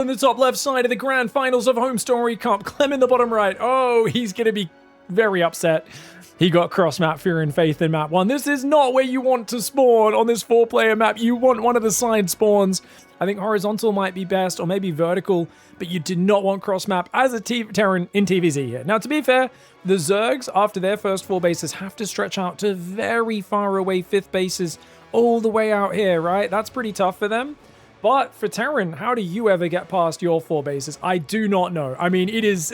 In the top left side of the grand finals of HomeStory Cup, Clem in the bottom right. Oh, he's going to be very upset. He got cross map Fear and Faith in map 1. This is not where you want to spawn on this 4-player map. You want one of the side spawns. I think horizontal might be best, or maybe vertical, but you did not want cross map as a Terran in TVZ here. Now, to be fair, the Zergs, after their first 4 bases, have to stretch out to very far away 5th bases all the way out here, right? That's pretty tough for them. But for Terran, how do you ever get past your 4 bases? I do not know. I mean, it is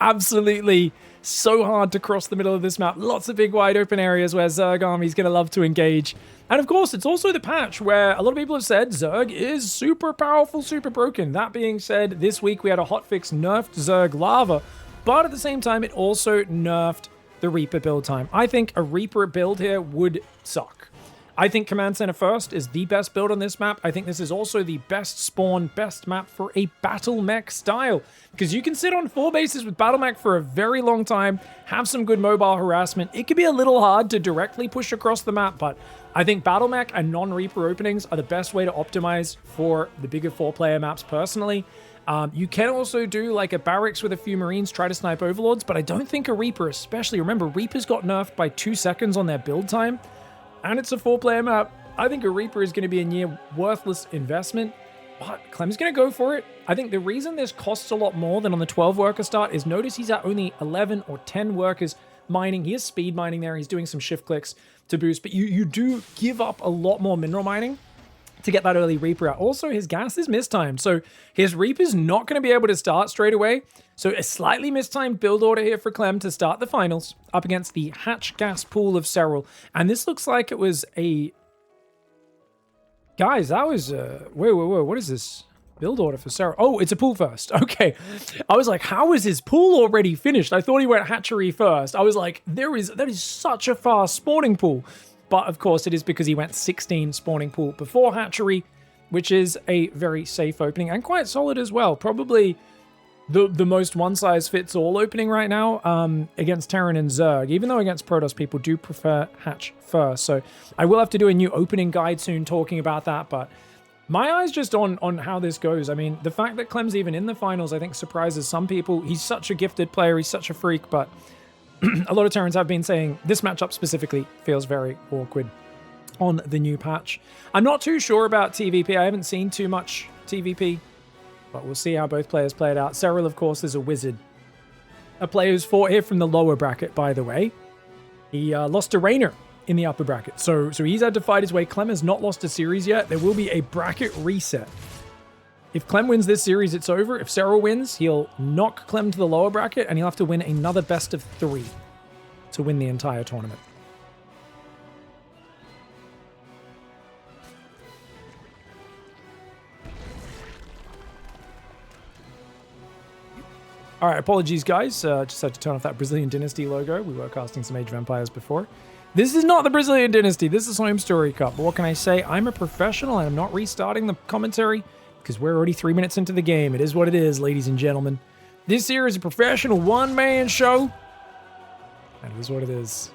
absolutely so hard to cross the middle of this map. Lots of big wide open areas where Zerg Army's going to love to engage. And of course, it's also the patch where a lot of people have said Zerg is super powerful, super broken. That being said, this week we had a hotfix nerfed Zerg Lava, but at the same time, it also nerfed the Reaper build time. I think a Reaper build here would suck. I think Command Center First is the best build on this map. I think this is also the best spawn, best map for a battle mech style. Because you can sit on 4 bases with battle mech for a very long time, have some good mobile harassment. It can be a little hard to directly push across the map, but I think battle mech and non-Reaper openings are the best way to optimize for the bigger 4-player maps personally. You can also do like a barracks with a few Marines, try to snipe Overlords, but I don't think a Reaper, especially, remember, Reapers got nerfed by 2 seconds on their build time. And it's a 4-player map. I think a Reaper is going to be a near worthless investment, but Clem's going to go for it. I think the reason this costs a lot more than on the 12-worker start is notice he's at only 11 or 10 workers mining. He is speed mining there. He's doing some shift clicks to boost, but you do give up a lot more mineral mining to get that early Reaper out. Also, his gas is mistimed, so his Reaper's not going to be able to start straight away. So a slightly mistimed build order here for Clem to start the finals up against the Hatch gas pool of Serral. And this looks like it was a... Guys, that was... Whoa, what is this? Build order for Serral. Oh, it's a pool first. Okay. I was like, how is his pool already finished? I thought he went hatchery first. I was like, that is such a fast spawning pool. But of course, it is because he went 16 spawning pool before hatchery, which is a very safe opening and quite solid as well. Probably the most one-size-fits-all opening right now against Terran and Zerg, even though against Protoss people do prefer hatch first. So I will have to do a new opening guide soon talking about that, but my eyes just on how this goes. I mean, the fact that Clem's even in the finals, I think surprises some people. He's such a gifted player, he's such a freak, but a lot of Terrans have been saying this matchup specifically feels very awkward on the new patch. I'm not too sure about TVP. I haven't seen too much TVP, but we'll see how both players play it out. Serral, of course, is a wizard. A player who's fought here from the lower bracket, by the way. He lost to Raynor in the upper bracket, so he's had to fight his way. Clem has not lost a series yet. There will be a bracket reset. If Clem wins this series, it's over. If Serral wins, he'll knock Clem to the lower bracket, and he'll have to win another best of 3 to win the entire tournament. All right, apologies, guys. Just had to turn off that Brazilian Dynasty logo. We were casting some Age of Empires before. This is not the Brazilian Dynasty. This is HomeStory Cup. But what can I say? I'm a professional, and I'm not restarting the commentary because we're already 3 minutes into the game. It is what it is, ladies and gentlemen. This here is a professional one-man show. That is what it is.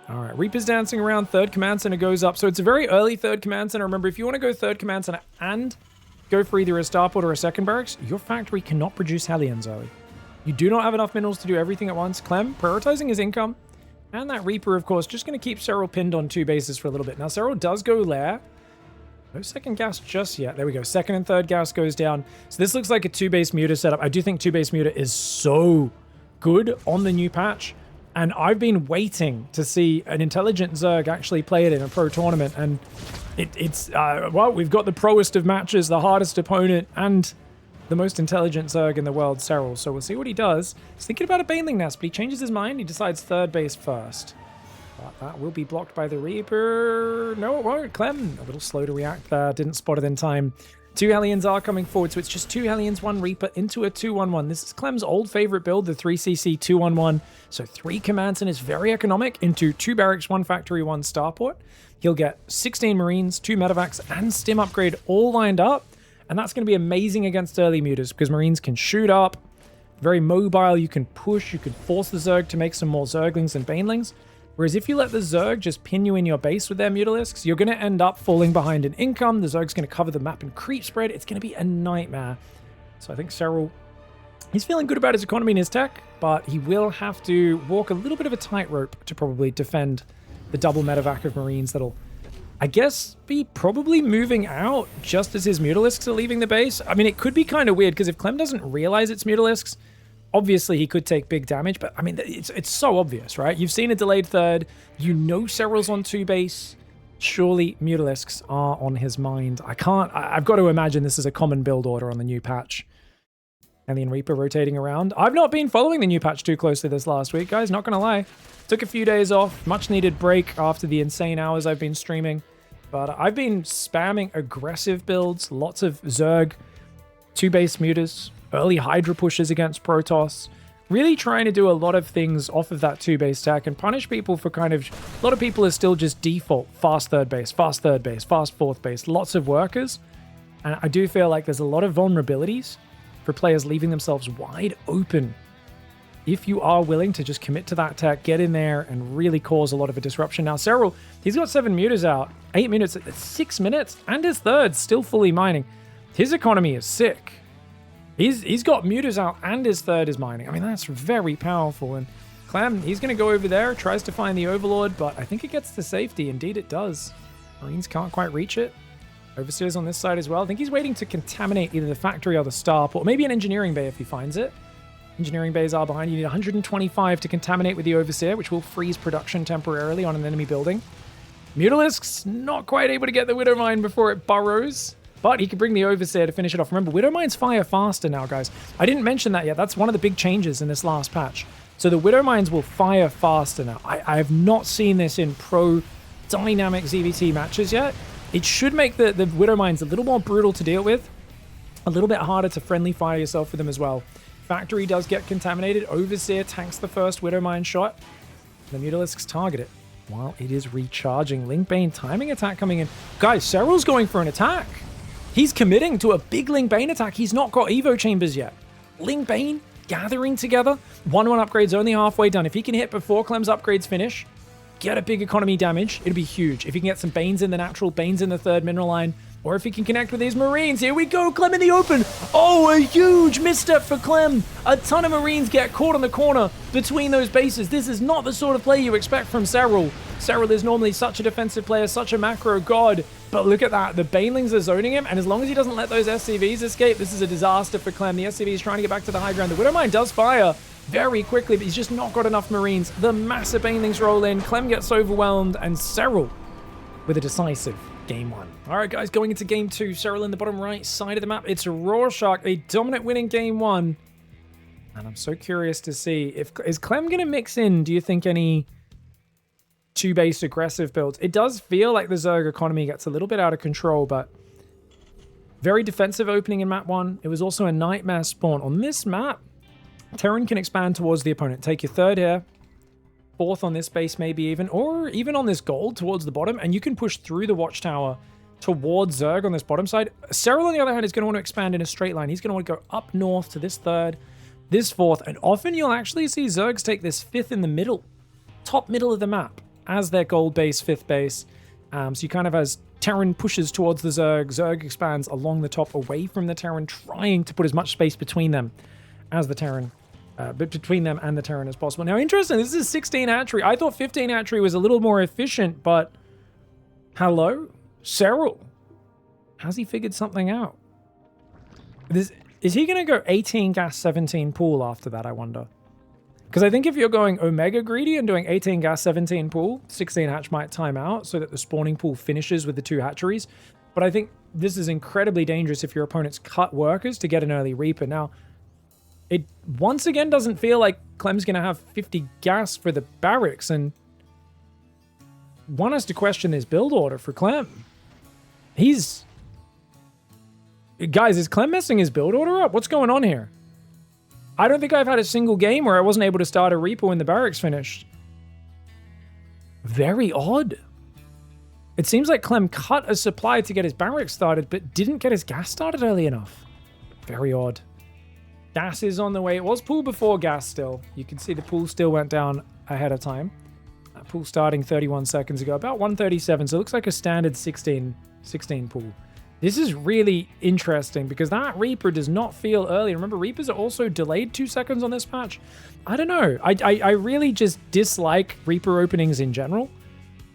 All right, Reaper's dancing around. Third command center goes up. So it's a very early third command center. Remember, if you want to go third command center and go for either a starport or a second barracks, your factory cannot produce Hellions early. You do not have enough minerals to do everything at once. Clem, prioritizing his income. And that Reaper, of course, just going to keep Serral pinned on 2 bases for a little bit. Now, Serral does go lair. No second gas just yet. There we go. Second and third gas goes down. So this looks like a 2-base muta setup. I do think 2-base muta is so good on the new patch. And I've been waiting to see an intelligent Zerg actually play it in a pro tournament. And well, we've got the proest of matches, the hardest opponent, and the most intelligent Zerg in the world, Serral. So we'll see what he does. He's thinking about a Baneling Nest, but he changes his mind. He decides third base first. But that will be blocked by the Reaper. No, it won't. Clem, a little slow to react there. Didn't spot it in time. 2 Hellions are coming forward, so it's just 2 Hellions, 1 Reaper into a 2-1-1. This is Clem's old favorite build, the 3cc 2-1-1. So 3 commands and is very economic into 2 barracks, 1 factory, 1 starport. He'll get 16 Marines, 2 medevacs, and stim upgrade all lined up. And that's going to be amazing against early mutas because Marines can shoot up. Very mobile, you can push, you can force the Zerg to make some more Zerglings and Banelings. Whereas if you let the Zerg just pin you in your base with their Mutalisks, you're going to end up falling behind in income. The Zerg's going to cover the map in creep spread. It's going to be a nightmare. So I think Serral, he's feeling good about his economy and his tech, but he will have to walk a little bit of a tightrope to probably defend the double medevac of Marines that'll, I guess, be probably moving out just as his Mutalisks are leaving the base. I mean, it could be kind of weird because if Clem doesn't realize it's Mutalisks, obviously he could take big damage, but I mean, it's so obvious, right? You've seen a delayed third. You know Serral's on 2 base. Surely Mutalisks are on his mind. I've got to imagine this is a common build order on the new patch. Alien Reaper rotating around. I've not been following the new patch too closely this last week, guys, not gonna lie. Took a few days off, much needed break after the insane hours I've been streaming. But I've been spamming aggressive builds, lots of Zerg, 2 base mutas, early Hydra pushes against Protoss, really trying to do a lot of things off of that 2 base tech and punish people for kind of, a lot of people are still just default fast third base, fast fourth base, lots of workers. And I do feel like there's a lot of vulnerabilities for players leaving themselves wide open. If you are willing to just commit to that tech, get in there and really cause a lot of a disruption. Now, Serral, he's got 7 mutas out, 8 minutes, 6 minutes, and his third's still fully mining. His economy is sick. He's got mutas out and his third is mining. I mean, that's very powerful. And Clem, he's going to go over there, tries to find the Overlord, but I think it gets to safety. Indeed, it does. Marines can't quite reach it. Overseer's on this side as well. I think he's waiting to contaminate either the factory or the starport, or maybe an engineering bay if he finds it. Engineering bays are behind. You need 125 to contaminate with the Overseer, which will freeze production temporarily on an enemy building. Mutalisks not quite able to get the Widowmine before it burrows, but he can bring the Overseer to finish it off. Remember, Widowmines fire faster now, guys. I didn't mention that yet. That's one of the big changes in this last patch. So the Widowmines will fire faster now. I have not seen this in pro dynamic ZVT matches yet. It should make the Widowmines a little more brutal to deal with, a little bit harder to friendly fire yourself with them as well. Factory does get contaminated. Overseer tanks the first Widowmine shot. The Mutalisks target it while it is recharging. Linkbane timing attack coming in. Guys, Serral's going for an attack. He's committing to a big Linkbane attack. He's not got Evo chambers yet. Linkbane gathering together. 1-1 upgrades only halfway done. If he can hit before Clem's upgrades finish, get a big economy damage, it'll be huge. If he can get some Banes in the natural, Banes in the third mineral line, or if he can connect with these Marines. Here we go, Clem in the open. Oh, a huge misstep for Clem. A ton of Marines get caught on the corner between those bases. This is not the sort of play you expect from Serral. Serral is normally such a defensive player, such a macro god. But look at that. The Banelings are zoning him, and as long as he doesn't let those SCVs escape, this is a disaster for Clem. The SCV is trying to get back to the high ground. The Widowmine does fire very quickly, but he's just not got enough Marines. The massive Banelings roll in. Clem gets overwhelmed, and Serral with a decisive Game 1. All right, guys, going into Game 2. Serral in the bottom right side of the map. It's Rorschach, a dominant win in Game 1. And I'm so curious to see, is Clem going to mix in, do you think, any 2-base aggressive builds? It does feel like the Zerg economy gets a little bit out of control, but very defensive opening in map 1. It was also a nightmare spawn. On this map, Terran can expand towards the opponent. Take your third here. Fourth on this base maybe even, or even on this gold towards the bottom, and you can push through the watchtower towards Zerg on this bottom side. Serral, on the other hand, is going to want to expand in a straight line. He's going to want to go up north to this third, this fourth, and often you'll actually see Zergs take this fifth in the middle, top middle of the map, as their gold base, fifth base. So you kind of, as Terran pushes towards the Zerg, Zerg expands along the top away from the Terran, trying to put as much space between them as the Terran. But between them and the Terran as possible. Now, interesting, this is 16 hatchery. I thought 15 hatchery was a little more efficient, but hello? Serral. Has he figured something out? Is he going to go 18 gas, 17 pool after that, I wonder? Because I think if you're going Omega greedy and doing 18 gas, 17 pool, 16 hatch might time out so that the spawning pool finishes with the 2 hatcheries. But I think this is incredibly dangerous if your opponent's cut workers to get an early Reaper. Now, it once again doesn't feel like Clem's going to have 50 gas for the barracks, and one has to question his build order for Clem. Guys, is Clem messing his build order up? What's going on here? I don't think I've had a single game where I wasn't able to start a Reaper when the barracks finished. Very odd. It seems like Clem cut a supply to get his barracks started, but didn't get his gas started early enough. Very odd. Gas is on the way. It was pool before gas still. You can see the pool still went down ahead of time. Map pool starting 31 seconds ago, about 137. So it looks like a standard 16 pool. This is really interesting because that Reaper does not feel early. Remember, Reapers are also delayed 2 seconds on this patch. I don't know. I really just dislike Reaper openings in general.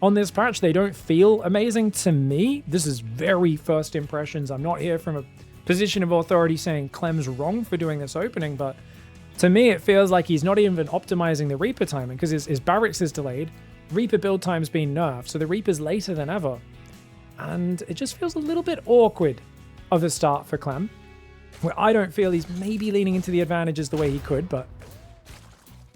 On this patch, they don't feel amazing to me. This is very first impressions. I'm not here from a position of authority saying Clem's wrong for doing this opening, but to me, it feels like he's not even optimizing the Reaper timing because his barracks is delayed. Reaper build time's been nerfed, so the Reaper's later than ever. And it just feels a little bit awkward of a start for Clem, where I don't feel he's maybe leaning into the advantages the way he could, but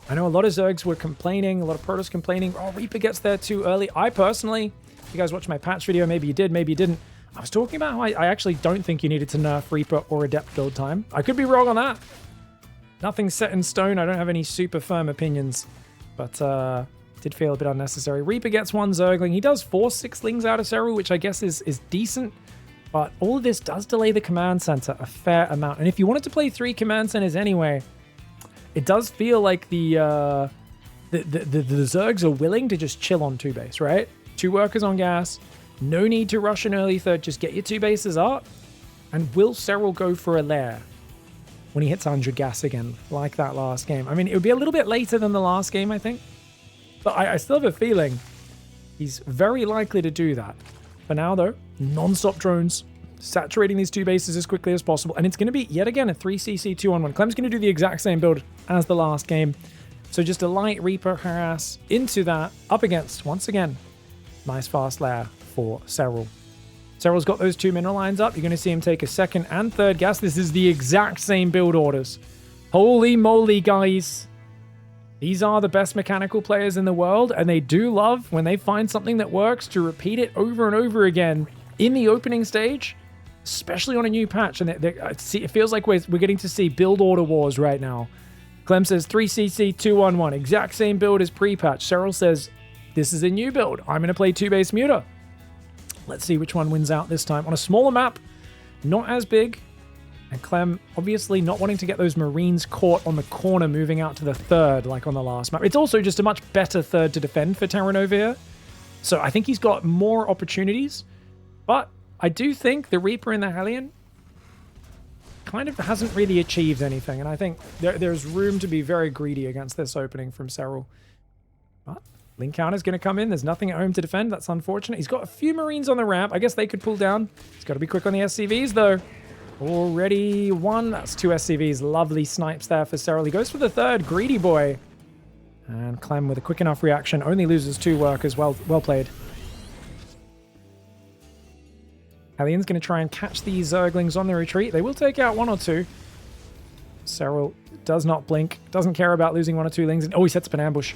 I know a lot of Zergs were complaining, a lot of Protoss complaining, oh, Reaper gets there too early. I personally, if you guys watched my patch video, maybe you did, maybe you didn't, I was talking about how I actually don't think you needed to nerf Reaper or Adept build time. I could be wrong on that. Nothing's set in stone. I don't have any super firm opinions, but did feel a bit unnecessary. Reaper gets 1 Zergling. He does force 6lings out of Serral, which I guess is decent, but all of this does delay the command center a fair amount. And if you wanted to play 3 command centers anyway, it does feel like the Zergs are willing to just chill on 2 base, right? 2 workers on gas. No need to rush an early third. Just get your 2 bases up. And will Serral go for a lair when he hits 100 gas again, like that last game? I mean, it would be a little bit later than the last game, I think. But I still have a feeling he's very likely to do that. For now, though, non-stop drones, saturating these 2 bases as quickly as possible. And it's going to be, yet again, a 3cc 2-on-1. Clem's going to do the exact same build as the last game. So just a light Reaper harass into that, up against, once again, nice fast lair for Serral. Serral's got those 2 mineral lines up. You're going to see him take a 2nd and 3rd gas. This is the exact same build orders. Holy moly, guys. These are the best mechanical players in the world, and they do love, when they find something that works, to repeat it over and over again in the opening stage, especially on a new patch. And it feels like we're getting to see build order wars right now. Clem says 3cc 2-on-1, exact same build as pre-patch. Serral says, this is a new build. I'm going to play 2-base muta. Let's see which one wins out this time. On a smaller map, not as big. And Clem obviously not wanting to get those Marines caught on the corner moving out to the 3rd like on the last map. It's also just a much better 3rd to defend for Terran over here. So I think he's got more opportunities. But I do think the Reaper in the Hellion kind of hasn't really achieved anything. And I think there's room to be very greedy against this opening from Serral. But Link counter's going to come in. There's nothing at home to defend. That's unfortunate. He's got a few Marines on the ramp. I guess they could pull down. He's got to be quick on the SCVs, though. Already 1. That's 2 SCVs. Lovely snipes there for Serral. He goes for the 3rd. Greedy boy. And Clem with a quick enough reaction. Only loses 2 workers. Well played. Hellion's going to try and catch these Zerglings on the retreat. They will take out 1 or 2. Serral does not blink. Doesn't care about losing 1 or 2 lings. Oh, he sets up an ambush.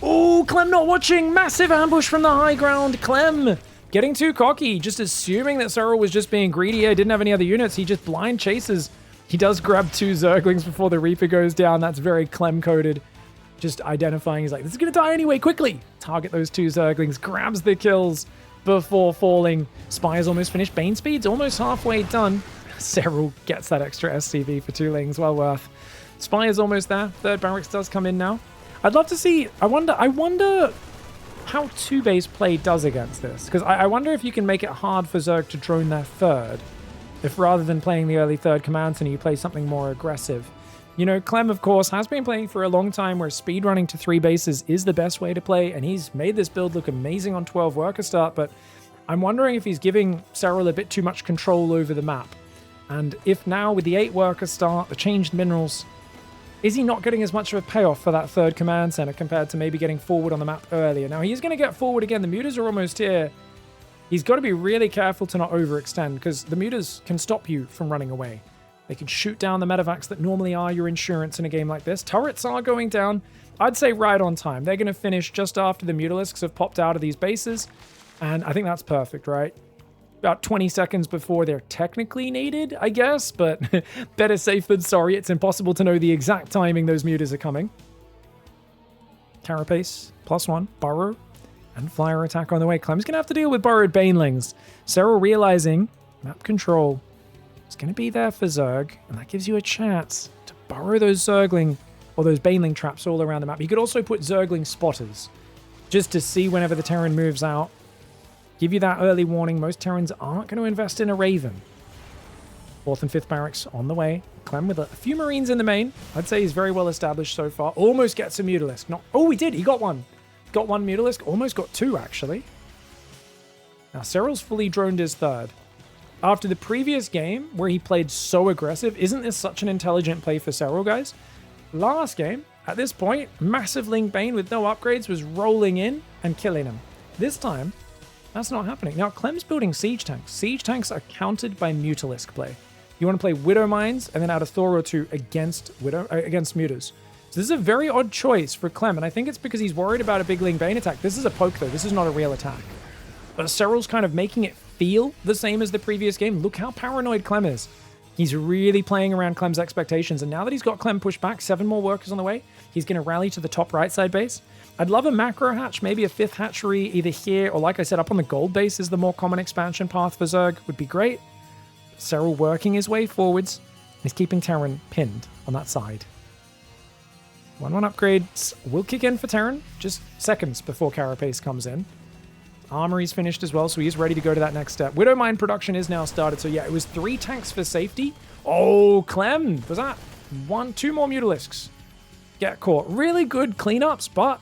Oh, Clem not watching. Massive ambush from the high ground. Clem getting too cocky. Just assuming that Serral was just being greedy. He didn't have any other units. He just blind chases. He does grab 2 Zerglings before the Reaper goes down. That's very Clem-coded. Just identifying. He's like, this is going to die anyway. Quickly. Target those 2 Zerglings. Grabs the kills before falling. Spire's almost finished. Bane speed's almost halfway done. Serral gets that extra SCV for 2 lings. Well worth. Spire's almost there. 3rd barracks does come in now. I'd love to see... I wonder how 2-base play does against this. Because I wonder if you can make it hard for Zerg to drone their 3rd. If rather than playing the early 3rd command center, you play something more aggressive. You know, Clem, of course, has been playing for a long time where speedrunning to 3 bases is the best way to play. And he's made this build look amazing on 12 worker start. But I'm wondering if he's giving Serral a bit too much control over the map. And if now with the 8 worker start, the changed minerals, is he not getting as much of a payoff for that 3rd command center compared to maybe getting forward on the map earlier? Now, he's going to get forward again. The mutas are almost here. He's got to be really careful to not overextend because the mutas can stop you from running away. They can shoot down the medevacs that normally are your insurance in a game like this. Turrets are going down. I'd say right on time. They're going to finish just after the mutalisks have popped out of these bases. And I think that's perfect, right? About 20 seconds before they're technically needed, I guess, but better safe than sorry. It's impossible to know the exact timing those mutas are coming. Carapace, +1, Burrow, and Flyer attack on the way. Clem's going to have to deal with Burrowed Banelings. Serral realizing map control is going to be there for Zerg, and that gives you a chance to burrow those Zergling or those Baneling traps all around the map. You could also put Zergling spotters just to see whenever the Terran moves out. Give you that early warning. Most Terrans aren't going to invest in a Raven. 4th and 5th barracks on the way. Clem with a few Marines in the main. I'd say he's very well established so far. Almost gets a Mutalisk. Not, oh, he did. He got one. Got one Mutalisk. Almost got two, actually. Now, Serral's fully droned his 3rd. After the previous game, where he played so aggressive, isn't this such an intelligent play for Serral, guys? Last game, at this point, massive Link Bane with no upgrades was rolling in and killing him. This time, that's not happening. Now, Clem's building siege tanks. Siege tanks are countered by Mutalisk play. You want to play Widow Mines and then add a Thor or two against Mutas. So this is a very odd choice for Clem, and I think it's because he's worried about a big Link Bane attack. This is a poke, though. This is not a real attack. But Serral's kind of making it feel the same as the previous game. Look how paranoid Clem is. He's really playing around Clem's expectations, and now that he's got Clem pushed back, 7 more workers on the way, he's going to rally to the top right side base. I'd love a macro hatch, maybe a 5th hatchery either here or, like I said, up on the gold base is the more common expansion path for Zerg. Would be great. Serral working his way forwards. He's keeping Terran pinned on that side. 1-1 upgrades will kick in for Terran, just seconds before Carapace comes in. Armory's finished as well, so he is ready to go to that next step. Widow Mine production is now started, so yeah, it was 3 tanks for safety. Oh, Clem! Was that 2 more Mutalisks? Get caught. Really good cleanups, but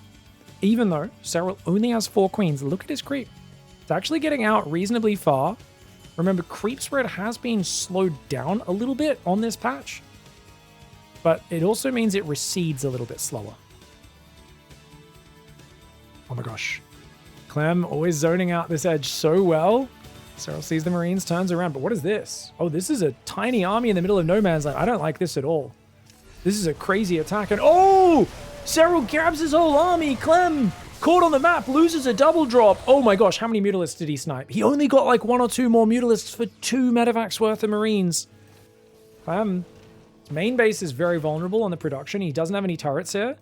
even though Serral only has 4 queens, look at his creep. It's actually getting out reasonably far. Remember, creep spread has been slowed down a little bit on this patch, but it also means it recedes a little bit slower. Oh my gosh. Clem always zoning out this edge so well. Serral sees the Marines, turns around, but what is this? Oh, this is a tiny army in the middle of no man's land. I don't like this at all. This is a crazy attack, and oh! Serral grabs his whole army. Clem, caught on the map, loses a double drop. Oh my gosh, how many Mutalisks did he snipe? He only got like 1 or 2 more Mutalisks for 2 medevacs worth of Marines. His main base is very vulnerable on the production. He doesn't have any turrets here.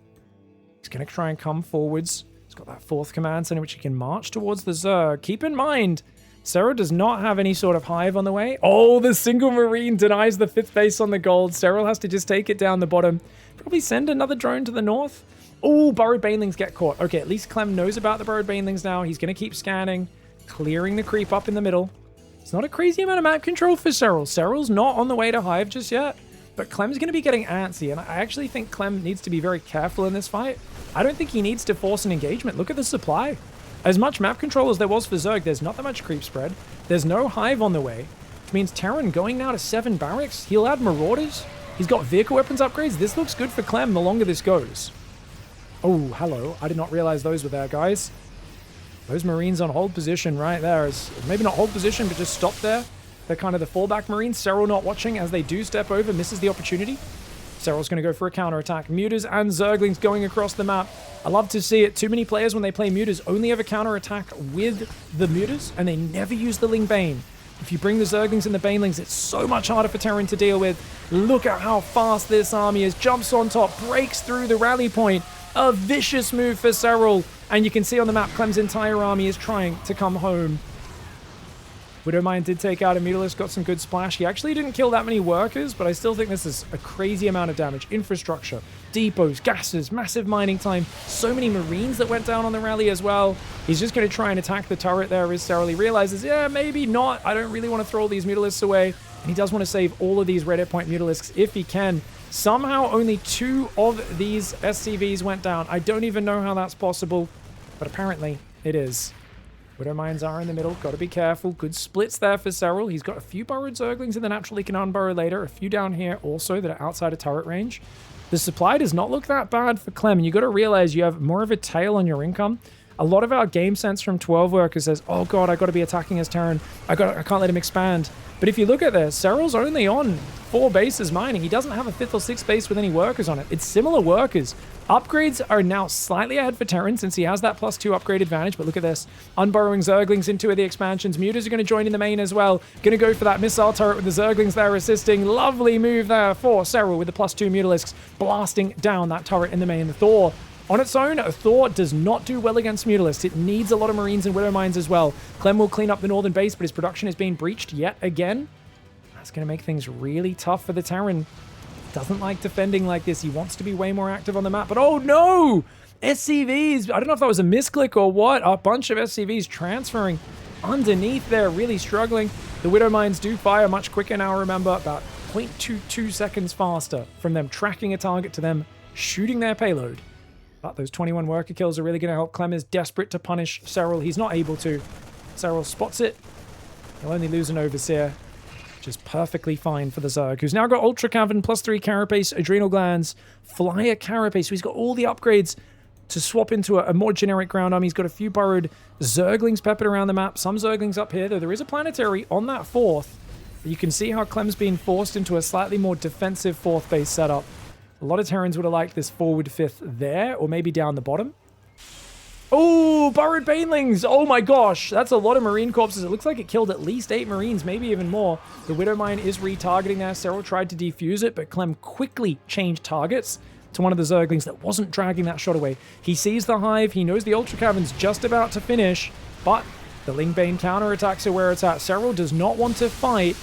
He's going to try and come forwards. He's got that 4th command center, which he can march towards the Zerg. Keep in mind, Serral does not have any sort of hive on the way. Oh, the single Marine denies the 5th base on the gold. Serral has to just take it down the bottom. Probably send another drone to the north. Oh, burrowed banelings get caught. Okay, at least Clem knows about the burrowed banelings now. He's going to keep scanning, clearing the creep up in the middle. It's not a crazy amount of map control for Serral. Serral's not on the way to hive just yet, but Clem's going to be getting antsy, and I actually think Clem needs to be very careful in this fight. I don't think he needs to force an engagement. Look at the supply. As much map control as there was for Zerg, there's not that much creep spread. There's no hive on the way, which means Terran going now to 7 barracks. He'll add Marauders. He's got vehicle weapons upgrades. This looks good for Clem the longer this goes. Oh, hello. I did not realize those were there, guys. Those Marines on hold position right there is maybe not hold position, but just stop there. They're kind of the fallback Marines. Serral not watching as they do step over, misses the opportunity. Serral's going to go for a counterattack. Mutas and Zerglings going across the map. I love to see it. Too many players, when they play Mutas, only ever counterattack with the Mutas, and they never use the Ling Bane. If you bring the Zerglings and the Banelings, it's so much harder for Terran to deal with. Look at how fast this army is. Jumps on top, breaks through the rally point. A vicious move for Serral. And you can see on the map, Clem's entire army is trying to come home. Widowmine did take out a Mutalisk, got some good splash. He actually didn't kill that many workers, but I still think this is a crazy amount of damage. Infrastructure, depots, gases, massive mining time. So many Marines that went down on the rally as well. He's just going to try and attack the turret there as Serral. He realizes, yeah, maybe not. I don't really want to throw all these Mutalisks away. And he does want to save all of these red hit point Mutalisks if he can. Somehow only 2 of these SCVs went down. I don't even know how that's possible, but apparently it is. Widow Mines are in the middle. Got to be careful. Good splits there for Serral. He's got a few burrowed Zerglings in the natural he can unburrow later. A few down here also that are outside of turret range. The supply does not look that bad for Clem. And you got to realize you have more of a tail on your income. A lot of our game sense from 12 workers says, oh god, I got to be attacking his Terran. I can't let him expand. But if you look at this, Serral's only on 4 bases mining. He doesn't have a 5th or 6th base with any workers on it. It's similar workers. Upgrades are now slightly ahead for Terran since he has that +2 upgrade advantage. But look at this. Unburrowing Zerglings into the expansions. Mutas are going to join in the main as well. Going to go for that missile turret with the Zerglings there assisting. Lovely move there for Serral with the +2 Mutalisks blasting down that turret in the main. The Thor on its own, Thor does not do well against Mutalisks. It needs a lot of Marines and Widow Mines as well. Clem will clean up the northern base, but his production is being breached yet again. That's going to make things really tough for the Terran. Doesn't like defending like this. He wants to be way more active on the map. But oh no! SCVs, I don't know if that was a misclick or what. A bunch of SCVs transferring underneath there, really struggling. The Widow Mines do fire much quicker now, remember, about 0.22 seconds faster from them tracking a target to them shooting their payload. But those 21 worker kills are really going to help. Clem is desperate to punish Serral. He's not able to. Serral spots it. He'll only lose an Overseer, which is perfectly fine for the Zerg, who's now got Ultra Cavern, +3 Carapace, Adrenal Glands, Flyer Carapace. So he's got all the upgrades to swap into a more generic ground army. He's got a few burrowed Zerglings peppered around the map. Some Zerglings up here, though there is a planetary on that 4th. You can see how Clem's being forced into a slightly more defensive 4th base setup. A lot of Terrans would have liked this forward 5th there, or maybe down the bottom. Oh, burrowed Banelings! Oh my gosh, that's a lot of Marine corpses. It looks like it killed at least 8 Marines, maybe even more. The Widow Mine is retargeting there. Serral tried to defuse it, but Clem quickly changed targets to one of the Zerglings that wasn't dragging that shot away. He sees the Hive, he knows the Ultra Cavern's just about to finish, but the Lingbane counterattacks are where it's at. Serral does not want to fight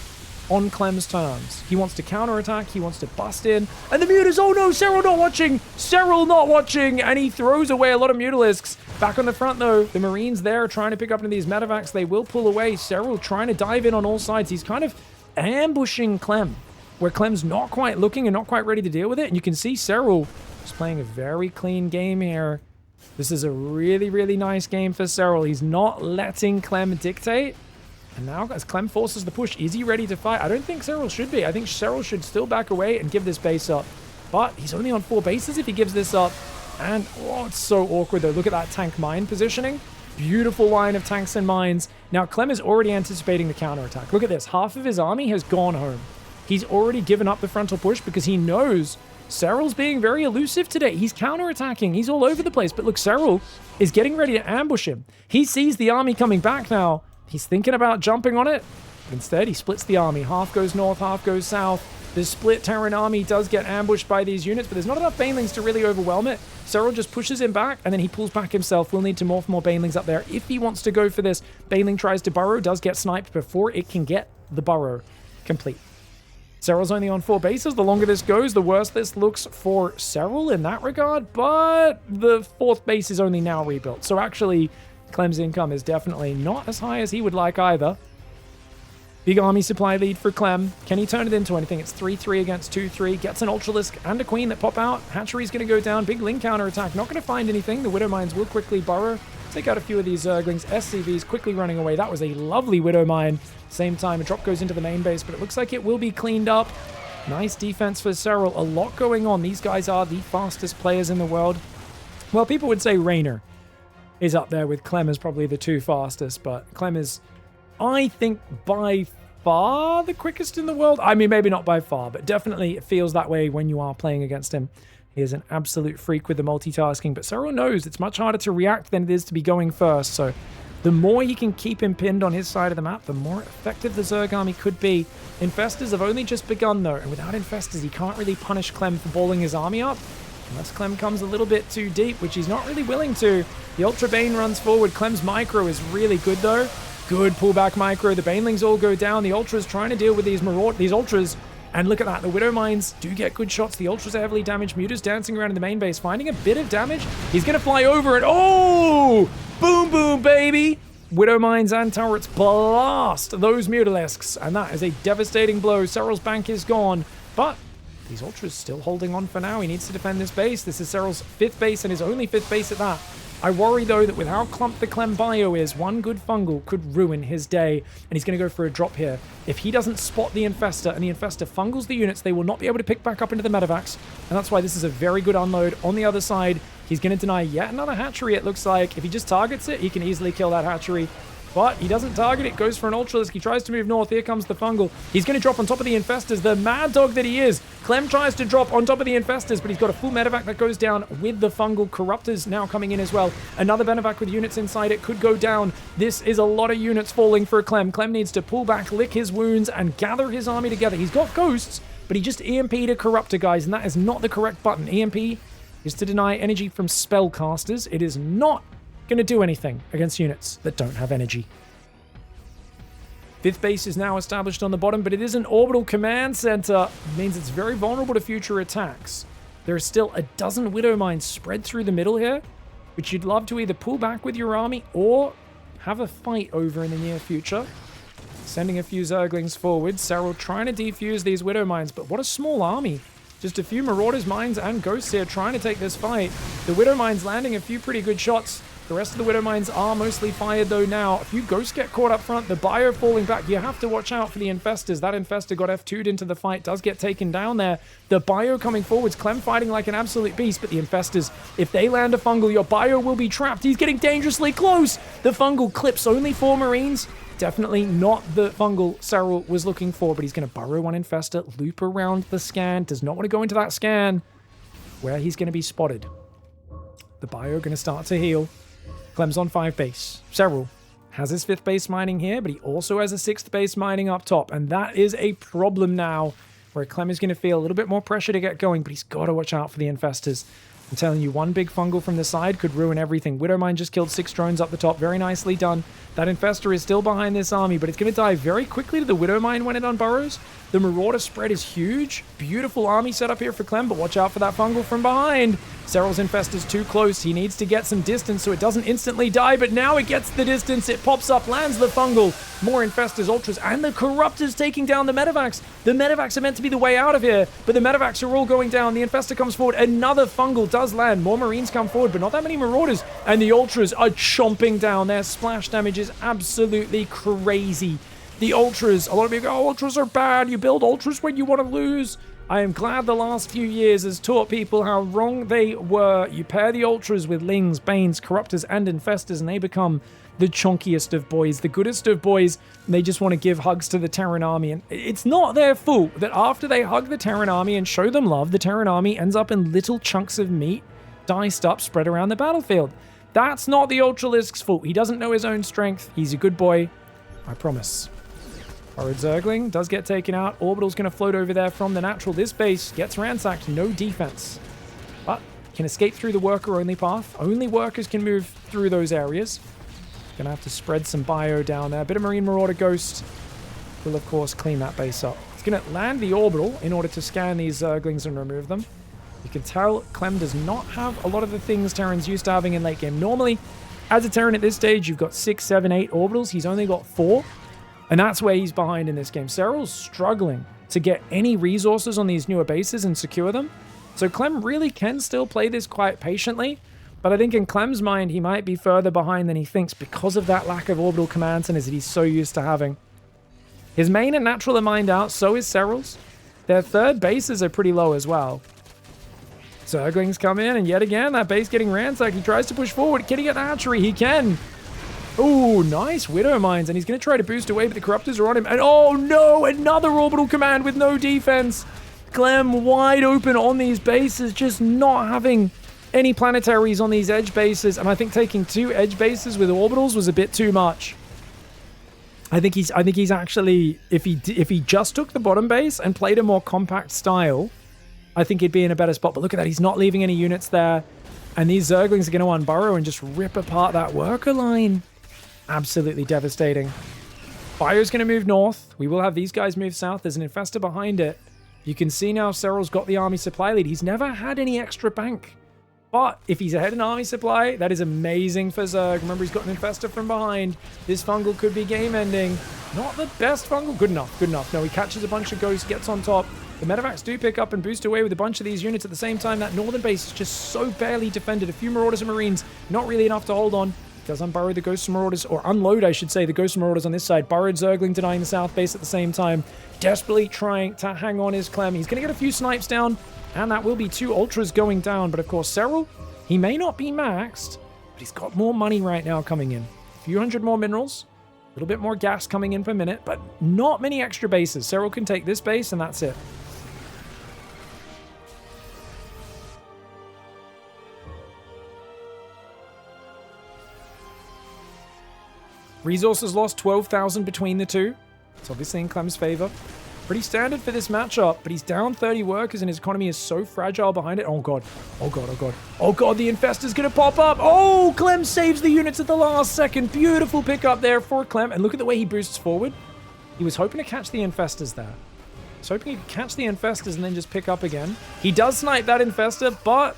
on Clem's terms. He wants to counterattack, he wants to bust in, and the Mutas, oh no, Serral not watching! Serral not watching, and he throws away a lot of Mutalisks. Back on the front though, the Marines there trying to pick up into these medevacs. They will pull away. Serral trying to dive in on all sides. He's kind of ambushing Clem, where Clem's not quite looking and not quite ready to deal with it. And you can see Serral is playing a very clean game here. This is a really, really nice game for Serral. He's not letting Clem dictate. And now as Clem forces the push, is he ready to fight? I don't think Serral should be. I think Serral should still back away and give this base up. But he's only on 4 bases if he gives this up. And, oh, it's so awkward though. Look at that tank mine positioning. Beautiful line of tanks and mines. Now, Clem is already anticipating the counterattack. Look at this. Half of his army has gone home. He's already given up the frontal push because he knows Serral's being very elusive today. He's counterattacking. He's all over the place. But look, Serral is getting ready to ambush him. He sees the army coming back now. He's thinking about jumping on it. Instead, he splits the army. Half goes north, half goes south. The split Terran army does get ambushed by these units, but there's not enough Banelings to really overwhelm it. Serral just pushes him back, and then he pulls back himself. We'll need to morph more Banelings up there if he wants to go for this. Baneling tries to burrow, does get sniped before it can get the burrow complete. Serral's only on 4 bases. The longer this goes, the worse this looks for Serral in that regard, but the 4th base is only now rebuilt. So actually, Clem's income is definitely not as high as he would like either. Big army supply lead for Clem. Can he turn it into anything? It's 3-3 against 2-3. Gets an Ultralisk and a Queen that pop out. Hatchery's going to go down. Big Ling counter attack. Not going to find anything. The Widow Mines will quickly burrow. Take out a few of these Zerglings. SCVs quickly running away. That was a lovely Widow Mine. Same time, a drop goes into the main base, but it looks like it will be cleaned up. Nice defense for Serral. A lot going on. These guys are the fastest players in the world. Well, people would say Raynor is up there with Clem as probably the 2 fastest, but Clem is, I think, by far the quickest in the world. I mean, maybe not by far, but definitely it feels that way when you are playing against him. He is an absolute freak with the multitasking, but Serral knows it's much harder to react than it is to be going first, so the more he can keep him pinned on his side of the map, the more effective the Zerg army could be. Infestors have only just begun though, and without Infestors, he can't really punish Clem for balling his army up, unless Clem comes a little bit too deep, which he's not really willing to. The Ultra Bane runs forward. Clem's micro is really good though. Good pullback micro. The Banelings all go down. The Ultras trying to deal with these Ultras. And look at that. The Widow Mines do get good shots. The Ultras are heavily damaged. Mutas dancing around in the main base, finding a bit of damage. He's going to fly over it. Oh! Boom, boom, baby! Widow Mines and turrets blast those Mutalisks. And that is a devastating blow. Serral's bank is gone. But these Ultras still holding on for now. He needs to defend this base. This is Serral's 5th base and his only 5th base at that. I worry, though, that with how clumped the Clem bio is, one good fungal could ruin his day, and he's going to go for a drop here. If he doesn't spot the Infestor, and the Infestor fungals the units, they will not be able to pick back up into the medevacs, and that's why this is a very good unload. On the other side, he's going to deny yet another hatchery, it looks like. If he just targets it, he can easily kill that hatchery. But he doesn't target it, goes for an Ultralisk. He tries to move north. Here comes the fungal. He's going to drop on top of the Infestors. The mad dog that he is. Clem tries to drop on top of the Infestors, but he's got a full medevac that goes down with the fungal. Corruptors now coming in as well. Another medevac with units inside it could go down. This is a lot of units falling for Clem. Clem needs to pull back, lick his wounds, and gather his army together. He's got ghosts, but he just EMP'd a Corruptor, guys, and that is not the correct button. EMP is to deny energy from spellcasters. It is not going to do anything against units that don't have energy. 5th base is now established on the bottom, but it is an orbital command center. It means it's very vulnerable to future attacks. There are still a dozen Widow Mines spread through the middle here, which you'd love to either pull back with your army or have a fight over in the near future. Sending a few Zerglings forward. Serral trying to defuse these Widow Mines, but what a small army. Just a few Marauders Mines and Ghosts here trying to take this fight. The Widow Mines landing a few pretty good shots. The rest of the Widow Mines are mostly fired though now. A few Ghosts get caught up front. The Bio falling back. You have to watch out for the Infestors. That Infestor got F2'd into the fight. Does get taken down there. The Bio coming forwards. Clem fighting like an absolute beast. But the Infestors, if they land a Fungal, your Bio will be trapped. He's getting dangerously close. The Fungal clips only 4 Marines. Definitely not the Fungal Serral was looking for. But he's going to burrow one Infestor. Loop around the scan. Does not want to go into that scan where he's going to be spotted. The Bio going to start to heal. Clem's on 5 base. Serral has his 5th base mining here, but he also has a 6th base mining up top. And that is a problem now, where Clem is going to feel a little bit more pressure to get going, but he's got to watch out for the Infestors. I'm telling you, one big Fungal from the side could ruin everything. Widowmine just killed 6 drones up the top. Very nicely done. That Infestor is still behind this army, but it's going to die very quickly to the Widowmine when it unburrows. The Marauder spread is huge. Beautiful army setup here for Clem, but watch out for that Fungal from behind. Serral's Infestor's too close. He needs to get some distance so it doesn't instantly die, but now it gets the distance. It pops up, lands the Fungal. More Infestors, Ultras, and the Corruptors taking down the Medivacs. The Medivacs are meant to be the way out of here, but the Medivacs are all going down. The Infestor comes forward. Another Fungal does land. More Marines come forward, but not that many Marauders. And the Ultras are chomping down. Their splash damage is absolutely crazy. The Ultras, a lot of people go, oh, Ultras are bad. You build Ultras when you want to lose. I am glad the last few years has taught people how wrong they were. You pair the Ultras with Lings, Banes, Corruptors, and Infestors, and they become the chunkiest of boys, the goodest of boys. And they just want to give hugs to the Terran army. And it's not their fault that after they hug the Terran army and show them love, the Terran army ends up in little chunks of meat, diced up, spread around the battlefield. That's not the Ultralisk's fault. He doesn't know his own strength. He's a good boy. I promise. Borrowed Zergling does get taken out. Orbital's going to float over there from the natural. This base gets ransacked. No defense. But can escape through the worker-only path. Only workers can move through those areas. Going to have to spread some bio down there. Bit of Marine Marauder Ghost will, of course, clean that base up. It's going to land the Orbital in order to scan these Zerglings and remove them. You can tell Clem does not have a lot of the things Terran's used to having in late game. Normally, as a Terran at this stage, you've got 6, 7, 8 Orbitals. He's only got 4. And that's where he's behind in this game. Serral's struggling to get any resources on these newer bases and secure them. So Clem really can still play this quite patiently. But I think in Clem's mind, he might be further behind than he thinks because of that lack of orbital command centers that he's so used to having. His main and natural are mined out, so is Serral's. Their third bases are pretty low as well. Zerglings come in, and yet again, that base getting ransacked. He tries to push forward. Can he get the hatchery? He can. Oh, nice Widow Mines, and he's going to try to boost away, but the Corruptors are on him. And oh no, another orbital command with no defense. Clem wide open on these bases, just not having any planetaries on these edge bases. And I think taking 2 edge bases with orbitals was a bit too much. I think he's actually, if he just took the bottom base and played a more compact style, I think he'd be in a better spot. But look at that, he's not leaving any units there. And these Zerglings are going to unburrow and just rip apart that worker line. Absolutely devastating. Bio's going to move north. We will have these guys move south. There's an Infestor behind it. You can see now Serral's got the army supply lead. He's never had any extra bank. But if he's ahead in army supply, that is amazing for Zerg. Remember, he's got an Infestor from behind. This Fungal could be game-ending. Not the best Fungal. Good enough. Good enough. No, he catches a bunch of ghosts, gets on top. The Medivacs do pick up and boost away with a bunch of these units at the same time. That northern base is just so barely defended. A few Marauders and Marines, not really enough to hold on. Does unburrow the Ghost Marauders, or unload, I should say, the Ghost Marauders on this side. Burrowed Zergling denying the south base at the same time. Desperately trying to hang on his Clem. He's going to get a few snipes down, and that will be 2 Ultras going down. But of course, Serral, he may not be maxed, but he's got more money right now coming in. A few hundred more minerals, a little bit more gas coming in per minute, but not many extra bases. Serral can take this base, and that's it. Resources lost 12,000 between the two. It's obviously in Clem's favor. Pretty standard for this matchup, but he's down 30 workers and his economy is so fragile behind it. Oh god. Oh god, oh god. Oh god, the Infestor's gonna pop up. Oh, Clem saves the units at the last second. Beautiful pickup there for Clem. And look at the way he boosts forward. He was hoping to catch the Infestors there. was hoping he could catch the Infestors and then just pick up again. He does snipe that Infestor, but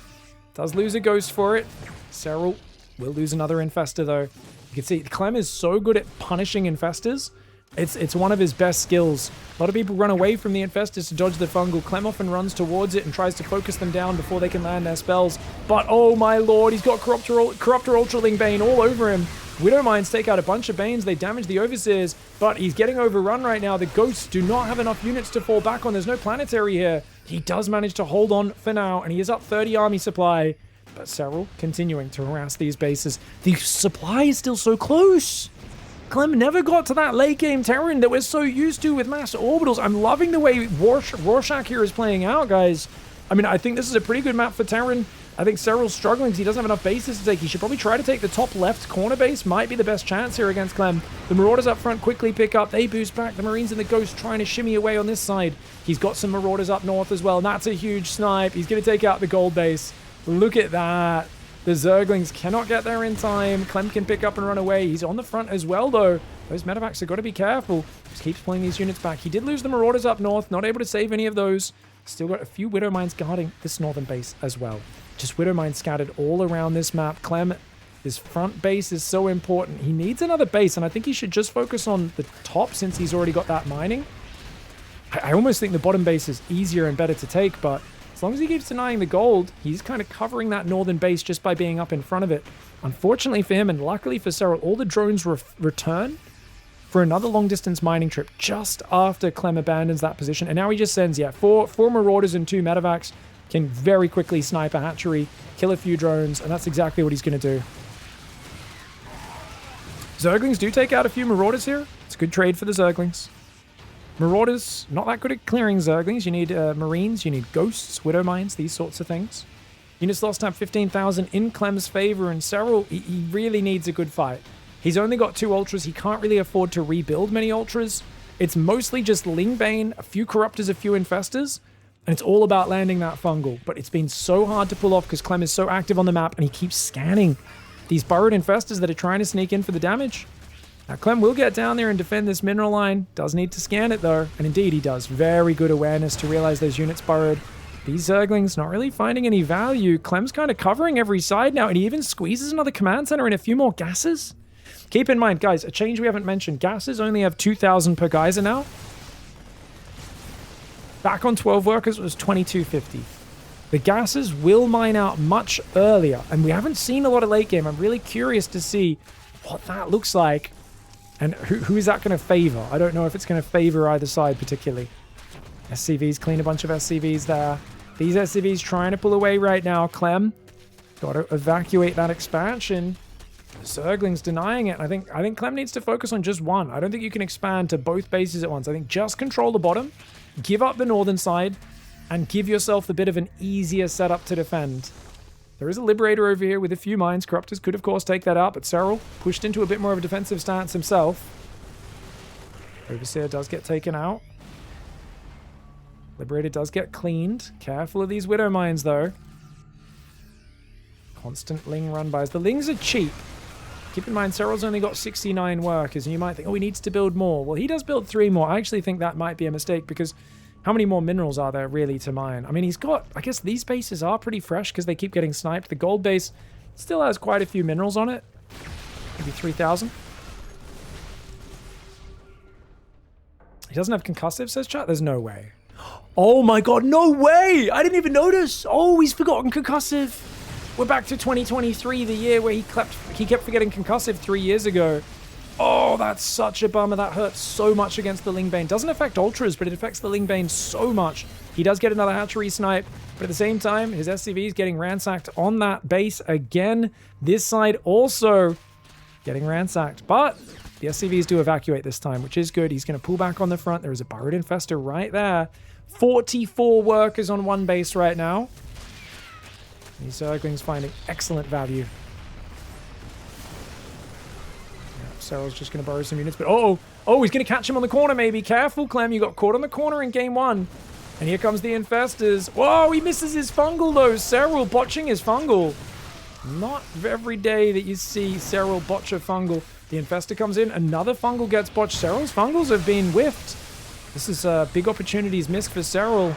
does lose a Ghost for it. Serral will lose another Infestor, though. You can see Clem is so good at punishing Infestors. It's one of his best skills. A lot of people run away from the Infestors to dodge the fungal. Clem often runs towards it and tries to focus them down before they can land their spells. But oh my lord, he's got Corruptor Ultraling Bane all over him. Widowmines take out a bunch of Banes. They damage the Overseers, but he's getting overrun right now. The Ghosts do not have enough units to fall back on. There's no Planetary here. He does manage to hold on for now, and he is up 30 army supply. But Serral continuing to harass these bases. The supply is still so close. Clem never got to that late game Terran that we're so used to with mass orbitals. I'm loving the way Rorschach here is playing out, guys. I mean, I think this is a pretty good map for Terran. I think Serral's struggling because he doesn't have enough bases to take. He should probably try to take the top left corner base. Might be the best chance here against Clem. The Marauders up front quickly pick up. They boost back. The Marines and the Ghosts trying to shimmy away on this side. He's got some Marauders up north as well. And that's a huge snipe. He's going to take out the gold base. Look at that. The Zerglings cannot get there in time. Clem can pick up and run away. He's on the front as well, though. Those medevacs have got to be careful. Just keeps pulling these units back. He did lose the Marauders up north. Not able to save any of those. Still got a few Widowmines guarding this northern base as well. Just Widowmines scattered all around this map. Clem, his front base is so important. He needs another base, and I think he should just focus on the top since he's already got that mining. I almost think the bottom base is easier and better to take, but as long as he keeps denying the gold, he's kind of covering that northern base just by being up in front of it. Unfortunately for him, and luckily for Serral, all the drones return for another long-distance mining trip just after Clem abandons that position. And now he just sends, four Marauders and 2 medevacs. Can very quickly snipe a hatchery, kill a few drones, and that's exactly what he's going to do. Zerglings do take out a few Marauders here. It's a good trade for the Zerglings. Marauders, not that good at clearing Zerglings. You need Marines, you need Ghosts, Widowmines, these sorts of things. Units lost time 15,000 in Clem's favor, and Serral, he really needs a good fight. He's only got 2 Ultras. He can't really afford to rebuild many Ultras. It's mostly just Lingbane, a few Corruptors, a few Infestors, and it's all about landing that fungal. But it's been so hard to pull off because Clem is so active on the map, and he keeps scanning these burrowed Infestors that are trying to sneak in for the damage. Now, Clem will get down there and defend this mineral line. Does need to scan it, though. And indeed, he does. Very good awareness to realize those units burrowed. These Zerglings not really finding any value. Clem's kind of covering every side now, and he even squeezes another command center and a few more gases. Keep in mind, guys, a change we haven't mentioned. Gases only have 2,000 per geyser now. Back on 12 workers, it was 2,250. The gases will mine out much earlier, and we haven't seen a lot of late game. I'm really curious to see what that looks like. And who is that going to favor? I don't know if it's going to favor either side particularly. SCVs, clean a bunch of SCVs there. These SCVs trying to pull away right now. Clem, got to evacuate that expansion. Zergling's denying it. I think Clem needs to focus on just one. I don't think you can expand to both bases at once. I think just control the bottom, give up the northern side, and give yourself a bit of an easier setup to defend. There is a Liberator over here with a few mines. Corruptors could, of course, take that out, but Serral pushed into a bit more of a defensive stance himself. Overseer does get taken out. Liberator does get cleaned. Careful of these Widow Mines, though. Constant Ling run-bys. The Lings are cheap. Keep in mind, Serral's only got 69 workers, and you might think, oh, he needs to build more. Well, he does build 3 more. I actually think that might be a mistake, because how many more minerals are there really to mine? I mean, he's got, I guess these bases are pretty fresh because they keep getting sniped. The gold base still has quite a few minerals on it. Maybe 3,000. He doesn't have concussive, says chat? There's no way. Oh my god, no way! I didn't even notice! Oh, he's forgotten concussive. We're back to 2023, the year where he kept forgetting concussive 3 years ago. Oh, that's such a bummer. That hurts so much against the Lingbane. Doesn't affect Ultras, but it affects the Lingbane so much. He does get another hatchery snipe, but at the same time, his SCV is getting ransacked on that base again. This side also getting ransacked, but the SCVs do evacuate this time, which is good. He's going to pull back on the front. There is a burrowed infestor right there. 44 workers on one base right now. These Zerglings finding excellent value. Serral's just going to borrow some units, but oh, he's going to catch him on the corner maybe. Careful, Clem, you got caught on the corner in game 1. And here comes the Infestors. Whoa, he misses his fungal though. Serral botching his fungal. Not every day that you see Serral botch a fungal. The Infestor comes in, another fungal gets botched. Serral's fungals have been whiffed. This is big opportunities missed for Serral.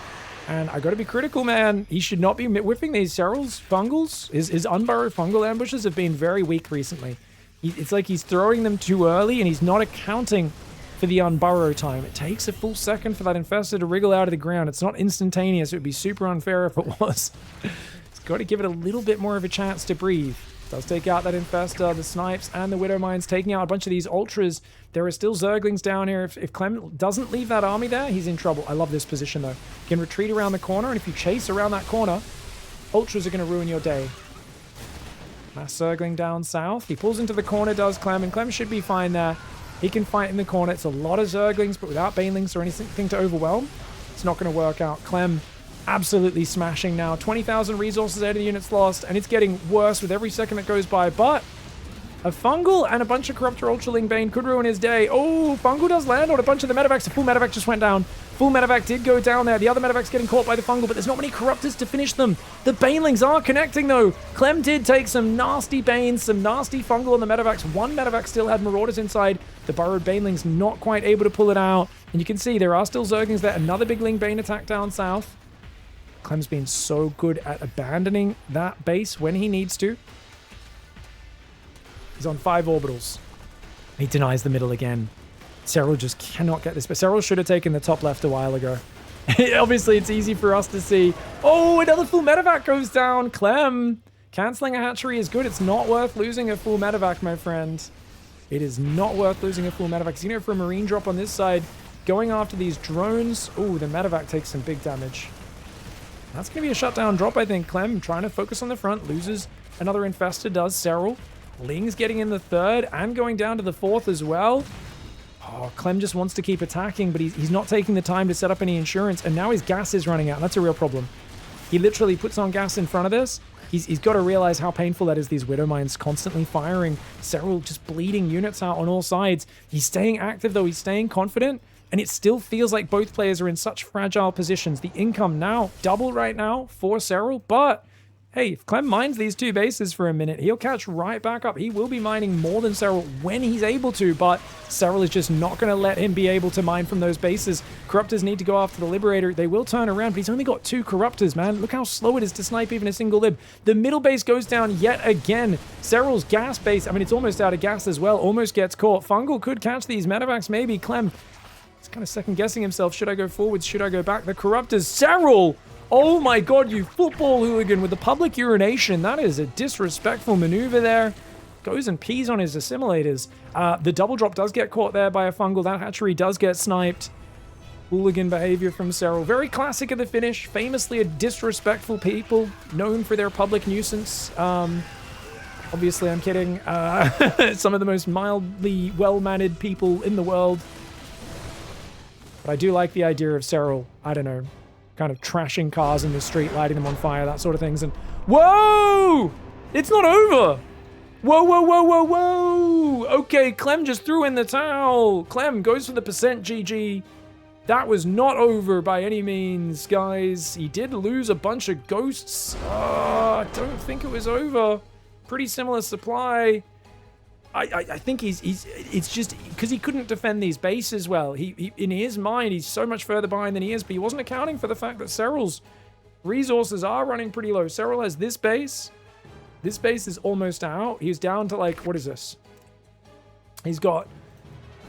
And I got to be critical, man. He should not be whipping these Serral's fungals. His unburrowed fungal ambushes have been very weak recently. It's like he's throwing them too early and he's not accounting for the unburrow time. It takes a full second for that infestor to wriggle out of the ground. It's not instantaneous. It would be super unfair if it was. It's got to give it a little bit more of a chance to breathe. Does take out that infestor, the snipes, and the widow mines, taking out a bunch of these ultras. There are still zerglings down here. If Clem doesn't leave that army there, he's in trouble. I love this position, though. You can retreat around the corner, and if you chase around that corner, ultras are going to ruin your day. Mass zergling down south. He pulls into the corner, does Clem, and Clem should be fine there. He can fight in the corner. It's a lot of zerglings, but without banelings or anything to overwhelm, it's not going to work out. Clem absolutely smashing now. 20,000 resources out of the units lost, and it's getting worse with every second that goes by. But a fungal and a bunch of Corruptor Ultraling Bane could ruin his day. Oh, fungal does land on a bunch of the medevacs. A full medevac just went down. Full medevac did go down there. The other medevac's getting caught by the fungal, but there's not many Corruptors to finish them. The banelings are connecting, though. Clem did take some nasty banes, some nasty fungal on the medevacs. One medevac still had marauders inside. The burrowed banelings not quite able to pull it out. And you can see there are still zerglings there. Another big Ling Bane attack down south. Clem's been so good at abandoning that base when he needs to. He's on 5 orbitals. He denies the middle again. Serral just cannot get this. But Serral should have taken the top left a while ago. Obviously, it's easy for us to see. Oh, another full medevac goes down. Clem, canceling a hatchery is good. It's not worth losing a full medevac, my friend. It is not worth losing a full medevac. He's going to go for a marine drop on this side. Going after these drones. Oh, the medevac takes some big damage. That's going to be a shutdown drop, I think. Clem trying to focus on the front. Loses another infestor, does Serral. Ling's getting in the 3rd and going down to the 4th as well. Oh, Clem just wants to keep attacking, but he's not taking the time to set up any insurance. And now his gas is running out. That's a real problem. He literally puts on gas in front of this. He's got to realize how painful that is, these widow mines constantly firing. Serral just bleeding units out on all sides. He's staying active, though. He's staying confident. And it still feels like both players are in such fragile positions. The income now, double right now for Serral. But, hey, if Clem mines these 2 bases for a minute, he'll catch right back up. He will be mining more than Serral when he's able to, but Serral is just not going to let him be able to mine from those bases. Corruptors need to go after the Liberator. They will turn around, but he's only got 2 Corruptors, man. Look how slow it is to snipe even a single Lib. The middle base goes down yet again. Serral's gas base, I mean, it's almost out of gas as well. Almost gets caught. Fungal could catch these medevacs, maybe. Clem, he's kind of second-guessing himself. Should I go forwards? Should I go back? The Corruptors. Serral! Oh my god, you football hooligan with the public urination. That is a disrespectful maneuver there. Goes and pees on his assimilators. The double drop does get caught there by a fungal. That hatchery does get sniped. Hooligan behavior from Serral. Very classic of the finish. Famously a disrespectful people. Known for their public nuisance. Obviously, I'm kidding. Some of the most mildly well-mannered people in the world. But I do like the idea of Serral, I don't know, kind of trashing cars in the street, lighting them on fire, that sort of things. And whoa! It's not over! Whoa, whoa, whoa, whoa, whoa! Okay, Clem just threw in the towel. Clem goes for the percent GG. That was not over by any means, guys. He did lose a bunch of ghosts. I don't think it was over. Pretty similar supply. I think it's just because he couldn't defend these bases well. He in his mind, he's so much further behind than he is, but he wasn't accounting for the fact that Serral's resources are running pretty low. Serral has this base. This base is almost out. He's down to, like, what is this? He's got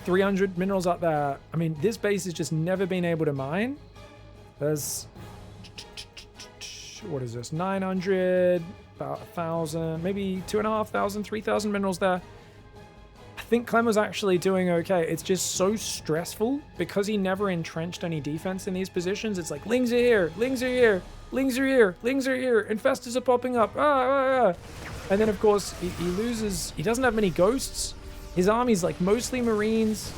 300 minerals up there. I mean, this base has just never been able to mine. There's, what is this? 900, about 1,000, maybe 2,500, 3,000 minerals there. I think Clem was actually doing okay. It's just so stressful because he never entrenched any defense in these positions. It's like, Lings are here, Lings are here, Lings are here, Lings are here, infestors are popping up. And then, of course, he loses. He doesn't have many ghosts. His army's like mostly Marines.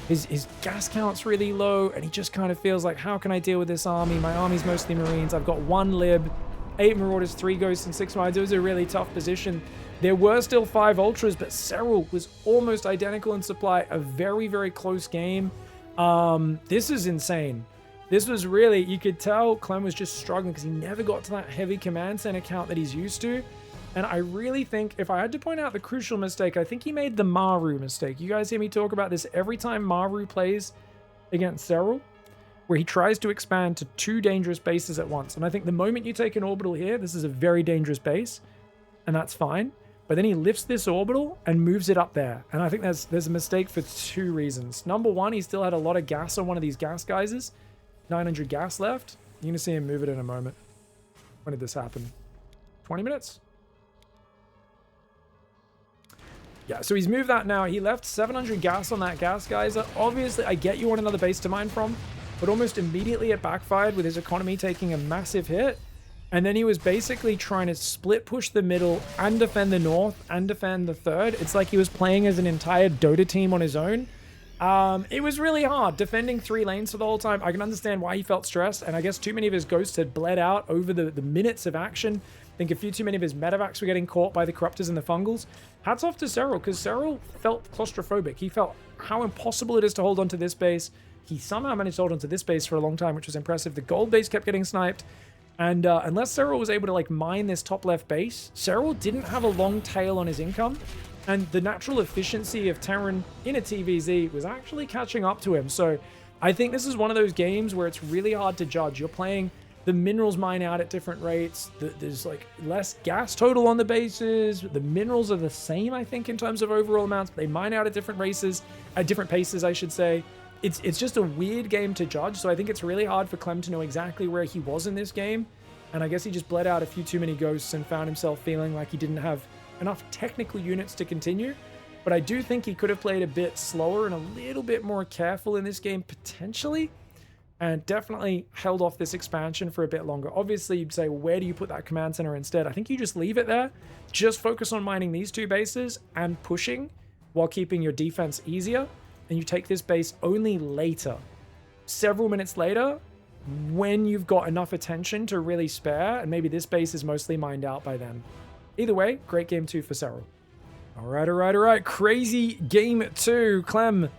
His gas count's really low, and he just kind of feels like, how can I deal with this army? My army's mostly Marines. I've got 1 Lib, 8 Marauders, 3 Ghosts, and 6 Mines. It was a really tough position. There were still 5 Ultras, but Serral was almost identical in supply. A very, very close game. This is insane. This was really, you could tell Clem was just struggling because he never got to that heavy command center count that he's used to. And I really think, if I had to point out the crucial mistake, I think he made the Maru mistake. You guys hear me talk about this every time Maru plays against Serral. where he tries to expand to 2 dangerous bases at once. And I think the moment you take an orbital here, this is a very dangerous base, and that's fine. But then he lifts this orbital and moves it up there. And I think there's a mistake for 2 reasons. Number one, he still had a lot of gas on one of these gas geysers. 900 gas left. You're going to see him move it in a moment. When did this happen? 20 minutes? Yeah, so he's moved that now. He left 700 gas on that gas geyser. Obviously, I get you want another base to mine from, but almost immediately it backfired with his economy taking a massive hit. And then he was basically trying to split push the middle and defend the north and defend the third. It's like he was playing as an entire Dota team on his own. It was really hard defending 3 lanes for the whole time. I can understand why he felt stressed, and I guess too many of his ghosts had bled out over the minutes of action. I think a few too many of his medevacs were getting caught by the corruptors and the fungals. Hats off to Serral, because Serral felt claustrophobic. He felt how impossible it is to hold onto this base. He somehow managed to hold onto this base for a long time, which was impressive. The gold base kept getting sniped. And unless Serral was able to like mine this top left base, Serral didn't have a long tail on his income. And the natural efficiency of Terran in a TVZ was actually catching up to him. So I think this is one of those games where it's really hard to judge. You're playing the minerals mine out at different rates. There's like less gas total on the bases. The minerals are the same, I think, in terms of overall amounts. They mine out at different races, at different paces, I should say. It's just a weird game to judge. So I think it's really hard for Clem to know exactly where he was in this game. And I guess he just bled out a few too many ghosts and found himself feeling like he didn't have enough technical units to continue. But I do think he could have played a bit slower and a little bit more careful in this game, potentially. And definitely held off this expansion for a bit longer. Obviously, you'd say, well, where do you put that command center instead? I think you just leave it there. Just focus on mining these 2 bases and pushing while keeping your defense easier. And you take this base only later. Several minutes later, when you've got enough attention to really spare, and maybe this base is mostly mined out by then. Either way, great game 2 for Serral. All right. Crazy game 2. Clem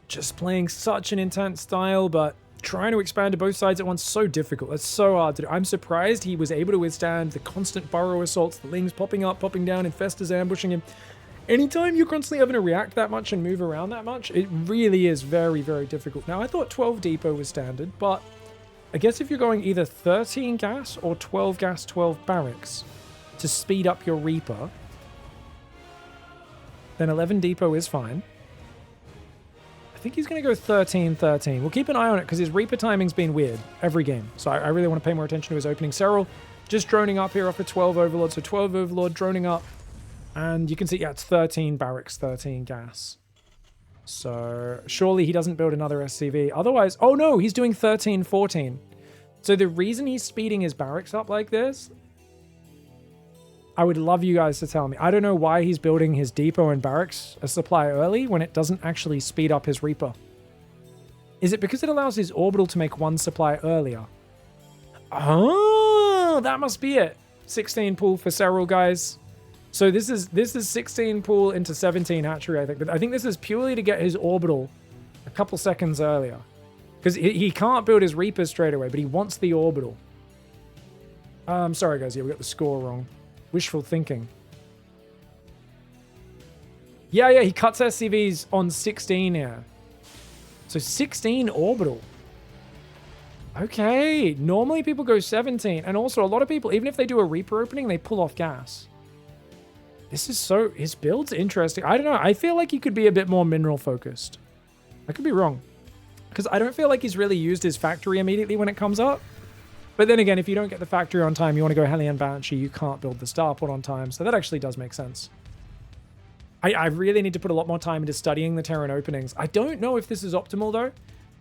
just playing such an intense style, but trying to expand to both sides at once, so difficult. It's so hard to do. I'm surprised he was able to withstand the constant burrow assaults, the lings popping up, popping down, infestors ambushing him. Anytime you're constantly having to react that much and move around that much, it really is very, very difficult. Now, I thought 12 depot was standard, but I guess if you're going either 13 gas or 12 gas, 12 barracks to speed up your Reaper, then 11 depot is fine. I think he's going to go 13-13. We'll keep an eye on it because his Reaper timing's been weird every game. So I really want to pay more attention to his opening. Serral just droning up here off a 12 Overlord. So 12 Overlord droning up. And you can see, yeah, it's 13 barracks, 13 gas. So surely he doesn't build another SCV. Otherwise, oh no, he's doing 13-14. So the reason he's speeding his barracks up like this, I would love you guys to tell me. I don't know why he's building his depot and barracks a supply early when it doesn't actually speed up his Reaper. Is it because it allows his orbital to make 1 supply earlier? Oh, that must be it. 16 pool for Serral, guys. So this is 16 pool into 17 hatchery, I think. But I think this is purely to get his orbital a couple seconds earlier. Because he can't build his Reaper straight away, but he wants the orbital. Sorry, guys. Yeah, we got the score wrong. Wishful thinking. Yeah, he cuts SCVs on 16 here. So 16 orbital. Okay. Normally people go 17. And also a lot of people, even if they do a Reaper opening, they pull off gas. This is so... His build's interesting. I don't know. I feel like he could be a bit more mineral focused. I could be wrong. Because I don't feel like he's really used his factory immediately when it comes up. But then again, if you don't get the factory on time, you want to go Hellion Banshee, you can't build the starport on time. So that actually does make sense. I really need to put a lot more time into studying the Terran openings. I don't know if this is optimal though.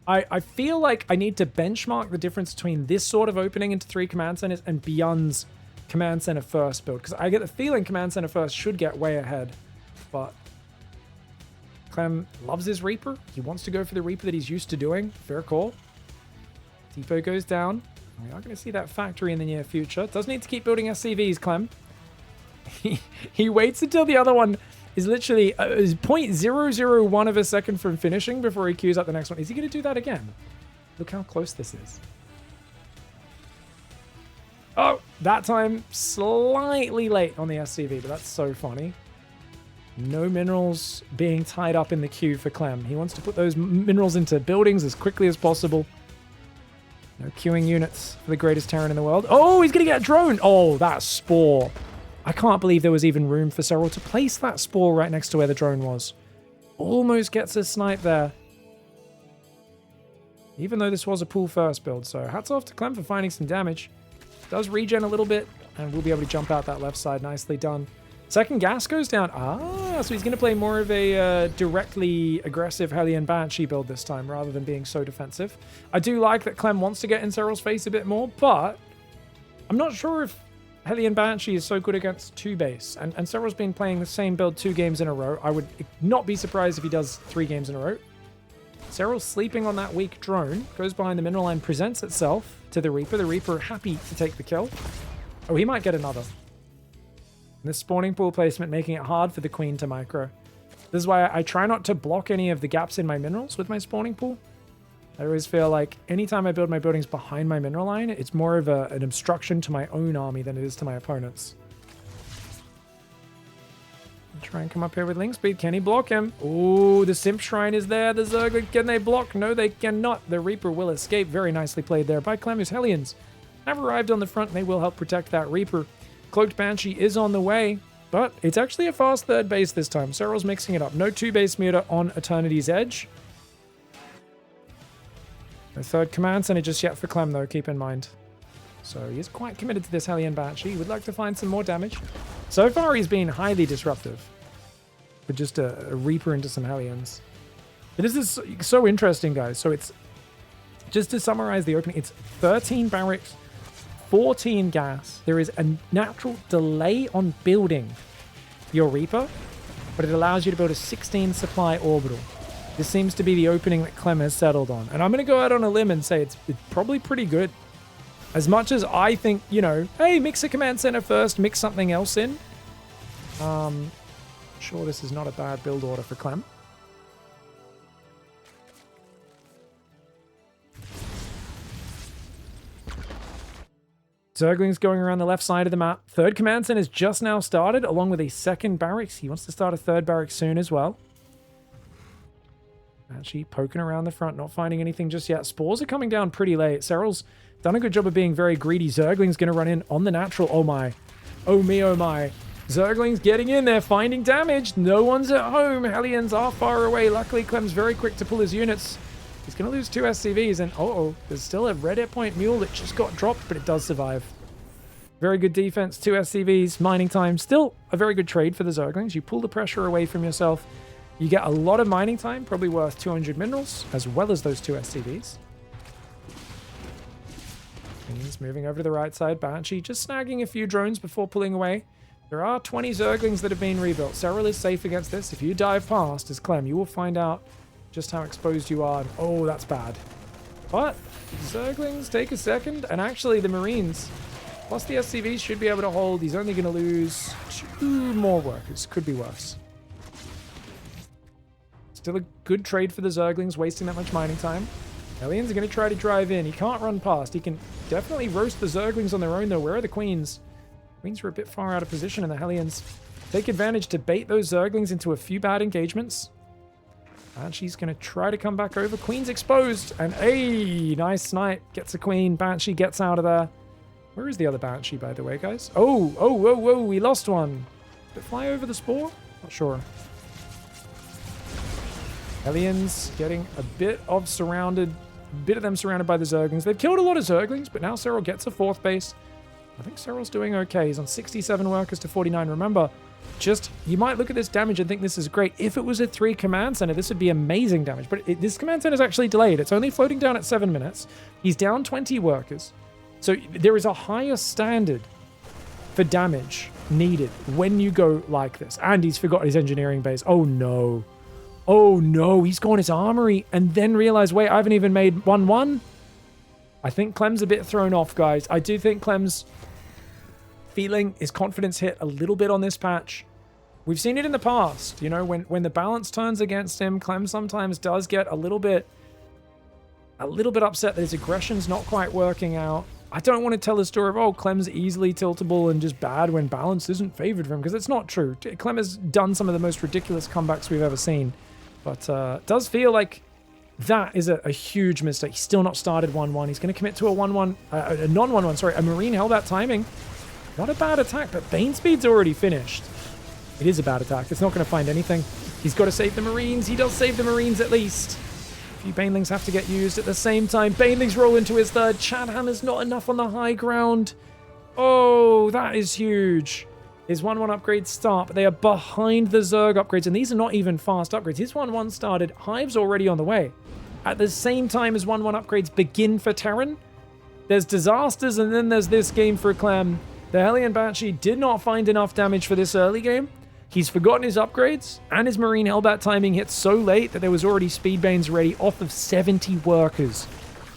I feel like I need to benchmark the difference between this sort of opening into 3 command centers and Beyond's command center first build. Because I get the feeling command center first should get way ahead. But Clem loves his Reaper. He wants to go for the Reaper that he's used to doing. Fair call. Depot goes down. We are going to see that factory in the near future. Does need to keep building SCVs, Clem. He waits until the other one is literally 0.001 of a second from finishing before he queues up the next one. Is he going to do that again? Look how close this is. Oh, that time slightly late on the SCV, but that's so funny. No minerals being tied up in the queue for Clem. He wants to put those minerals into buildings as quickly as possible. No queuing units for the greatest Terran in the world. Oh, he's going to get a drone. Oh, that spore. I can't believe there was even room for Serral to place that spore right next to where the drone was. Almost gets a snipe there. Even though this was a pool first build. So hats off to Clem for finding some damage. Does regen a little bit. And we'll be able to jump out that left side. Nicely done. Second gas goes down. Ah, so he's going to play more of a directly aggressive Hellion Banshee build this time, rather than being so defensive. I do like that Clem wants to get in Serral's face a bit more, but I'm not sure if Hellion Banshee is so good against 2 base. And Serral's been playing the same build 2 games in a row. I would not be surprised if he does 3 games in a row. Serral's sleeping on that weak drone, goes behind the mineral line, presents itself to the Reaper. The Reaper happy to take the kill. Oh, he might get another. And this spawning pool placement making it hard for the Queen to micro. This is why I try not to block any of the gaps in my minerals with my spawning pool. I always feel like anytime I build my buildings behind my mineral line, it's more of an obstruction to my own army than it is to my opponents. Try and come up here with link speed. Can he block him? Oh, the Simp Shrine is there. The Zerg, can they block? No, they cannot. The Reaper will escape. Very nicely played there by Clem. His Hellions have arrived on the front, and they will help protect that Reaper. Cloaked Banshee is on the way, but it's actually a fast 3rd base this time. Serral's mixing it up. No 2-base meter on Eternity's Edge. No 3rd command center just yet for Clem, though, keep in mind. So he is quite committed to this Hellion Banshee. He would like to find some more damage. So far, he's been highly disruptive. With just a Reaper into some Hellions. But this is so interesting, guys. So it's, just to summarize the opening, it's 13 barracks, 14 gas. There is a natural delay on building your Reaper, but it allows you to build a 16 supply orbital. This seems to be the opening that Clem has settled on. And I'm going to go out on a limb and say it's probably pretty good. As much as I think, you know, hey, mix a command center first, mix something else in. Sure, this is not a bad build order for Clem. Zerglings going around the left side of the map. 3rd command center has just now started, along with a 2nd barracks. He wants to start a 3rd barracks soon as well. Actually poking around the front, not finding anything just yet. Spores are coming down pretty late. Serral's done a good job of being very greedy. Zergling's going to run in on the natural. Oh my. Oh me, oh my. Zergling's getting in there, finding damage. No one's at home. Hellions are far away. Luckily, Clem's very quick to pull his units. He's going to lose 2 SCVs, and there's still a red air point mule that just got dropped, but it does survive. Very good defense, 2 SCVs, mining time. Still a very good trade for the Zerglings. You pull the pressure away from yourself. You get a lot of mining time, probably worth 200 minerals, as well as those 2 SCVs. He's moving over to the right side. Banshee just snagging a few drones before pulling away. There are 20 Zerglings that have been rebuilt. Serral is safe against this. If you dive past as Clem, you will find out just how exposed you are. Oh, that's bad. But Zerglings take a second, and actually the Marines, plus the SCVs, should be able to hold. He's only going to lose 2 more workers. Could be worse. Still a good trade for the Zerglings, wasting that much mining time. Hellions are going to try to drive in. He can't run past. He can definitely roast the Zerglings on their own, though. Where are the Queens? Queens are a bit far out of position, and the Hellions take advantage to bait those Zerglings into a few bad engagements. And she's going to try to come back over. Queen's exposed, and hey, nice snipe. Gets a Queen. Banshee gets out of there. Where is the other Banshee, by the way, guys? Oh, we lost one. Did it fly over the spore? Not sure. Hellions getting a bit of them surrounded by the Zerglings. They've killed a lot of Zerglings, but now Serral gets a 4th base. I think Serral's doing okay. He's on 67 workers to 49. Remember, you might look at this damage and think this is great. If it was a 3 command center, this would be amazing damage. But this command center is actually delayed. It's only floating down at 7 minutes. He's down 20 workers. So there is a higher standard for damage needed when you go like this. And he's forgot his engineering base. Oh no. Oh no, he's gone his armory and then realized, wait, I haven't even made 1-1. I think Clem's a bit thrown off, guys. I do think Clem's feeling his confidence hit a little bit on this patch. We've seen it in the past, you know, when the balance turns against him, Clem sometimes does get a little bit upset that his aggression's not quite working out. I don't want to tell the story of, oh, Clem's easily tiltable and just bad when balance isn't favored for him, because it's not true. Clem has done some of the most ridiculous comebacks we've ever seen. But it does feel like That is a huge mistake. He's still not started 1-1. He's going to commit to a 1-1, a non-1-1, sorry, a Marine held that timing. Not a bad attack, but Bane Speed's already finished. It is a bad attack. It's not going to find anything. He's got to save the Marines. He does save the Marines at least. A few Banelings have to get used at the same time. Banelings roll into his third. Chadhammer's not enough on the high ground. Oh, that is huge. His 1-1 upgrades start, but they are behind the Zerg upgrades, and these are not even fast upgrades. His 1-1 started. Hive's already on the way. At the same time as 1-1 upgrades begin for Terran, there's disasters, and then there's this game for Clem. The Hellion Banshee did not find enough damage for this early game. He's forgotten his upgrades, and his Marine Hellbat timing hit so late that there was already Speedbanes ready off of 70 workers.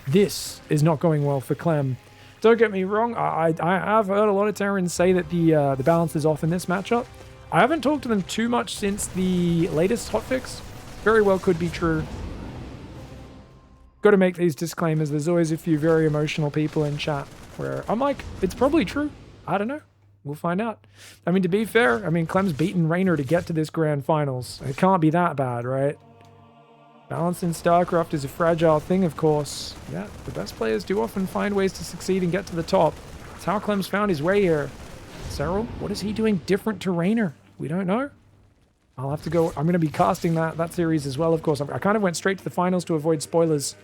This is not going well for Clem. Don't get me wrong, I have heard a lot of Terrans say that the balance is off in this matchup. I haven't talked to them too much since the latest hotfix. Very well could be true. Got to make these disclaimers. There's always a few very emotional people in chat where I'm like, it's probably true. I don't know. We'll find out. I mean, to be fair, I mean, Clem's beaten Raynor to get to this grand finals. It can't be that bad, right? Balance in StarCraft is a fragile thing, of course. Yeah, the best players do often find ways to succeed and get to the top. That's how Clem's found his way here. Serral, what is he doing different to Raynor? We don't know. I'll have to go. I'm going to be casting that series as well, of course. I kind of went straight to the finals to avoid spoilers.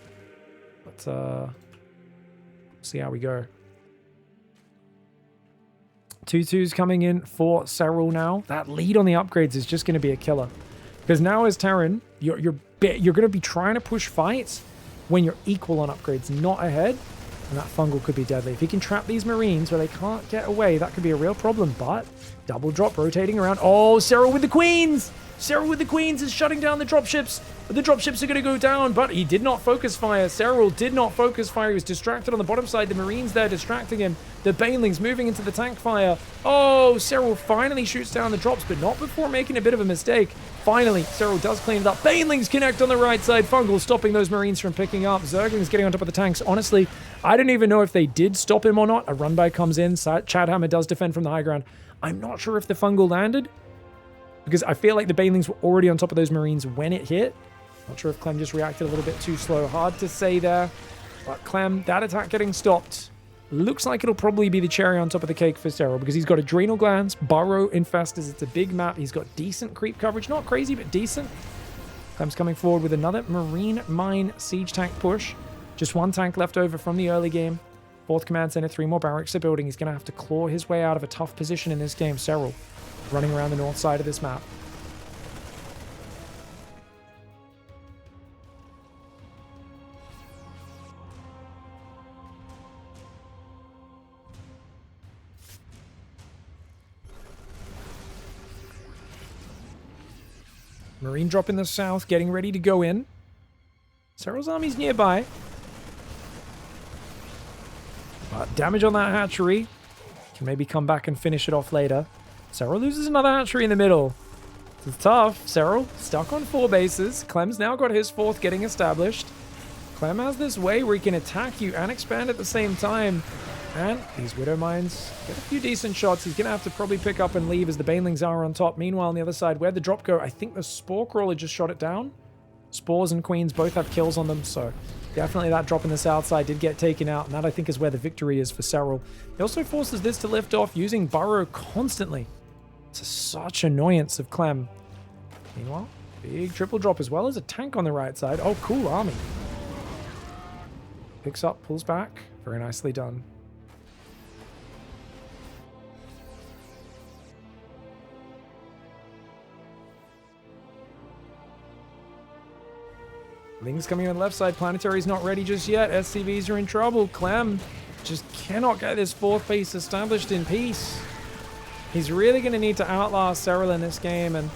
But, see how we go. 2-2's coming in for Serral now. That lead on the upgrades is just going to be a killer. Because now as Terran, you're going to be trying to push fights when you're equal on upgrades, not ahead. And that fungal could be deadly. If he can trap these Marines where they can't get away, that could be a real problem. But double drop rotating around. Oh, Serral with the Queens! Serral with the Queens is shutting down the dropships. The dropships are going to go down, but he did not focus fire. Serral did not focus fire. He was distracted on the bottom side. The Marines there distracting him. The Banelings moving into the tank fire. Oh, Serral finally shoots down the drops, but not before making a bit of a mistake. Finally, Serral does clean it up. Banelings connect on the right side. Fungal stopping those Marines from picking up. Zerglings getting on top of the tanks. Honestly, I don't even know if they did stop him or not. A run by comes in. Chadhammer does defend from the high ground. I'm not sure if the Fungal landed, because I feel like the Banelings were already on top of those Marines when it hit. Not sure if Clem just reacted a little bit too slow. Hard to say there. But Clem, that attack getting stopped. Looks like it'll probably be the cherry on top of the cake for Serral, because he's got Adrenal Glands, Burrow Infestors. It's a big map. He's got decent creep coverage. Not crazy, but decent. Clem's coming forward with another Marine Mine Siege Tank push. Just one tank left over from the early game. 4th Command Center, 3 more barracks are building. He's going to have to claw his way out of a tough position in this game. Serral running around the north side of this map. Marine drop in the south, getting ready to go in. Serral's army's nearby. But damage on that hatchery. Can maybe come back and finish it off later. Serral loses another hatchery in the middle. This is tough. Serral stuck on 4 bases. Clem's now got his 4th getting established. Clem has this way where he can attack you and expand at the same time. And these Widow Mines get a few decent shots. He's going to have to probably pick up and leave as the Banelings are on top. Meanwhile, on the other side, where'd the drop go? I think the Spore Crawler just shot it down. Spores and Queens both have kills on them, so definitely that drop in the south side did get taken out, and that I think is where the victory is for Serral. He also forces this to lift off using Burrow constantly. It's such annoyance of Clem. Meanwhile, big triple drop as well as a tank on the right side. Oh, cool army. Picks up, pulls back. Very nicely done. Lings coming on the left side. Planetary's not ready just yet. SCVs are in trouble. Clem just cannot get this 4th base established in peace. He's really going to need to outlast Serral in this game. And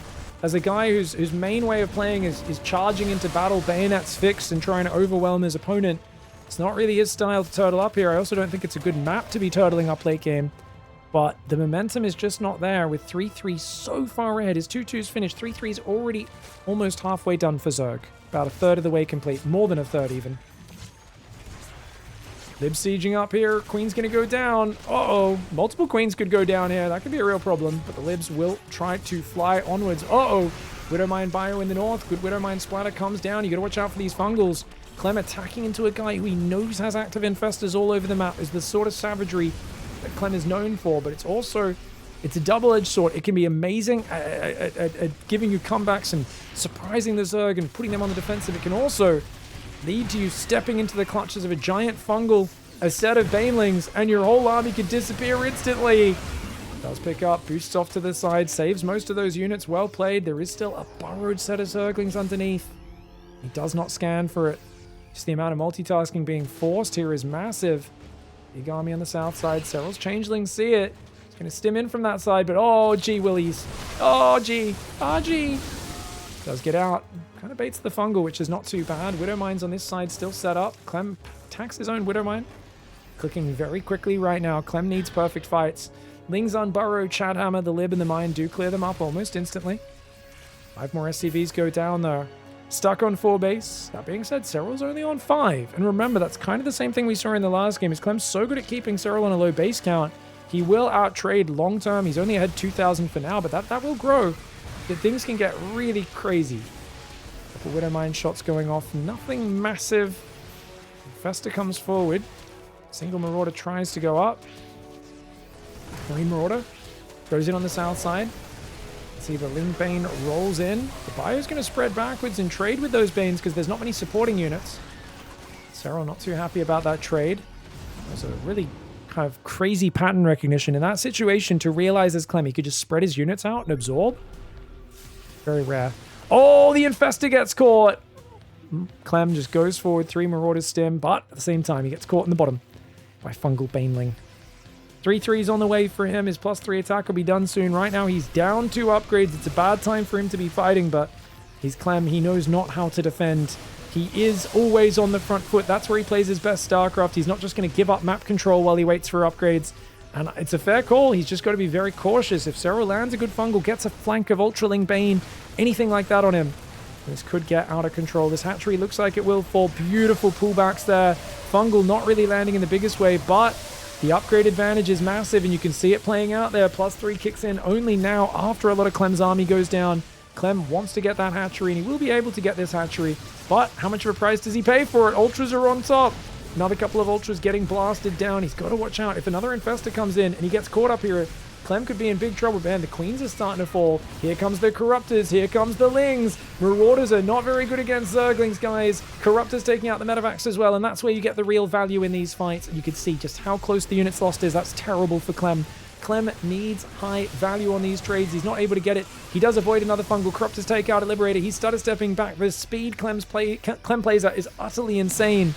as a guy whose main way of playing is charging into battle, bayonets fixed, and trying to overwhelm his opponent, it's not really his style to turtle up here. I also don't think it's a good map to be turtling up late game. But the momentum is just not there with 3-3 so far ahead. His 2-2's finished. 3-3's already almost halfway done for Zerg. About a third of the way complete. More than a third, even. Lib sieging up here. Queen's going to go down. Uh-oh. Multiple Queens could go down here. That could be a real problem. But the Libs will try to fly onwards. Uh-oh. Widowmine bio in the north. Good Widowmine splatter comes down. You got to watch out for these fungals. Clem attacking into a guy who he knows has active infestors all over the map is the sort of savagery that Clem is known for, but it's also, it's a double-edged sword. It can be amazing at giving you comebacks and surprising the Zerg and putting them on the defensive. It can also lead to you stepping into the clutches of a giant fungal, a set of banelings, and your whole army could disappear instantly. Does pick up, boosts off to the side, saves most of those units. Well played. There is still a burrowed set of Zerglings underneath. He does not scan for it. Just the amount of multitasking being forced here is massive. Big army on the south side. Serral's changelings see it. He's going to stim in from that side, but oh, gee willies. Oh, gee. Oh, gee. Does get out. Kind of baits the fungal, which is not too bad. Widowmine's on this side still set up. Clem attacks his own Widowmine. Clicking very quickly right now. Clem needs perfect fights. Lings on Burrow, Chadhammer, the Lib, and the Mine do clear them up almost instantly. 5 more SCVs go down there. Stuck on 4 base. That being said, Serral's only on 5. And remember, that's kind of the same thing we saw in the last game. Is Clem's so good at keeping Serral on a low base count, he will out-trade long-term. He's only ahead 2,000 for now, but that will grow. That things can get really crazy. Couple Widowmine shots going off. Nothing massive. Fester comes forward. Single Marauder tries to go up. Marine Marauder goes in on the south side. See, the Ling Bane rolls in. The bio's going to spread backwards and trade with those Banes because there's not many supporting units. Serral not too happy about that trade. There's a really kind of crazy pattern recognition in that situation to realize as Clem he could just spread his units out and absorb. Very rare. Oh, the Infestor gets caught. Clem just goes forward, 3 Marauders stim, but at the same time he gets caught in the bottom by Fungal Baneling. 3-3's on the way for him. His +3 attack will be done soon. Right now, he's down 2 upgrades. It's a bad time for him to be fighting, but he's Clem. He knows not how to defend. He is always on the front foot. That's where he plays his best StarCraft. He's not just going to give up map control while he waits for upgrades. And it's a fair call. He's just got to be very cautious. If Serral lands a good fungal, gets a flank of Ultraling Bane, anything like that on him, this could get out of control. This hatchery looks like it will fall. Beautiful pullbacks there. Fungal not really landing in the biggest way, but the upgrade advantage is massive, and you can see it playing out there. +3 kicks in only now after a lot of Clem's army goes down. Clem wants to get that hatchery, and he will be able to get this hatchery. But how much of a price does he pay for it? Ultras are on top. Another couple of Ultras getting blasted down. He's got to watch out. If another Infestor comes in and he gets caught up here, Clem could be in big trouble. Man, the Queens are starting to fall. Here comes the Corruptors. Here comes the Lings. Marauders are not very good against Zerglings, guys. Corruptors taking out the Medivacs as well, and that's where you get the real value in these fights. You can see just how close the units lost is. That's terrible for Clem. Clem needs high value on these trades. He's not able to get it. He does avoid another fungal. Corruptors take out a Liberator. He started stepping back. The speed Clem plays at is utterly insane.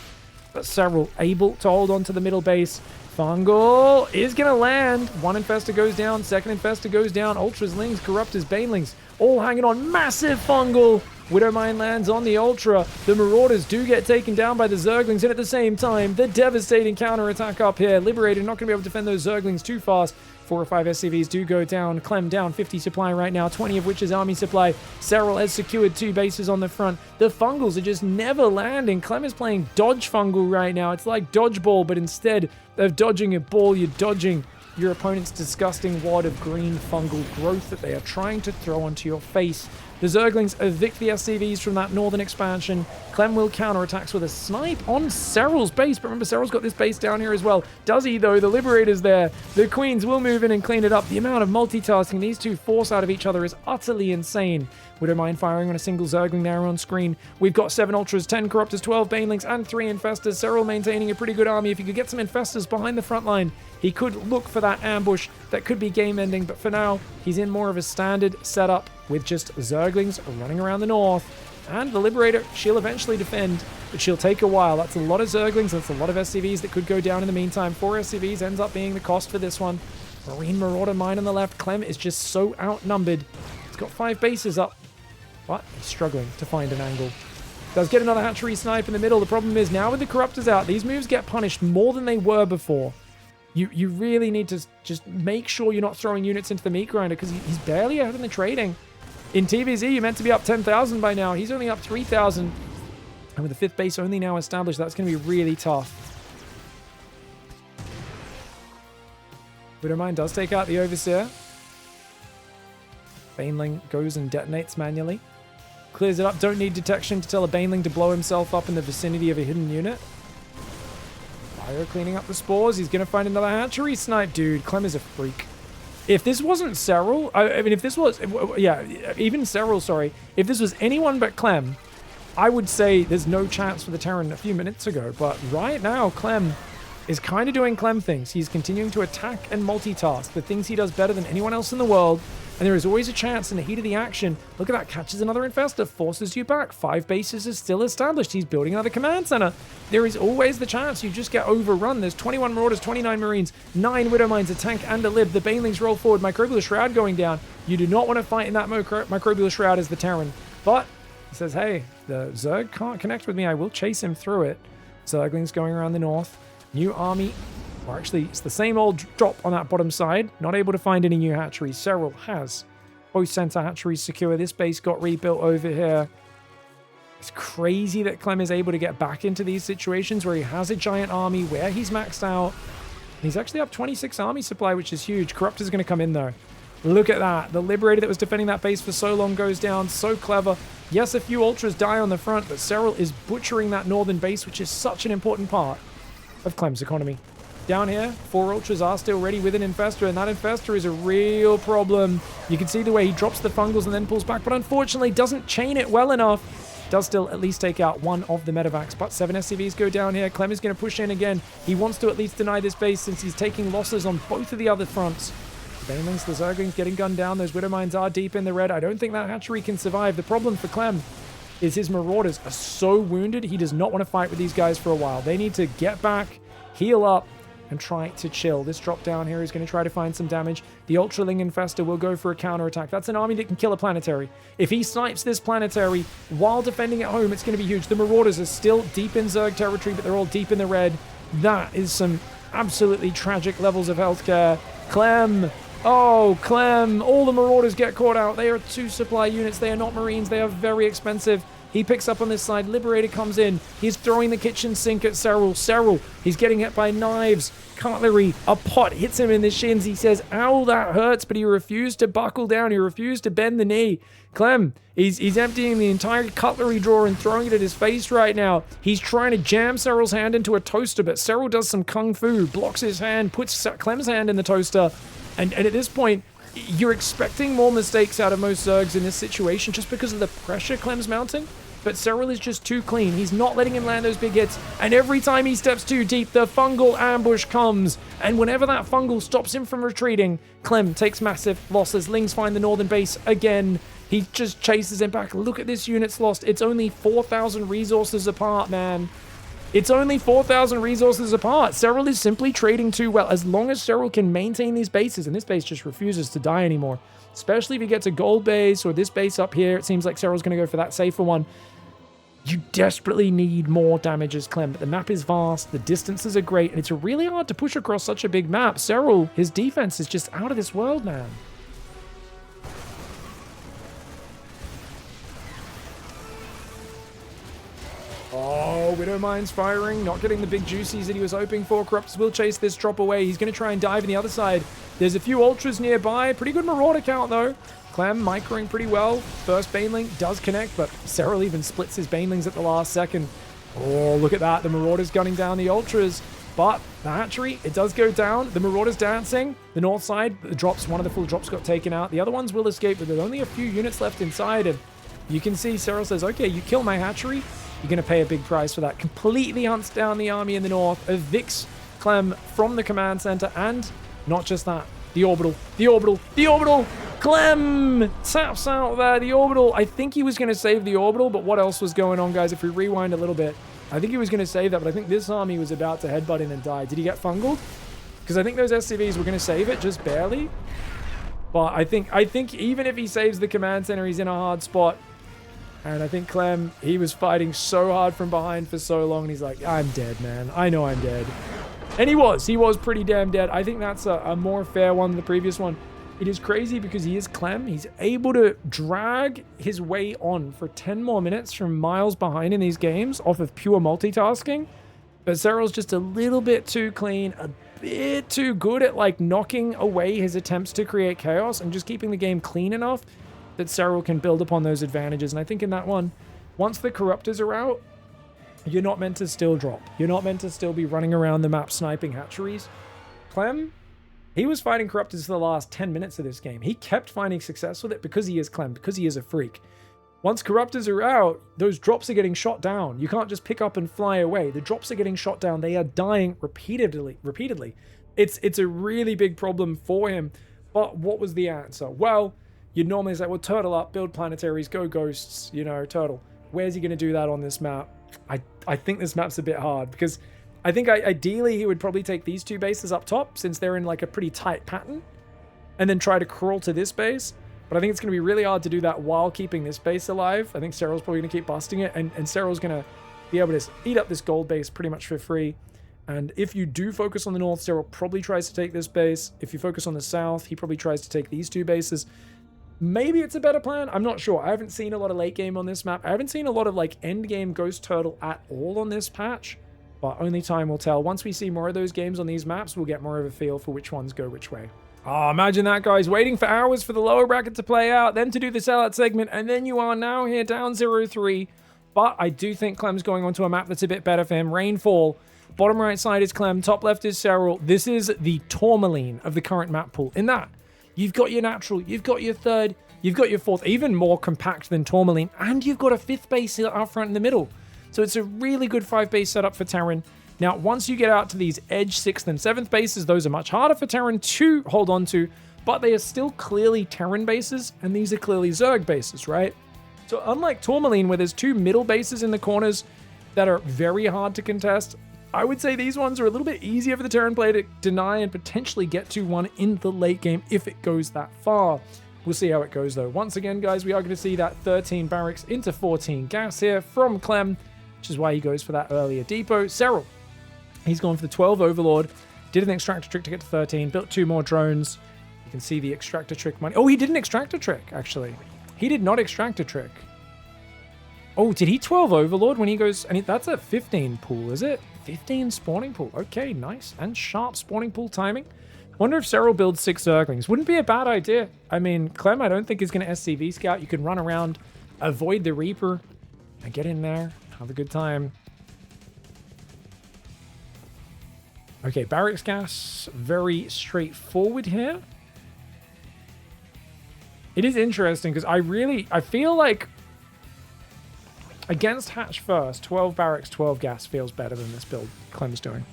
But Serral able to hold on to the middle base. Fungal is going to land. 1 Infestor goes down. 2nd Infestor goes down. Ultras, Lings, Corruptors, Banelings all hanging on. Massive fungal. Widowmine lands on the Ultra. The Marauders do get taken down by the Zerglings, and at the same time, the devastating counterattack up here. Liberator not going to be able to defend those Zerglings too fast. 4 or 5 SCVs do go down. Clem down 50 supply right now, 20 of which is army supply. Serral has secured 2 bases on the front. The Fungals are just never landing. Clem is playing dodge fungal right now. It's like dodgeball, but instead of dodging a ball, you're dodging your opponent's disgusting wad of green fungal growth that they are trying to throw onto your face. The Zerglings evict the SCVs from that northern expansion. Clem will counterattacks with a snipe on Serral's base, but remember, Serral's got this base down here as well. Does he, though? The Liberator's there. The Queens will move in and clean it up. The amount of multitasking these two force out of each other is utterly insane. Widowmine firing on a single Zergling there on screen. We've got 7 Ultras, 10 Corruptors, 12 Banelings, and 3 Infestors. Serral maintaining a pretty good army. If he could get some Infestors behind the front line, he could look for that ambush that could be game-ending, but for now, he's in more of a standard setup with just Zerglings running around the north. And the Liberator, she'll eventually defend, but she'll take a while. That's a lot of Zerglings, that's a lot of SCVs that could go down in the meantime. 4 SCVs ends up being the cost for this one. Marine Marauder mine on the left. Clem is just so outnumbered. He's got 5 bases up, but he's struggling to find an angle. Does get another hatchery snipe in the middle. The problem is now with the Corruptors out, these moves get punished more than they were before. You really need to just make sure you're not throwing units into the meat grinder because he's barely ahead in the trading. In TVZ, you're meant to be up 10,000 by now. He's only up 3,000. And with the 5th base only now established, that's going to be really tough. Widowmine does take out the Overseer. Baneling goes and detonates manually. Clears it up. Don't need detection to tell a Baneling to blow himself up in the vicinity of a hidden unit. Bio cleaning up the spores. He's going to find another hatchery snipe. Dude, Clem is a freak. If this wasn't Serral, I mean, if this was, yeah, even Serral, sorry. If this was anyone but Clem, I would say there's no chance for the Terran a few minutes ago. But right now, Clem is kind of doing Clem things. He's continuing to attack and multitask, the things he does better than anyone else in the world. And there is always a chance in the heat of the action. Look at that, catches another infestor, forces you back. 5 bases is still established. He's building another command center. There is always the chance you just get overrun. There's 21 Marauders, 29 Marines, 9 Widowmines, a tank, and a lib. The Banelings roll forward, Microbial Shroud going down. You do not want to fight in that Microbial Shroud as the Terran. But he says, hey, the Zerg can't connect with me. I will chase him through it. Zerglings going around the north. New army. Or actually, it's the same old drop on that bottom side. Not able to find any new hatcheries. Serral has both center hatcheries secure. This base got rebuilt over here. It's crazy that Clem is able to get back into these situations where he has a giant army, where he's maxed out. He's actually up 26 army supply, which is huge. Corruptor's going to come in, though. Look at that. The Liberator that was defending that base for so long goes down. So clever. Yes, a few Ultras die on the front, but Serral is butchering that northern base, which is such an important part of Clem's economy. Down here, 4 Ultras are still ready with an Infestor, and that Infestor is a real problem. You can see the way he drops the Fungals and then pulls back, but unfortunately doesn't chain it well enough. Does still at least take out one of the Medivacs, but 7 SCVs go down here. Clem is going to push in again. He wants to at least deny this base since he's taking losses on both of the other fronts. The Banelings, the Zerglings getting gunned down. Those Widowmines are deep in the red. I don't think that hatchery can survive. The problem for Clem is his Marauders are so wounded, he does not want to fight with these guys for a while. They need to get back, heal up, and try to chill. This drop down here is going to try to find some damage. The Ultraling Infestor will go for a counterattack. That's an army that can kill a planetary. If he snipes this planetary while defending at home, it's going to be huge. The Marauders are still deep in Zerg territory, but they're all deep in the red. That is some absolutely tragic levels of healthcare. Clem. Oh, Clem. All the Marauders get caught out. They are 2 supply units. They are not Marines. They are very expensive. He picks up on this side. Liberator comes in. He's throwing the kitchen sink at Serral. Serral, he's getting hit by knives, cutlery. A pot hits him in the shins. He says, ow, that hurts, but he refused to buckle down. He refused to bend the knee. Clem, he's emptying the entire cutlery drawer and throwing it at his face right now. He's trying to jam Serral's hand into a toaster, but Serral does some kung fu, blocks his hand, puts Clem's hand in the toaster. And at this point, you're expecting more mistakes out of most Zergs in this situation just because of the pressure Clem's mounting. But Serral is just too clean. He's not letting him land those big hits. And every time he steps too deep, the fungal ambush comes. And whenever that fungal stops him from retreating, Clem takes massive losses. Lings find the northern base again. He just chases him back. Look at this unit's lost. It's only 4,000 resources apart, man. It's only 4,000 resources apart. Serral is simply trading too well. As long as Serral can maintain these bases, and this base just refuses to die anymore, especially if he gets a gold base or this base up here, it seems like Serral's going to go for that safer one. You desperately need more damage as Clem, but the map is vast, the distances are great, and it's really hard to push across such a big map. Serral, his defense is just out of this world, man. Oh, Widowmine's firing, not getting the big juicies that he was hoping for. Corruptors will chase this drop away. He's going to try and dive on the other side. There's a few Ultras nearby. Pretty good Marauder count, though. Clem microing pretty well. First Baneling does connect, but Serral even splits his Banelings at the last second. Oh, look at that. The Marauders gunning down the Ultras. But the hatchery, it does go down. The Marauders dancing. The north side, the drops, one of the full drops got taken out. The other ones will escape, but there's only a few units left inside. And you can see Serral says, okay, you kill my hatchery, you're going to pay a big price for that. Completely hunts down the army in the north, evicts Clem from the command center, and not just that, the orbital, the orbital, the orbital. Clem taps out there, the orbital. I think he was going to save the orbital, but what else was going on, guys? If we rewind a little bit, I think he was going to save that, but I think this army was about to headbutt in and die. Did he get fungled? Because I think those SCVs were going to save it, just barely. But I think even if he saves the command center, he's in a hard spot. And I think Clem, he was fighting so hard from behind for so long, and he's like, I'm dead, man. I know I'm dead. And he was pretty damn dead. I think that's a more fair one than the previous one. It is crazy because he is Clem. He's able to drag his way on for 10 more minutes from miles behind in these games off of pure multitasking. But Serral's just a little bit too clean, a bit too good at like knocking away his attempts to create chaos and just keeping the game clean enough that Serral can build upon those advantages. And I think in that one, once the Corruptors are out, you're not meant to still drop. You're not meant to still be running around the map sniping hatcheries. Clem, he was fighting Corruptors for the last 10 minutes of this game. He kept finding success with it because he is Clem, because he is a freak. Once Corruptors are out, those drops are getting shot down. You can't just pick up and fly away. The drops are getting shot down. They are dying repeatedly. It's a really big problem for him. But what was the answer? Well, you'd normally say, well, turtle up, build planetaries, go ghosts, you know, turtle. Where's he going to do that on this map? I think this map's a bit hard because I think ideally he would probably take these two bases up top since they're in like a pretty tight pattern and then try to crawl to this base. But I think it's going to be really hard to do that while keeping this base alive. I think Serral's probably going to keep busting it, and Serral's going to be able to eat up this gold base pretty much for free. And if you do focus on the north, Serral probably tries to take this base. If you focus on the south, he probably tries to take these two bases. Maybe it's a better plan. I'm not sure. I haven't seen a lot of late game on this map. I haven't seen a lot of like end game Ghost Turtle at all on this patch, but only time will tell. Once we see more of those games on these maps, we'll get more of a feel for which ones go which way. Oh, imagine that, guys. Waiting for hours for the lower bracket to play out, then to do the sellout segment, and then you are now here down 0-3. But I do think Clem's going onto a map that's a bit better for him. Rainfall. Bottom right side is Clem. Top left is Serral. This is the tourmaline of the current map pool. In that, you've got your natural, you've got your third, you've got your fourth, even more compact than tourmaline, and you've got a fifth base out front in the middle. So it's a really good 5-base setup for Terran. Now, once you get out to these edge 6th and 7th bases, those are much harder for Terran to hold on to, but they are still clearly Terran bases, and these are clearly Zerg bases, right? So unlike Tourmaline, where there's two middle bases in the corners that are very hard to contest, I would say these ones are a little bit easier for the Terran player to deny and potentially get to one in the late game if it goes that far. We'll see how it goes, though. Once again, guys, we are going to see that 13 barracks into 14 gas here from Clem, which is why he goes for that earlier depot. Serral. He's gone for the 12 Overlord, did an extractor trick to get to 13, built 2 more drones. You can see the extractor trick money. Oh, he did an extractor trick, actually. He did not extract a trick. Oh, did he 12 Overlord when he goes... And that's a 15 pool, is it? 15 spawning pool. Okay, nice. And sharp spawning pool timing. Wonder if Serral builds 6 Zerglings. Wouldn't be a bad idea. I mean, Clem, I don't think is going to SCV scout. You can run around, avoid the Reaper, and get in there. Have a good time. Okay, barracks gas, very straightforward here. It is interesting because I feel like against hatch first, 12 barracks, 12 gas feels better than this build Clem's doing.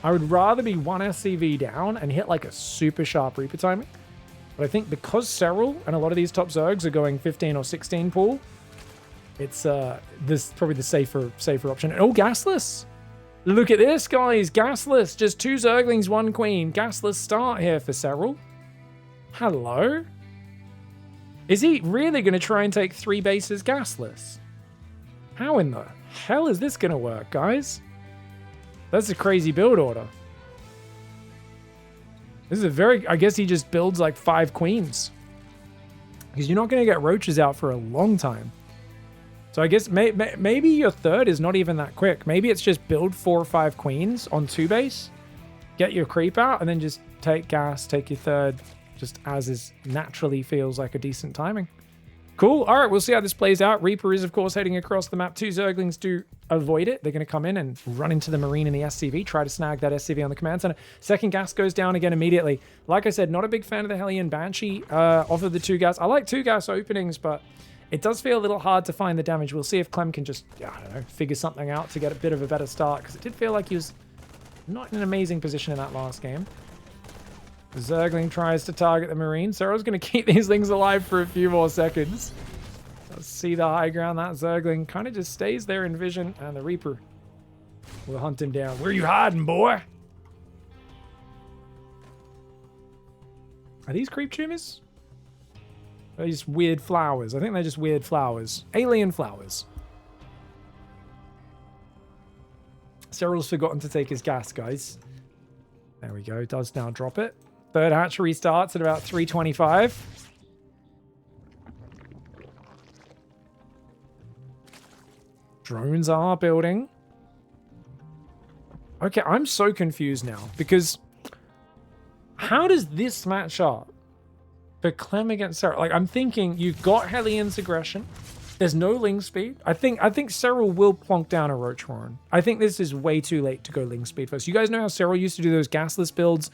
I would rather be 1 SCV down and hit like a super sharp Reaper timing. But I think because Serral and a lot of these top Zergs are going 15 or 16 pool, it's this probably the safer option. Oh, gasless. Look at this, guys. Gasless. Just 2 Zerglings, 1 Queen. Gasless start here for Serral. Hello? Is he really going to try and take 3 bases gasless? How in the hell is this going to work, guys? That's a crazy build order. This is a very... I guess he just builds like 5 Queens. Because you're not going to get roaches out for a long time. So I guess maybe your third is not even that quick. Maybe it's just build 4 or 5 Queens on 2 base, get your creep out, and then just take gas, take your third, just as is naturally feels like a decent timing. Cool. All right, we'll see how this plays out. Reaper is, of course, heading across the map. 2 Zerglings do avoid it. They're going to come in and run into the Marine in the SCV, try to snag that SCV on the command center. Second gas goes down again immediately. Like I said, not a big fan of the Hellion Banshee off of the 2 gas. I like 2 gas openings, but... it does feel a little hard to find the damage. We'll see if Clem can just, I don't know, figure something out to get a bit of a better start, because it did feel like he was not in an amazing position in that last game. The Zergling tries to target the Marine. Serral's going to keep these things alive for a few more seconds. Let's see the high ground. That Zergling kind of just stays there in vision, and the Reaper will hunt him down. Where you hiding, boy? Are these creep tumors? They're just weird flowers. I think they're just weird flowers. Alien flowers. Serral's forgotten to take his gas, guys. There we go. Does now drop it. Third hatchery starts at about 325. Drones are building. Okay, I'm so confused now. Because how does this match up for Clem against Serral. Like, I'm thinking you've got Hellions aggression. There's no Ling speed. I think Serral will plonk down a Roach Horn. I think this is way too late to go Ling speed first. You guys know how Serral used to do those gasless builds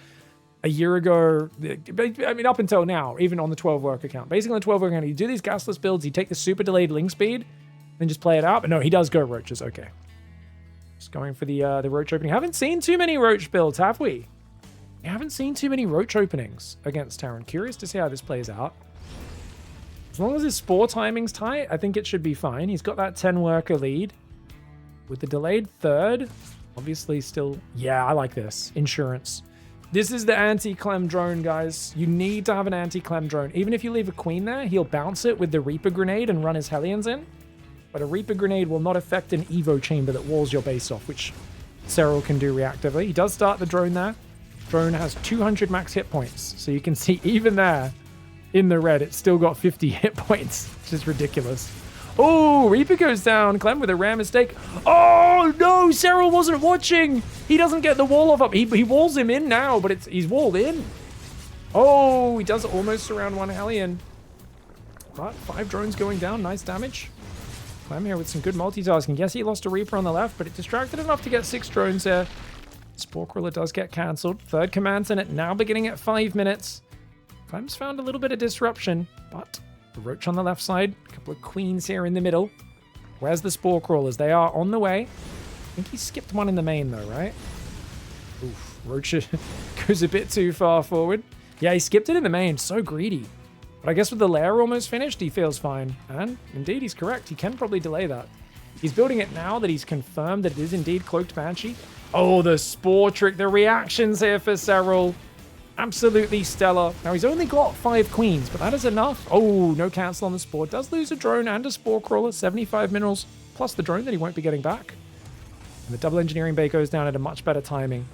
a year ago? I mean, up until now, even on the 12 work account. Basically on the 12 work account, you do these gasless builds, you take the super delayed Ling speed, then just play it out. But no, he does go Roaches. Okay. Just going for the Roach opening. Haven't seen too many Roach builds, have we? We haven't seen too many Roach openings against Terran. Curious to see how this plays out. As long as his Spore timing's tight, I think it should be fine. He's got that 10 worker lead. With the delayed third, obviously still... Yeah, I like this. Insurance. This is the anti-Clem drone, guys. You need to have an anti-Clem drone. Even if you leave a Queen there, he'll bounce it with the Reaper Grenade and run his Hellions in. But a Reaper Grenade will not affect an Evo chamber that walls your base off, which Serral can do reactively. He does start the drone there. Drone has 200 max hit points. So you can see even there, in the red, it's still got 50 hit points, which is ridiculous. Oh, Reaper goes down. Clem with a rare mistake. Oh, no, Serral wasn't watching. He doesn't get the wall off up. He walls him in now, but he's walled in. Oh, he does almost surround one Hellion. But 5 drones going down. Nice damage. Clem here with some good multitasking. Yes, he lost a Reaper on the left, but it distracted enough to get 6 drones there. Spore Crawler does get cancelled. Third command's in it, now beginning at 5 minutes. Clem's found a little bit of disruption, but the Roach on the left side, a couple of Queens here in the middle. Where's the Spore Crawlers? They are on the way. I think he skipped one in the main though, right? Oof, Roach goes a bit too far forward. Yeah, he skipped it in the main, so greedy. But I guess with the lair almost finished, he feels fine. And indeed, he's correct. He can probably delay that. He's building it now that he's confirmed that it is indeed Cloaked Banshee. Oh, the Spore trick, the reactions here for Serral. Absolutely stellar. Now, he's only got 5 Queens, but that is enough. Oh, no cancel on the Spore. Does lose a drone and a Spore Crawler. 75 minerals, plus the drone that he won't be getting back. And the double engineering bay goes down at a much better timing.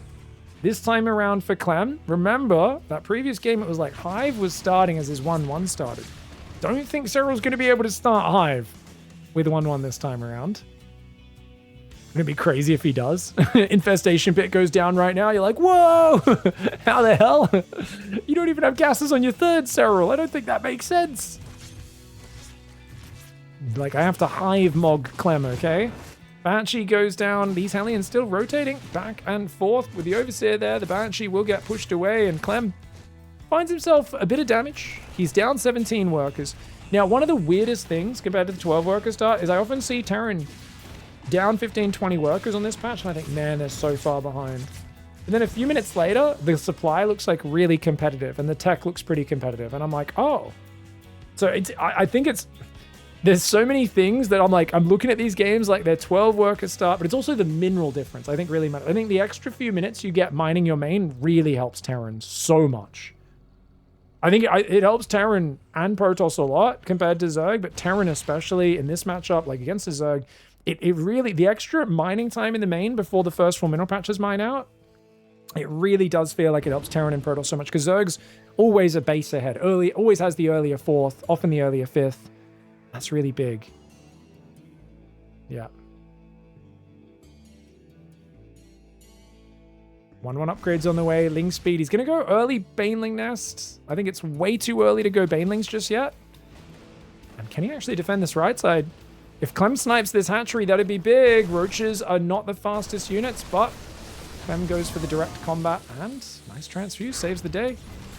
This time around for Clem, remember, that previous game, it was like Hive was starting as his 1-1 started. Don't think Serral's going to be able to start Hive with 1-1 this time around. Gonna be crazy if he does. Infestation pit goes down right now. You're like, whoa! How the hell? You don't even have gases on your third, Serral. I don't think that makes sense. Like, I have to Hive Mog Clem, okay? Banshee goes down. These Hellions still rotating back and forth with the Overseer there. The Banshee will get pushed away, and Clem finds himself a bit of damage. He's down 17 workers. Now, one of the weirdest things compared to the 12 worker start is I often see Terran down 15, 20 workers on this patch, and I think, man, they're so far behind. And then a few minutes later, the supply looks like really competitive, and the tech looks pretty competitive, and I'm like, oh. So I think it's... There's so many things that I'm like, I'm looking at these games like they're 12 workers start, but it's also the mineral difference I think really matters. I think the extra few minutes you get mining your main really helps Terran so much. I think it helps Terran and Protoss a lot compared to Zerg, but Terran especially in this matchup, like against the Zerg, it really, the extra mining time in the main before the first 4 mineral patches mine out, it really does feel like it helps Terran and Protoss so much, because Zerg's always a base ahead. Always has the earlier 4th, often the earlier 5th. That's really big. Yeah. 1-1 upgrades on the way. Ling speed. He's going to go early Baneling Nest. I think it's way too early to go Banelings just yet. And can he actually defend this right side? If Clem snipes this hatchery, that'd be big. Roaches are not the fastest units, but Clem goes for the direct combat, and nice transfuse, saves the day.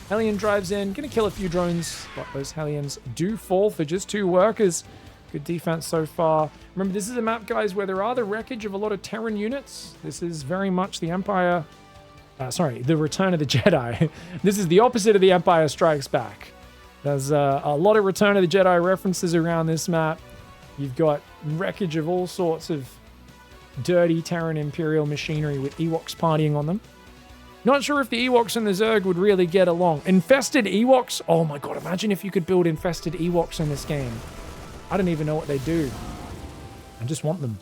Hellion drives in, gonna kill a few drones, but those Hellions do fall for just 2 workers. Good defense so far. Remember, this is a map, guys, where there are the wreckage of a lot of Terran units. This is very much the Empire... the Return of the Jedi. This is the opposite of the Empire Strikes Back. There's a lot of Return of the Jedi references around this map. You've got wreckage of all sorts of dirty Terran Imperial machinery with Ewoks partying on them. Not sure if the Ewoks and the Zerg would really get along. Infested Ewoks? Oh my god, imagine if you could build infested Ewoks in this game. I don't even know what they do. I just want them.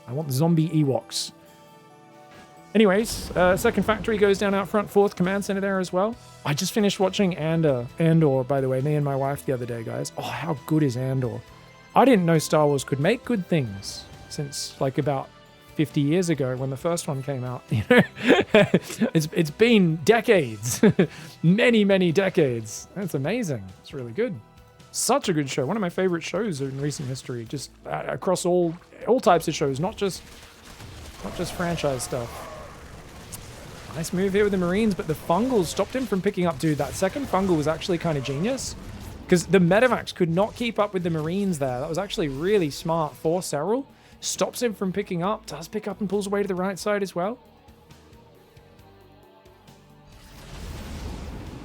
I want zombie Ewoks. Anyways, second factory goes down out front, 4th command center there as well. I just finished watching Andor, by the way, me and my wife the other day, guys. Oh, how good is Andor? I didn't know Star Wars could make good things since like about 50 years ago when the first one came out. You know, it's been decades, many decades. That's amazing. It's really good. Such a good show. One of my favorite shows in recent history. Just across all types of shows, not just franchise stuff. Nice move here with the Marines, but the Fungal stopped him from picking up. Dude, that second Fungal was actually kind of genius because the Medivacs could not keep up with the Marines there. That was actually really smart for Serral. Stops him from picking up, does pick up and pulls away to the right side as well.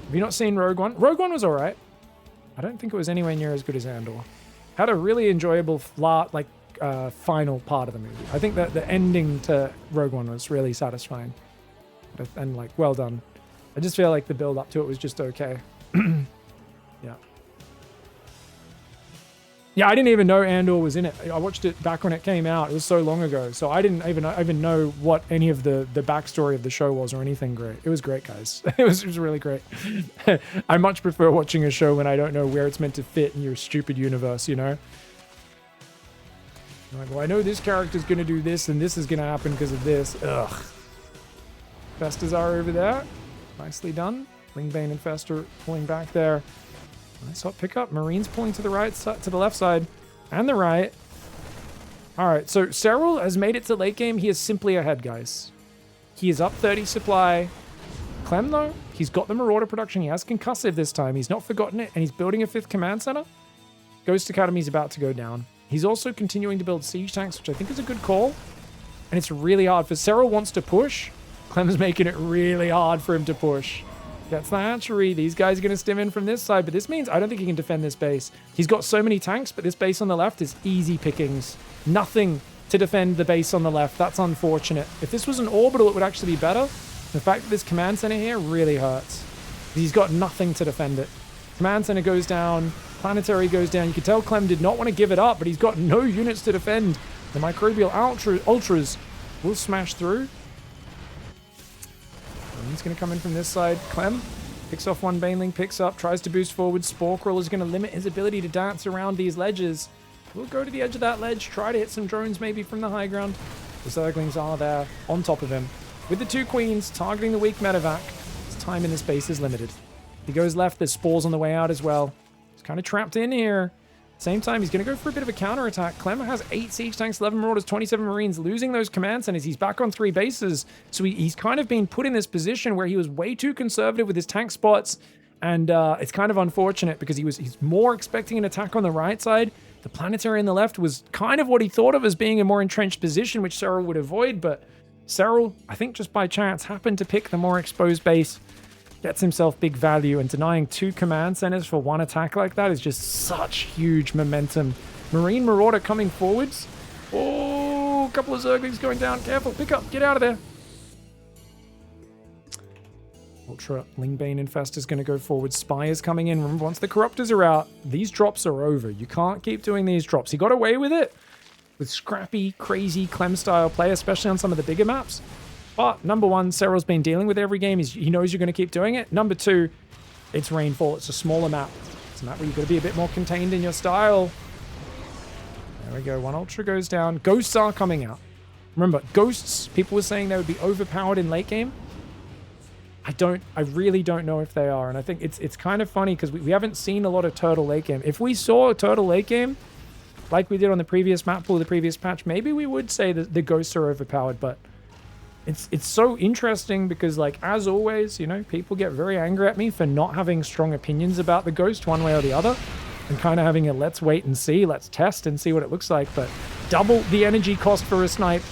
Have you not seen Rogue One? Rogue One was all right. I don't think it was anywhere near as good as Andor. Had a really enjoyable final part of the movie. I think that the ending to Rogue One was really satisfying. And like, well done. I just feel like the build up to it was just okay. Yeah. Yeah, I didn't even know Andor was in it. I watched it back when it came out. It was so long ago. So I didn't even know what any of the backstory of the show was or anything great. It was great, guys. It was really great. I much prefer watching a show when I don't know where it's meant to fit in your stupid universe, you know? Like, well, I know this character's going to do this and this is going to happen because of this. Ugh. Festers are over there. Nicely done. Lingbane and Fester pulling back there. Nice hot pickup. Marines pulling to the right side, to the left side, and the right. All right, so Serral has made it to late game. He is simply ahead, guys. He is up 30 supply. Clem, though, he's got the Marauder production. He has concussive this time. He's not forgotten it, and he's building a 5th command center. Ghost Academy's about to go down. He's also continuing to build siege tanks, which I think is a good call. And it's really hard for Serral wants to push. Clem's making it really hard for him to push. Gets the hatchery. These guys are going to stim in from this side, but this means I don't think he can defend this base. He's got so many tanks, but this base on the left is easy pickings. Nothing to defend the base on the left. That's unfortunate. If this was an orbital, it would actually be better. The fact that this command center here really hurts. He's got nothing to defend it. Command center goes down. Planetary goes down. You can tell Clem did not want to give it up, but he's got no units to defend. The microbial ultras will smash through. He's going to come in from this side. Clem picks off one Baneling, picks up, tries to boost forward. Spore Crawl is going to limit his ability to dance around these ledges. We'll go to the edge of that ledge, try to hit some drones maybe from the high ground. The Zerglings are there on top of him. With the 2 queens targeting the weak medevac, his time in this base is limited. He goes left, there's spores on the way out as well. He's kind of trapped in here. Same time, he's going to go for a bit of a counterattack. Clem has 8 siege tanks, 11 marauders, 27 marines, losing those command centers. He's back on 3 bases. So he's kind of been put in this position where he was way too conservative with his tank spots. And it's kind of unfortunate because he's more expecting an attack on the right side. The planetary on the left was kind of what he thought of as being a more entrenched position, which Serral would avoid. But Serral, I think just by chance, happened to pick the more exposed base. Gets himself big value, and denying 2 command centers for 1 attack like that is just such huge momentum. Marine Marauder coming forwards. Oh, a couple of Zerglings going down. Careful, pick up, get out of there. Ultra Lingbane Infest is going to go forward. Spy is coming in. Remember, once the Corruptors are out, these drops are over. You can't keep doing these drops. He got away with it with scrappy, crazy Clem-style play, especially on some of the bigger maps. But number 1, Serral's been dealing with every game. He knows you're going to keep doing it. Number 2, it's Rainfall. It's a smaller map. It's a map where you've got to be a bit more contained in your style. There we go. 1 Ultra goes down. Ghosts are coming out. Remember, Ghosts, people were saying they would be overpowered in late game. I really don't know if they are. And I think it's kind of funny because we haven't seen a lot of Turtle late game. If we saw a Turtle late game, like we did on the previous map pool, the previous patch, maybe we would say that the Ghosts are overpowered, but it's so interesting because, like, as always, you know, people get very angry at me for not having strong opinions about the Ghost one way or the other and kind of having a let's wait and see, let's test and see what it looks like. But double the energy cost for a snipe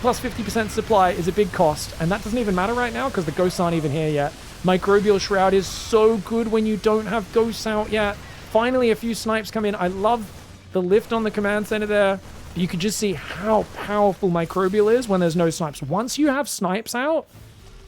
plus 50% supply is a big cost, and that doesn't even matter right now because the Ghosts aren't even here yet. Microbial Shroud is so good when you don't have Ghosts out yet. Finally, a few snipes come in. I love the lift on the command center there. You could just see how powerful Microbial is when there's no snipes. Once you have snipes out,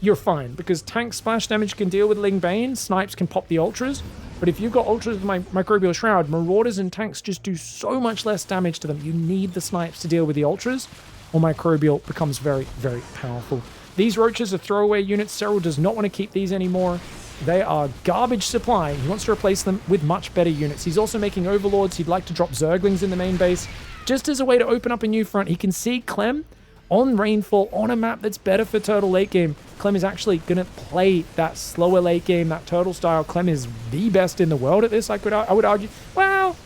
you're fine, because tank splash damage can deal with Lingbane, snipes can pop the ultras, but if you've got ultras with Microbial Shroud, marauders and tanks just do so much less damage to them. You need the snipes to deal with the ultras, or Microbial becomes very, very powerful. These roaches are throwaway units. Serral does not want to keep these anymore. They are garbage supply. He wants to replace them with much better units. He's also making overlords. He'd like to drop Zerglings in the main base, just as a way to open up a new front. He can see Clem on Rainfall, on a map that's better for Turtle late game. Clem is actually going to play that slower late game, that Turtle style. Clem is the best in the world at this, I would argue. Well,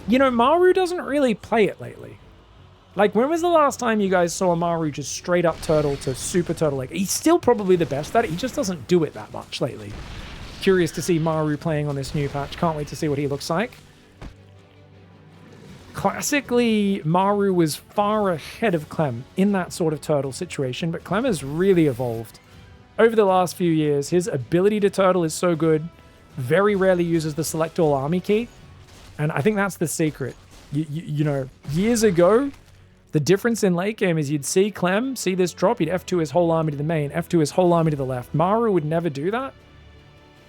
you know, Maru doesn't really play it lately. Like, when was the last time you guys saw Maru just straight up Turtle to Super Turtle? Like, he's still probably the best at it. He just doesn't do it that much lately. Curious to see Maru playing on this new patch. Can't wait to see what he looks like. Classically, Maru was far ahead of Clem in that sort of Turtle situation, but Clem has really evolved over the last few years. His ability to Turtle is so good. Very rarely uses the Select All Army key, and I think that's the secret. You know, years ago, the difference in late game is you'd see Clem, see this drop, he'd F2 his whole army to the main, F2 his whole army to the left. Maru would never do that.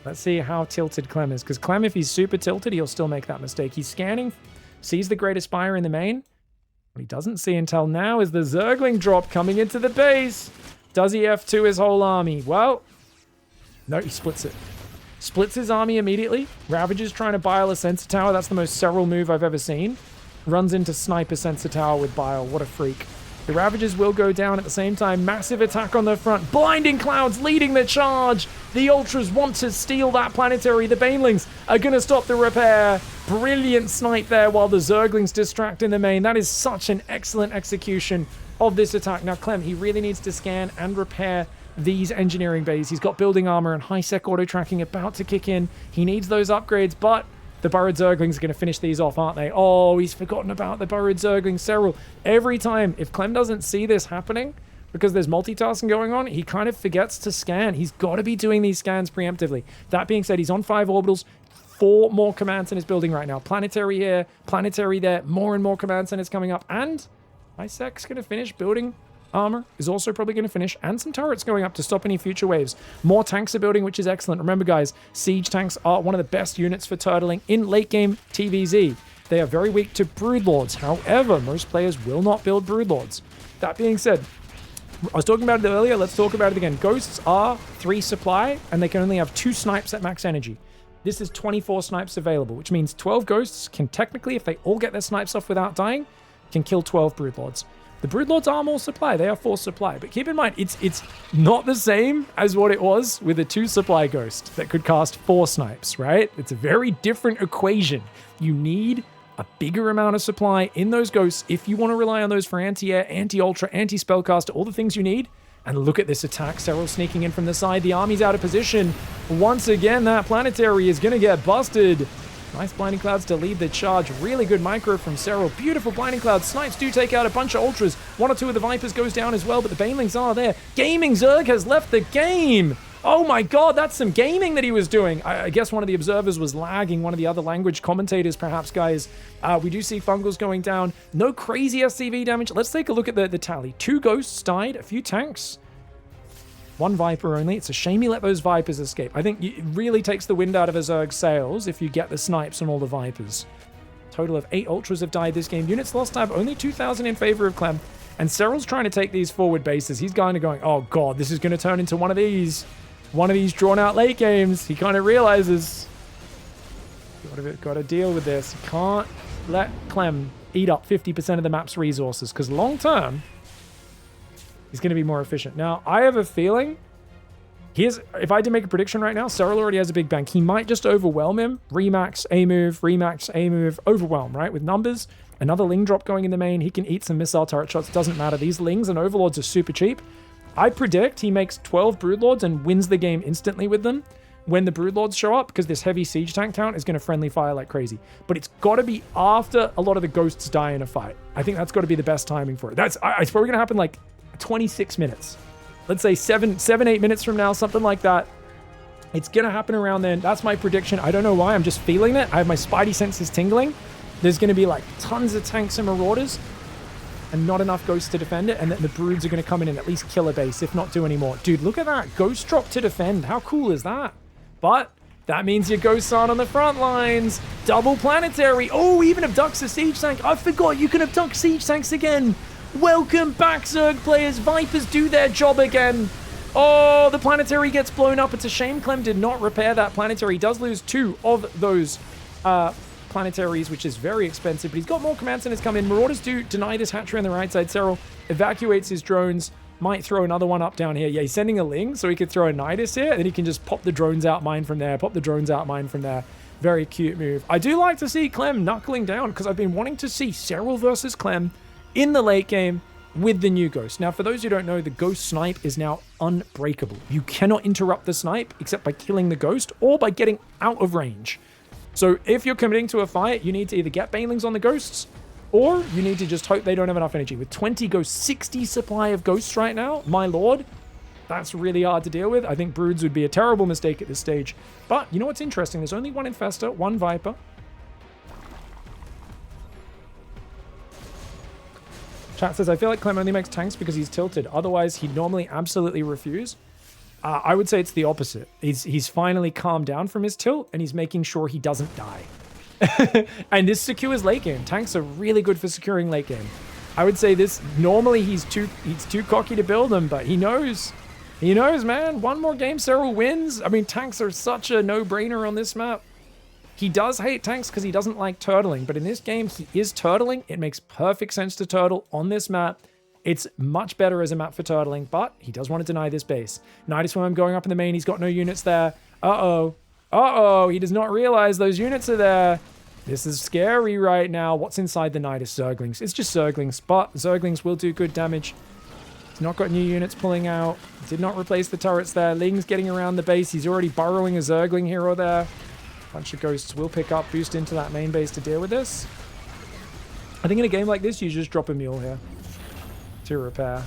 Let's see how tilted Clem is, because Clem, if he's super tilted, he'll still make that mistake. He's scanning, sees the Great Aspire in the main. What he doesn't see until now is the Zergling drop coming into the base. Does he F2 his whole army? Well, no, he splits it. Splits his army immediately. Ravager's trying to bile a Sensor Tower. That's the most Serral move I've ever seen. Runs into Sniper Sensor Tower with bile. What a freak. The Ravagers will go down at the same time. Massive attack on the front. Blinding Clouds leading the charge. The Ultras want to steal that planetary. The Banelings are going to stop the repair. Brilliant snipe there while the Zerglings distract in the main. That is such an excellent execution of this attack. Now, Clem, he really needs to scan and repair these engineering bays. He's got building armor and high-sec auto-tracking about to kick in. He needs those upgrades, but the burrowed Zerglings are going to finish these off, aren't they? Oh, he's forgotten about the burrowed Zergling Serral. Every time, if Clem doesn't see this happening, because there's multitasking going on, he kind of forgets to scan. He's got to be doing these scans preemptively. That being said, he's on 5 orbitals, 4 more command centers building right now. Planetary here, planetary there, more and more command centers coming up, and Isaac's going to finish building. Armor is also probably going to finish, and some turrets going up to stop any future waves. More tanks are building, which is excellent. Remember, guys, siege tanks are one of the best units for turtling in late game TVZ. They are very weak to broodlords. However, most players will not build broodlords. That being said, I was talking about it earlier. Let's talk about it again. Ghosts are 3 supply, and they can only have 2 snipes at max energy. This is 24 snipes available, which means 12 ghosts can technically, if they all get their snipes off without dying, can kill 12 broodlords. The broodlords are more supply. They are 4 supply. But keep in mind, it's not the same as what it was with a 2 supply ghost that could cast 4 snipes, right? It's a very different equation. You need a bigger amount of supply in those ghosts if you want to rely on those for anti-air, anti-ultra, anti-spellcaster, all the things you need. And look at this attack. Serral sneaking in from the side. The army's out of position. Once again, that planetary is going to get busted. Nice Blinding Clouds to lead the charge. Really good micro from Serral. Beautiful Blinding Clouds. Snipes do take out a bunch of Ultras. 1 or 2 of the Vipers goes down as well, but the Banelings are there. Gaming Zerg has left the game. Oh my god, that's some gaming that he was doing. I guess one of the observers was lagging. One of the other language commentators, perhaps, guys. We do see Fungals going down. No crazy SCV damage. Let's take a look at the tally. 2 Ghosts died, a few tanks. 1 Viper only. It's a shame he let those Vipers escape. I think it really takes the wind out of a Zerg's sails if you get the snipes on all the Vipers. Total of 8 Ultras have died this game. Units lost tab, only 2,000 in favor of Clem. And Serral's trying to take these forward bases. He's kind of going, oh god, this is going to turn into one of these drawn out late games. He kind of realizes, got to deal with this. Can't let Clem eat up 50% of the map's resources, because long term, he's going to be more efficient. Now, I have a feeling, if I had to make a prediction right now, Serral already has a big bank. He might just overwhelm him. Remax, A move, overwhelm, right? With numbers, another Ling drop going in the main. He can eat some missile turret shots. Doesn't matter. These Lings and Overlords are super cheap. I predict he makes 12 Broodlords and wins the game instantly with them when the Broodlords show up, because this heavy siege tank count is going to friendly fire like crazy. But it's got to be after a lot of the Ghosts die in a fight. I think that's got to be the best timing for it. It's probably going to happen like 26 minutes. Let's say 8 minutes from now, something like that. It's going to happen around then. That's my prediction. I don't know why. I'm just feeling it. I have my spidey senses tingling. There's going to be like tons of tanks and marauders and not enough ghosts to defend it. And then the broods are going to come in and at least kill a base, if not do any more. Dude, look at that. Ghost drop to defend. How cool is that? But that means your ghosts aren't on the front lines. Double planetary. Oh, even abducts a siege tank. I forgot you can abduct siege tanks again. Welcome back, Zerg players. Vipers do their job again. Oh, the planetary gets blown up. It's a shame Clem did not repair that planetary. He does lose 2 of those planetaries, which is very expensive, but he's got more command centers come in. Marauders do deny this hatchery on the right side. Serral evacuates his drones, might throw another one up down here. Yeah, he's sending a Ling, so he could throw a Nidus here, and then he can just pop the drones out, mine from there, pop the drones out, mine from there. Very cute move. I do like to see Clem knuckling down, because I've been wanting to see Serral versus Clem in the late game with the new Ghost. Now, for those who don't know, the Ghost snipe is now unbreakable. You cannot interrupt the snipe except by killing the Ghost or by getting out of range. So if you're committing to a fight, you need to either get Banelings on the Ghosts, or you need to just hope they don't have enough energy. With 20 Ghosts, 60 supply of Ghosts right now, my lord, that's really hard to deal with. I think Broods would be a terrible mistake at this stage. But you know what's interesting? There's only one Infestor, one Viper. Chat says, I feel like Clem only makes tanks because he's tilted. Otherwise, he'd normally absolutely refuse. I would say it's the opposite. He's finally calmed down from his tilt, and he's making sure he doesn't die. And this secures late game. Tanks are really good for securing late game. I would say this, normally he's too cocky to build them, but he knows. He knows, man. One more game, Serral wins. I mean, tanks are such a no-brainer on this map. He does hate tanks because he doesn't like turtling, but in this game, he is turtling. It makes perfect sense to turtle on this map. It's much better as a map for turtling, but he does want to deny this base. Nidus Worm going up in the main. He's got no units there. Uh-oh. Uh-oh. He does not realize those units are there. This is scary right now. What's inside the Nidus? Zerglings. It's just Zerglings, but Zerglings will do good damage. He's not got new units pulling out. Did not replace the turrets there. Ling's getting around the base. He's already burrowing a Zergling here or there. Bunch of Ghosts will pick up, boost into that main base to deal with this. I think in a game like this, you just drop a mule here to repair.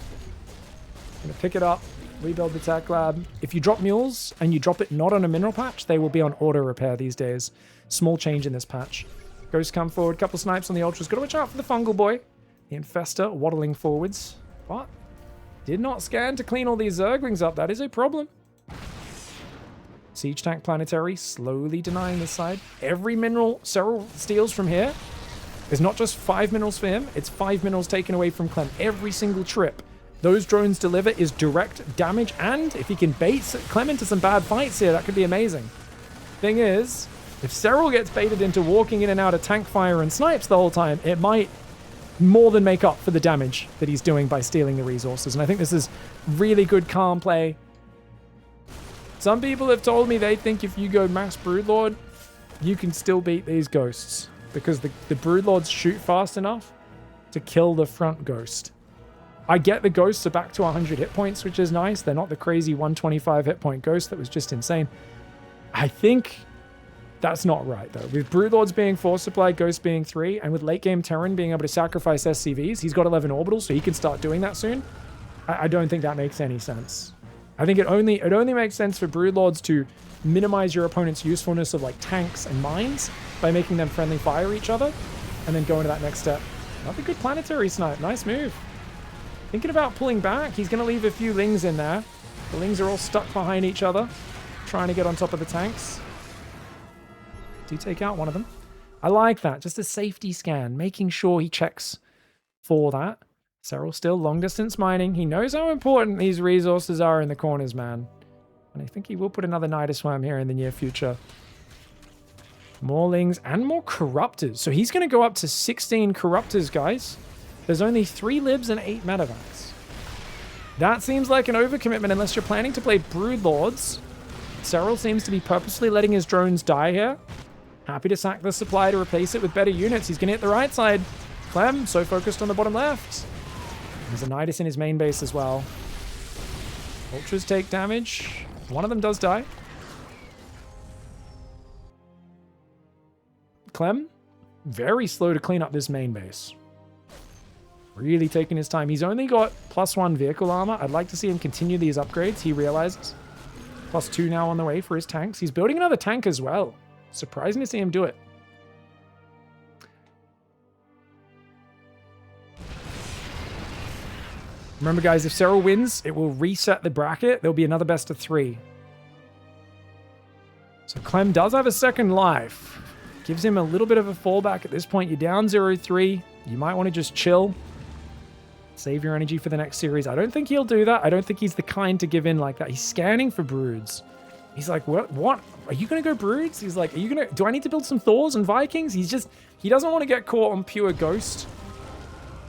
Gonna pick it up, rebuild the tech lab. If you drop mules and you drop it not on a mineral patch, they will be on auto repair these days. Small change in this patch. Ghosts come forward, couple snipes on the ultras. Gotta watch out for the fungal boy. The Infestor waddling forwards, but did not scan to clean all these Zerglings up. That is a problem. Siege Tank Planetary slowly denying this side. Every mineral Serral steals from here is not just 5 minerals for him, it's 5 minerals taken away from Clem. Every single trip those drones deliver is direct damage, and if he can bait Clem into some bad fights here, that could be amazing. Thing is, if Serral gets baited into walking in and out of tank fire and snipes the whole time, it might more than make up for the damage that he's doing by stealing the resources. And I think this is really good calm play. Some people have told me they think if you go mass Broodlord, you can still beat these Ghosts, because the Broodlords shoot fast enough to kill the front Ghost. I get the Ghosts are back to 100 hit points, which is nice. They're not the crazy 125 hit point Ghost that was just insane. I think that's not right, though. With Broodlords being 4 supply, Ghosts being 3, and with late game Terran being able to sacrifice SCVs, he's got 11 orbitals, so he can start doing that soon. I don't think that makes any sense. I think it only makes sense for Broodlords to minimize your opponent's usefulness of like tanks and mines by making them friendly fire each other, and then go into that next step. Another good planetary snipe. Nice move. Thinking about pulling back. He's going to leave a few Lings in there. The Lings are all stuck behind each other, trying to get on top of the tanks. Do take out one of them. I like that. Just a safety scan, making sure he checks for that. Serral still long distance mining. He knows how important these resources are in the corners, man. And I think he will put another Nidus Worm here in the near future. More Lings and more Corruptors. So he's going to go up to 16 Corruptors, guys. There's only 3 Libs and 8 Medevacs. That seems like an overcommitment unless you're planning to play Broodlords. Serral seems to be purposely letting his drones die here. Happy to sack the supply to replace it with better units. He's going to hit the right side. Clem, so focused on the bottom left. There's a Nidus in his main base as well. Ultras take damage. One of them does die. Clem, very slow to clean up this main base. Really taking his time. He's only got +1 vehicle armor. I'd like to see him continue these upgrades. He realizes. +2 now on the way for his tanks. He's building another tank as well. Surprising to see him do it. Remember, guys, if Serral wins, it will reset the bracket. There'll be another best of 3. So Clem does have a second life. Gives him a little bit of a fallback at this point. You're down 0-3. You might want to just chill. Save your energy for the next series. I don't think he'll do that. I don't think he's the kind to give in like that. He's scanning for broods. He's like, what? Are you going to go Broods? He's like, do I need to build some Thors and Vikings? He doesn't want to get caught on pure Ghost.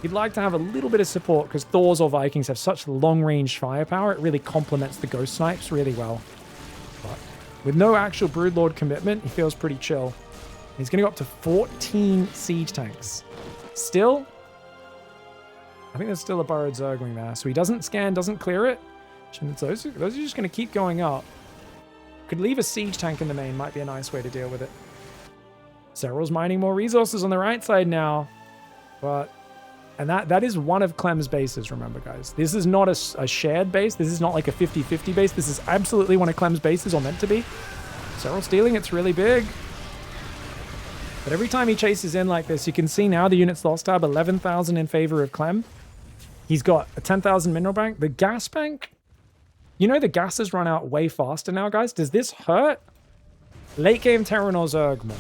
He'd like to have a little bit of support because Thors or Vikings have such long-range firepower. It really complements the Ghost snipes really well. But with no actual Broodlord commitment, he feels pretty chill. He's going to go up to 14 siege tanks. Still, I think there's still a burrowed Zergling there. So he doesn't scan, doesn't clear it. Those are just going to keep going up. Could leave a siege tank in the main. Might be a nice way to deal with it. Serral's mining more resources on the right side now. And that is one of Clem's bases, remember, guys. This is not a shared base. This is not like a 50-50 base. This is absolutely one of Clem's bases, or meant to be. Serral stealing, it's really big. But every time he chases in like this, you can see now the unit's lost tab, 11,000 in favor of Clem. He's got a 10,000 mineral bank. The gas bank, you know the gas has run out way faster now, guys. Does this hurt late game Terran or Zerg more?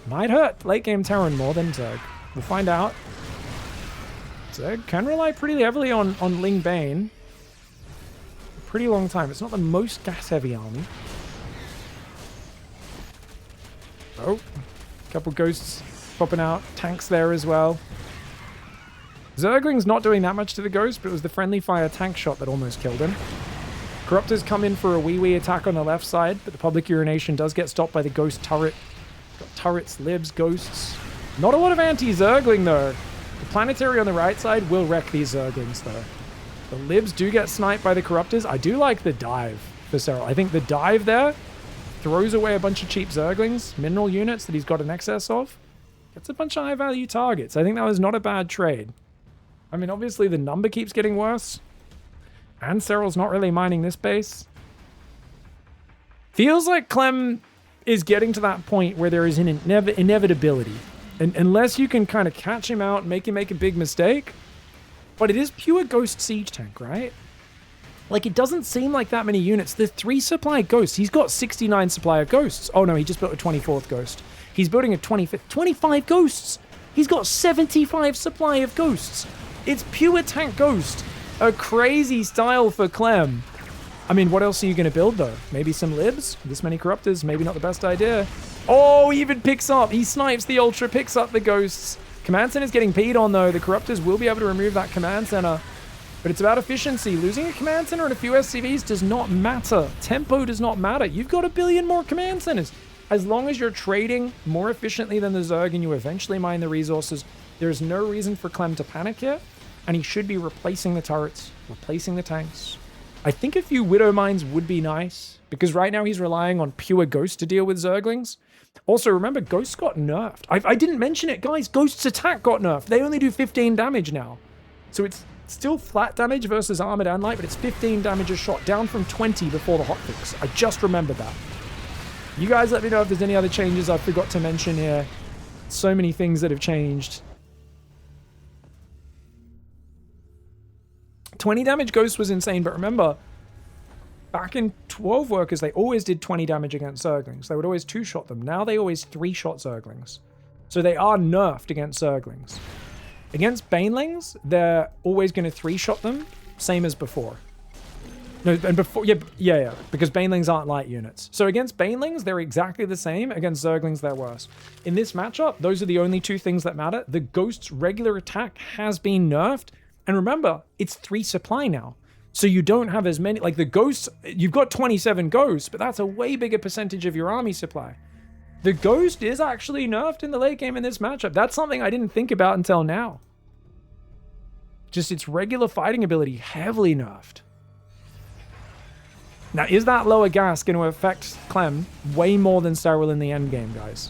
Might hurt late game Terran more than Zerg. We'll find out. Zerg can rely pretty heavily on Ling Bane. A pretty long time. It's not the most gas-heavy army. Oh, a couple ghosts popping out. Tanks there as well. Zergling's not doing that much to the ghost, but it was the friendly fire tank shot that almost killed him. Corruptors come in for a wee attack on the left side, but the public urination does get stopped by the ghost turret. Got turrets, libs, ghosts. Not a lot of anti-Zergling, though. The planetary on the right side will wreck these Zerglings, though. The libs do get sniped by the Corruptors. I do like the dive for Serral. I think the dive there throws away a bunch of cheap Zerglings, mineral units that he's got in excess of. Gets a bunch of high-value targets. I think that was not a bad trade. I mean, obviously, the number keeps getting worse. And Serral's not really mining this base. Feels like Clem is getting to that point where there is an inevitability. And unless you can kind of catch him out and make him make a big mistake. But it is pure ghost siege tank, right? Like, it doesn't seem like that many units. The 3 supply ghosts. He's got 69 supply of ghosts. Oh, no, he just built a 24th ghost. He's building a 25th. 25 ghosts! He's got 75 supply of ghosts. It's pure tank ghost. A crazy style for Clem. I mean, what else are you going to build, though? Maybe some libs? This many corruptors? Maybe not the best idea. Oh, he even picks up. He snipes the ultra, picks up the ghosts. Command center is getting peed on, though. The corruptors will be able to remove that command center. But it's about efficiency. Losing a command center and a few SCVs does not matter. Tempo does not matter. You've got 1 billion more command centers. As long as you're trading more efficiently than the Zerg and you eventually mine the resources, there's no reason for Clem to panic here. And he should be replacing the turrets, replacing the tanks. I think a few Widow Mines would be nice, because right now he's relying on pure Ghost to deal with Zerglings. Also, remember, Ghosts got nerfed. I didn't mention it, guys. Ghost's attack got nerfed. They only do 15 damage now. So it's still flat damage versus armored and light, but it's 15 damage a shot, down from 20 before the hotfix. I just remembered that. You guys let me know if there's any other changes I forgot to mention here. So many things that have changed. 20 damage Ghost was insane, but remember, back in 12 Workers, they always did 20 damage against Zerglings. They would always 2-shot them. Now they always 3-shot Zerglings. So they are nerfed against Zerglings. Against Banelings, they're always going to 3-shot them, same as before. No, and before, yeah, because Banelings aren't light units. So against Banelings, they're exactly the same. Against Zerglings, they're worse. In this matchup, those are the only 2 things that matter. The Ghost's regular attack has been nerfed. And remember, it's 3 supply now. So you don't have as many, like the Ghosts, you've got 27 Ghosts, but that's a way bigger percentage of your army supply. The Ghost is actually nerfed in the late game in this matchup. That's something I didn't think about until now. Just its regular fighting ability, heavily nerfed. Now, is that lower gas going to affect Clem way more than Serral in the end game, guys?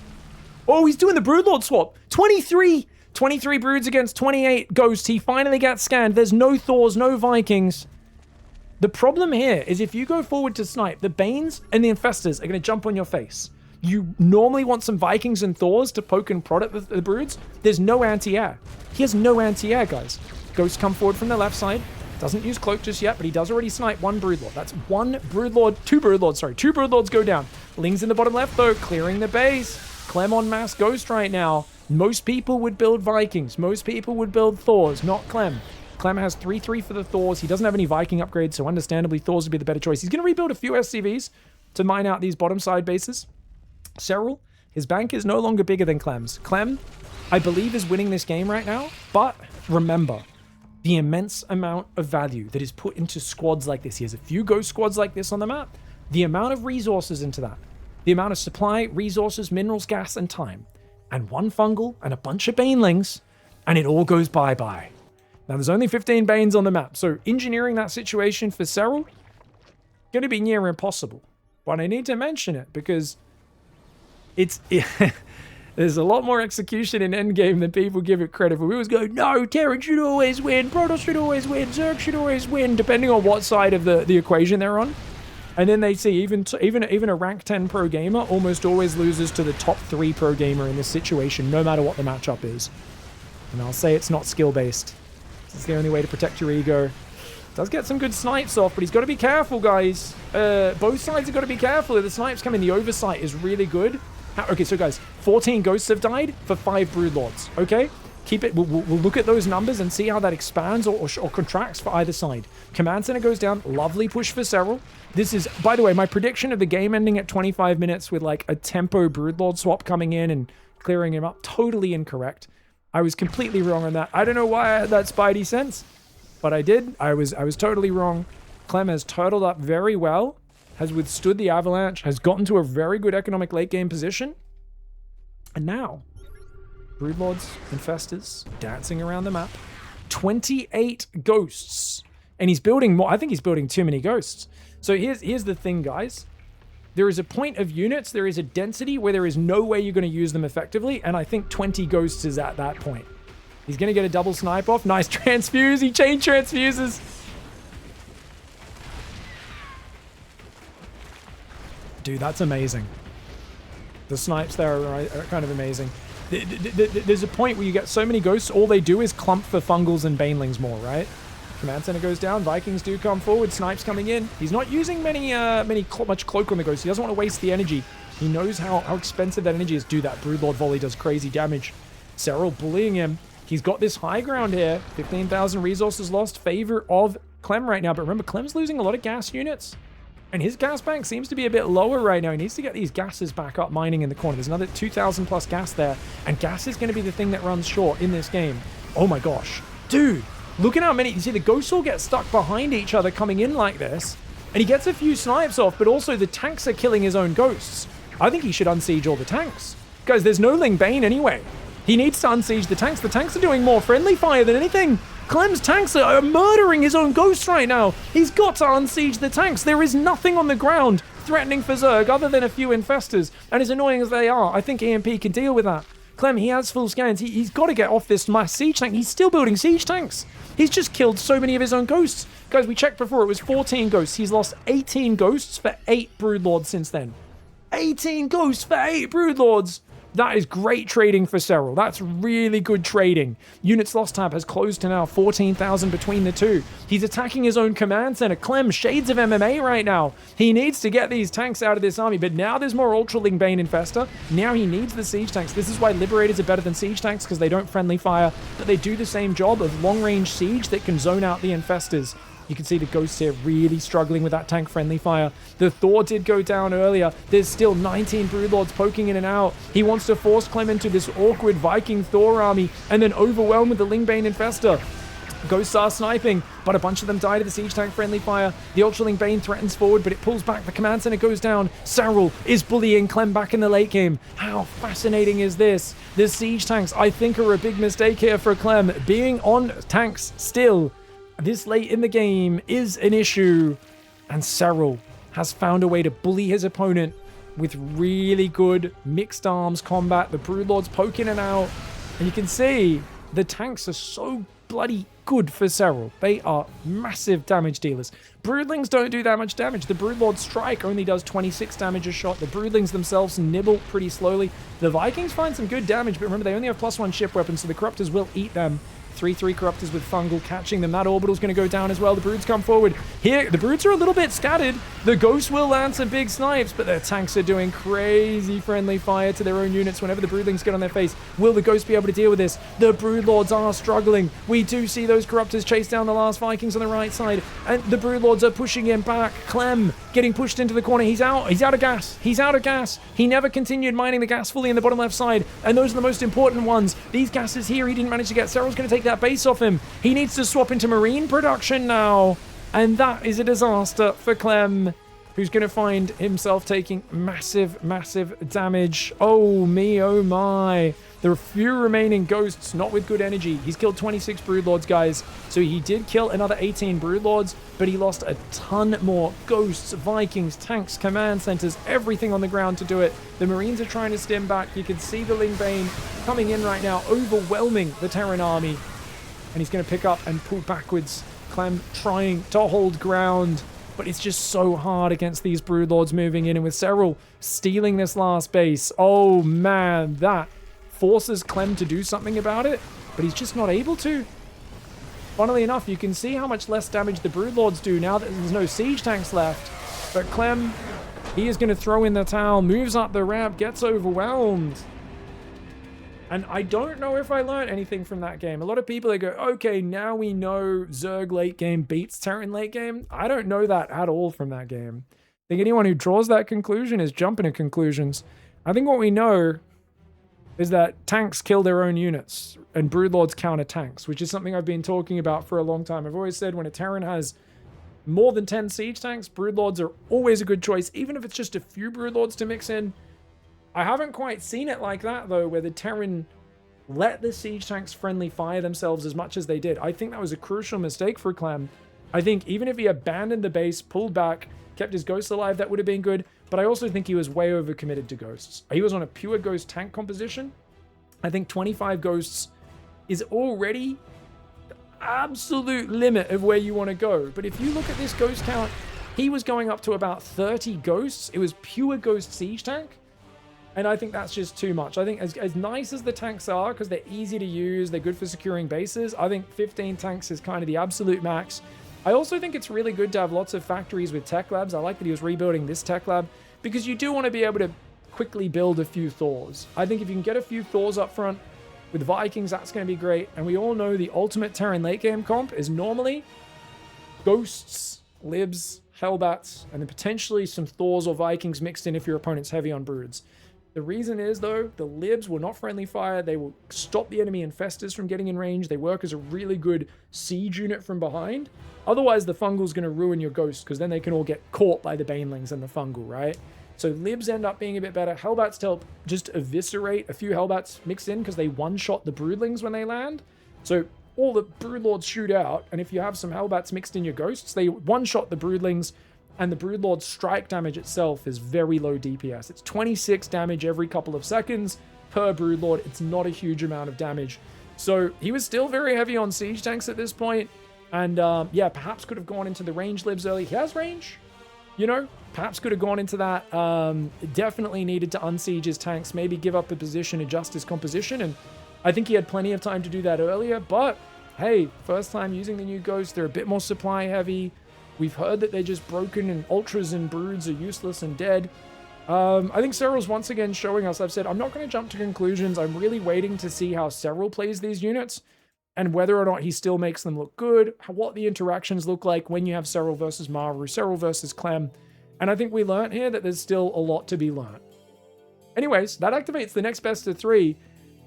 Oh, he's doing the Broodlord swap. 23 Broods against 28 Ghosts. He finally gets scanned. There's no Thors, no Vikings. The problem here is if you go forward to snipe, the Banes and the Infestors are going to jump on your face. You normally want some Vikings and Thors to poke and prod at the Broods. There's no anti-air. He has no anti-air, guys. Ghosts come forward from the left side. Doesn't use Cloak just yet, but he does already snipe 1 Broodlord. That's 1 Broodlord, 2 Broodlords, sorry. 2 Broodlords go down. Ling's in the bottom left, though, clearing the base. Clem on mass Ghost right now. Most people would build Vikings. Most people would build Thors, not Clem. Clem has 3-3 for the Thors. He doesn't have any Viking upgrades, so understandably Thors would be the better choice. He's going to rebuild a few SCVs to mine out these bottom side bases. Serral, his bank is no longer bigger than Clem's. Clem, I believe, is winning this game right now, but remember the immense amount of value that is put into squads like this. He has a few ghost squads like this on the map. The amount of resources into that, the amount of supply, resources, minerals, gas, and time, and one fungal and a bunch of banelings, and it all goes bye-bye. Now, there's only 15 banes on the map, so engineering that situation for Serral, going to be near impossible. But I need to mention it because there's a lot more execution in endgame than people give it credit for. We always go, no, Terran should always win, Protoss should always win, Zerg should always win, depending on what side of the equation they're on. And then they see even a rank 10 pro gamer almost always loses to the top 3 pro gamer in this situation, no matter what the matchup is. And I'll say it's not skill-based. It's the only way to protect your ego. Does get some good snipes off, but he's got to be careful, guys. Both sides have got to be careful. If the snipes come in, the oversight is really good. Okay, so guys, 14 ghosts have died for 5 broodlords. Okay, keep it. We'll look at those numbers and see how that expands or contracts for either side. Command center goes down. Lovely push for Serral. This is, by the way, my prediction of the game ending at 25 minutes with like a tempo broodlord swap coming in and clearing him up. Totally incorrect. I was completely wrong on that. I don't know why I had that spidey sense, but I did. I was totally wrong. Clem has turtled up very well, has withstood the avalanche, has gotten to a very good economic late game position. And now, broodlords, infestors, dancing around the map. 28 ghosts. And he's building more. I think he's building too many ghosts. So here's the thing, guys. There is a point of units, there is a density where there is no way you're going to use them effectively, and I think 20 ghosts is at that point. He's going to get a double snipe off. Nice transfuse. He chain transfuses. Dude, that's amazing. The snipes there are kind of amazing. There's a point where you get so many ghosts, all they do is clump for fungals and banelings more, right? Command center goes down. Vikings do come forward. Snipes coming in. He's not using much cloak on the ghost. He doesn't want to waste the energy. He knows how expensive that energy is. Dude, that broodlord volley does crazy damage. Serral bullying him. He's got this high ground here. 15,000 resources lost. Favor of Clem right now. But remember, Clem's losing a lot of gas units. And his gas bank seems to be a bit lower right now. He needs to get these gases back up mining in the corner. There's another 2,000 plus gas there. And gas is going to be the thing that runs short in this game. Oh my gosh. Dude. Look at how many, you see the ghosts all get stuck behind each other coming in like this, and he gets a few snipes off, but also the tanks are killing his own ghosts. I think he should unsiege all the tanks. Guys, there's no Ling Bane anyway. He needs to unsiege the tanks. The tanks are doing more friendly fire than anything. Clem's tanks are murdering his own ghosts right now. He's got to unsiege the tanks. There is nothing on the ground threatening for Zerg other than a few infestors, and as annoying as they are, I think EMP can deal with that. Clem, he has full scans. He's got to get off this mass siege tank. He's still building siege tanks. He's just killed so many of his own ghosts. Guys, we checked before. It was 14 ghosts. He's lost 18 ghosts for 8 broodlords since then. 18 ghosts for 8 broodlords. That is great trading for Serral. That's really good trading. Units lost tab has closed to now 14,000 between the two. He's attacking his own command center. Clem, shades of MMA right now. He needs to get these tanks out of this army, but now there's more Ultraling Bane Infestor. Now he needs the siege tanks. This is why Liberators are better than siege tanks, because they don't friendly fire, but they do the same job of long-range siege that can zone out the infestors. You can see the ghosts here really struggling with that tank friendly fire. The Thor did go down earlier. There's still 19 broodlords poking in and out. He wants to force Clem into this awkward Viking Thor army and then overwhelm with the Lingbane Infestor. Ghosts are sniping, but a bunch of them die to the siege tank friendly fire. The Ultraling Bane threatens forward, but it pulls back. The command center goes down. Serral is bullying Clem back in the late game. How fascinating is this? The siege tanks, I think, are a big mistake here for Clem. Being on tanks still this late in the game is an issue, and Serral has found a way to bully his opponent with really good mixed arms combat. The broodlords poke in and out, and you can see the tanks are so bloody good for Serral. They are massive damage dealers. Broodlings don't do that much damage. The broodlord strike only does 26 damage a shot. The broodlings themselves nibble pretty slowly. The Vikings find some good damage, but remember, they only have +1 ship weapons, so the corruptors will eat them. 3/3 corruptors with fungal catching them. That orbital's going to go down as well. The broods come forward. Here, the broods are a little bit scattered. The ghosts will land some big snipes, but their tanks are doing crazy friendly fire to their own units whenever the broodlings get on their face. Will the ghosts be able to deal with this? The broodlords are struggling. We We do see those Corruptors chase down the last Vikings on the right side, and the Broodlords are pushing him back. Clem getting pushed into the corner. He's out. He's out of gas. He's out of gas. He never continued mining the gas fully in the bottom left side, and those are the most important ones. These gases here he didn't manage to get. Serral's going to take that base off him. He needs to swap into marine production now, and that is a disaster for Clem, who's going to find himself taking massive, massive damage. Oh me, oh my. There are few remaining ghosts, not with good energy. He's killed 26 Broodlords, guys. So he did kill another 18 Broodlords, but he lost a ton more ghosts, Vikings, tanks, command centers, everything on the ground to do it. The Marines are trying to stem back. You can see the Lingbane coming in right now, overwhelming the Terran army. And he's going to pick up and pull backwards. Clem trying to hold ground, but it's just so hard against these Broodlords moving in. And with Serral stealing this last base, oh man, that forces Clem to do something about it, but he's just not able to. Funnily enough, you can see how much less damage the Broodlords do now that there's no siege tanks left. But Clem, he is going to throw in the towel, moves up the ramp, gets overwhelmed. And I don't know if I learned anything from that game. A lot of people, they go, okay, now we know Zerg late game beats Terran late game. I don't know that at all from that game. I think anyone who draws that conclusion is jumping to conclusions. I think what we know is that tanks kill their own units and Broodlords counter tanks, which is something I've been talking about for a long time. I've always said when a Terran has more than 10 siege tanks, Broodlords are always a good choice, even if it's just a few Broodlords to mix in. I haven't quite seen it like that, though, where the Terran let the siege tanks friendly fire themselves as much as they did. I think that was a crucial mistake for Clem. I think even if he abandoned the base, pulled back, kept his ghosts alive, that would have been good. But I also think he was way overcommitted to ghosts. He was on a pure ghost tank composition. I think 25 ghosts is already the absolute limit of where you want to go. But if you look at this ghost count, he was going up to about 30 ghosts. It was pure ghost siege tank. And I think that's just too much. I think as nice as the tanks are, because they're easy to use, they're good for securing bases, I think 15 tanks is kind of the absolute max. I also think it's really good to have lots of factories with tech labs. I like that he was rebuilding this tech lab, because you do want to be able to quickly build a few Thors. I think if you can get a few Thors up front with Vikings, that's going to be great. And we all know the ultimate Terran late game comp is normally ghosts, libs, hellbats, and then potentially some Thors or Vikings mixed in if your opponent's heavy on broods. The reason is, though, the libs will not friendly fire. They will stop the enemy infestors from getting in range. They work as a really good siege unit from behind. Otherwise, the fungal's going to ruin your ghost, because then they can all get caught by the banelings and the fungal, right? So libs end up being a bit better. Hellbats to help just eviscerate a few Hellbats mixed in, because they one-shot the broodlings when they land. So all the broodlords shoot out, and if you have some Hellbats mixed in your ghosts, they one-shot the broodlings. And the Broodlord's strike damage itself is very low DPS. It's 26 damage every couple of seconds per Broodlord. It's not a huge amount of damage. So he was still very heavy on siege tanks at this point. And yeah, perhaps could have gone into the range libs early. He has range, you know, perhaps could have gone into that. Definitely needed to unsiege his tanks, maybe give up a position, adjust his composition. And I think he had plenty of time to do that earlier. But hey, first time using the new Ghost, they're a bit more supply heavy. We've heard that they're just broken and ultras and broods are useless and dead. I think Serral's once again showing us, I've said, I'm not going to jump to conclusions. I'm really waiting to see how Serral plays these units and whether or not he still makes them look good, what the interactions look like when you have Serral versus Maru, Serral versus Clem. And I think we learned here that there's still a lot to be learned. Anyways, that activates the next best of 3.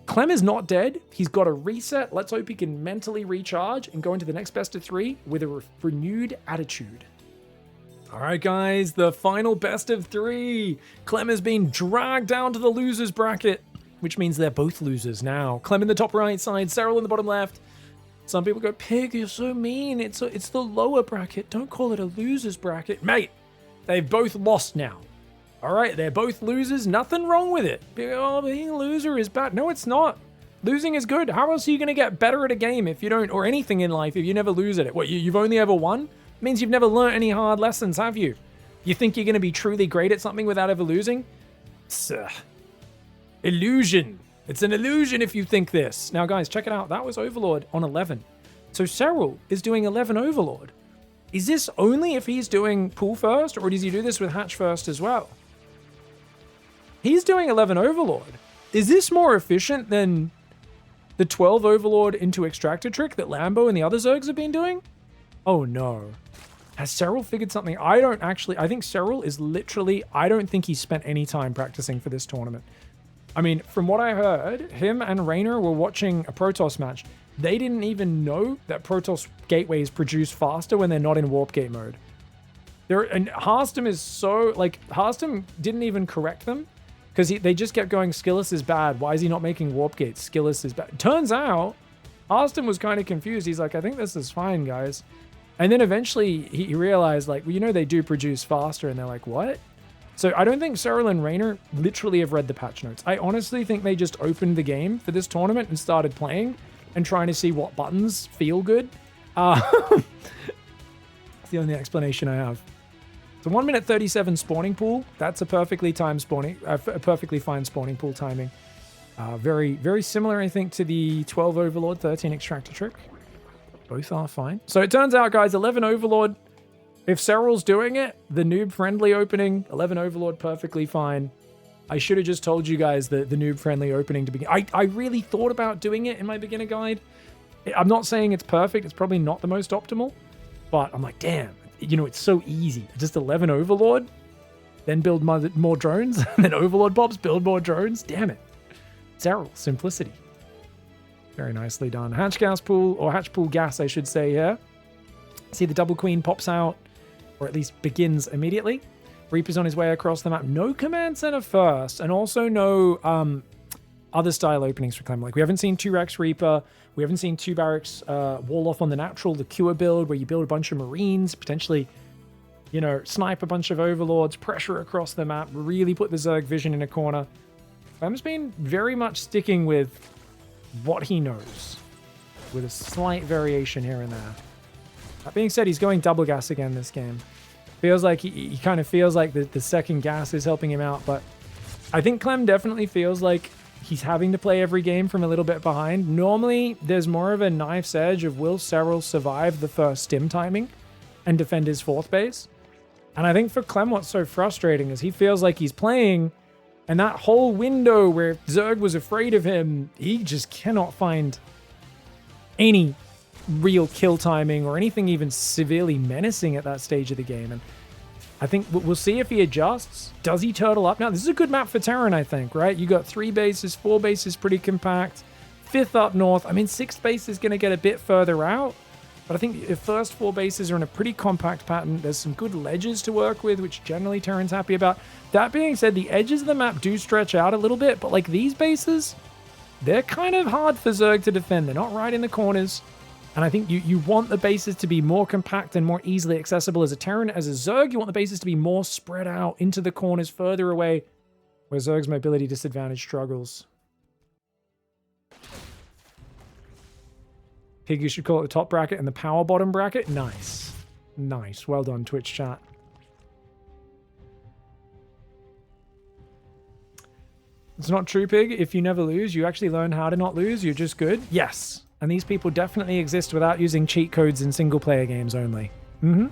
Clem is not dead. He's got a reset. Let's hope he can mentally recharge and go into the next best of 3 with a renewed attitude. All right, guys, the final best of 3. Clem has been dragged down to the losers bracket, which means they're both losers now. Clem in the top right side, Serral in the bottom left. Some people go, Pig, you're so mean. It's the lower bracket. Don't call it a losers bracket. Mate, they've both lost now. All right, they're both losers. Nothing wrong with it. Oh, being a loser is bad. No, it's not. Losing is good. How else are you going to get better at a game if you don't, or anything in life, if you never lose at it? What, you've only ever won? It means you've never learned any hard lessons, have you? You think you're going to be truly great at something without ever losing? It's illusion. It's an illusion if you think this. Now, guys, check it out. That was Overlord on 11. So Serral is doing 11 Overlord. Is this only if he's doing pool first, or does he do this with hatch first as well? He's doing 11 Overlord. Is this more efficient than the 12 Overlord into Extractor trick that Lambo and the other Zergs have been doing? Oh no. Has Serral figured something? I think Serral is literally, I don't think he spent any time practicing for this tournament. I mean, from what I heard, him and Raynor were watching a Protoss match. They didn't even know that Protoss gateways produce faster when they're not in warp gate mode. And Harstem is so, like, Harstem didn't even correct them because they just kept going, Skillis is bad. Why is he not making warp gates? Skillis is bad. Turns out, Harstem was kind of confused. He's like, I think this is fine, guys. And then eventually he realized, like, well, you know, they do produce faster. And they're like, what? So I don't think Serral and Raynor literally have read the patch notes. I honestly think they just opened the game for this tournament and started playing and trying to see what buttons feel good. It's the only explanation I have. So 1 minute 37 spawning pool. That's a perfectly timed spawning, a perfectly fine spawning pool timing. Very, very similar, I think, to the 12 Overlord, 13 Extractor trick. Both are fine. So it turns out, guys, 11 Overlord. If Serral's doing it, the noob-friendly opening, 11 Overlord, perfectly fine. I should have just told you guys the noob-friendly opening to begin. I really thought about doing it in my beginner guide. I'm not saying it's perfect. It's probably not the most optimal. But I'm like, damn, you know, it's so easy. Just 11 Overlord, then build more drones, and then Overlord pops, build more drones. Damn it. Serral, simplicity. Very nicely done. Hatch gas pool, or hatch pool gas, I should say here. See the double queen pops out, or at least begins immediately. Reaper's on his way across the map. No command center first, and also no other style openings for Clem. Like, we haven't seen 2 Rex Reaper. We haven't seen 2 barracks wall off on the natural, the Cure build, where you build a bunch of Marines, potentially, you know, snipe a bunch of Overlords, pressure across the map, really put the Zerg vision in a corner. Clem's been very much sticking with what he knows, with a slight variation here and there. That being said, he's going double gas again this game. Feels like he kind of feels like the second gas is helping him out, but I think Clem definitely feels like he's having to play every game from a little bit behind. Normally, there's more of a knife's edge of will Serral survive the first stim timing and defend his 4th base? And I think for Clem, what's so frustrating is he feels like he's playing, and that whole window where Zerg was afraid of him, he just cannot find any real kill timing or anything even severely menacing at that stage of the game. And I think we'll see if he adjusts. Does he turtle up? Now, this is a good map for Terran, I think, right? You got 3 bases, 4 bases pretty compact, 5th up north. I mean, 6th base is going to get a bit further out, but I think the first 4 bases are in a pretty compact pattern. There's some good ledges to work with, which generally Terran's happy about. That being said, the edges of the map do stretch out a little bit, but like these bases, they're kind of hard for Zerg to defend. They're not right in the corners. And I think you want the bases to be more compact and more easily accessible as a Terran. As a Zerg, you want the bases to be more spread out into the corners further away, where Zerg's mobility disadvantage struggles. Pig, you should call it the top bracket and the power bottom bracket. Nice. Nice. Well done, Twitch chat. It's not true, Pig. If you never lose, you actually learn how to not lose. You're just good. Yes. And these people definitely exist without using cheat codes in single-player games only. Mm-hmm.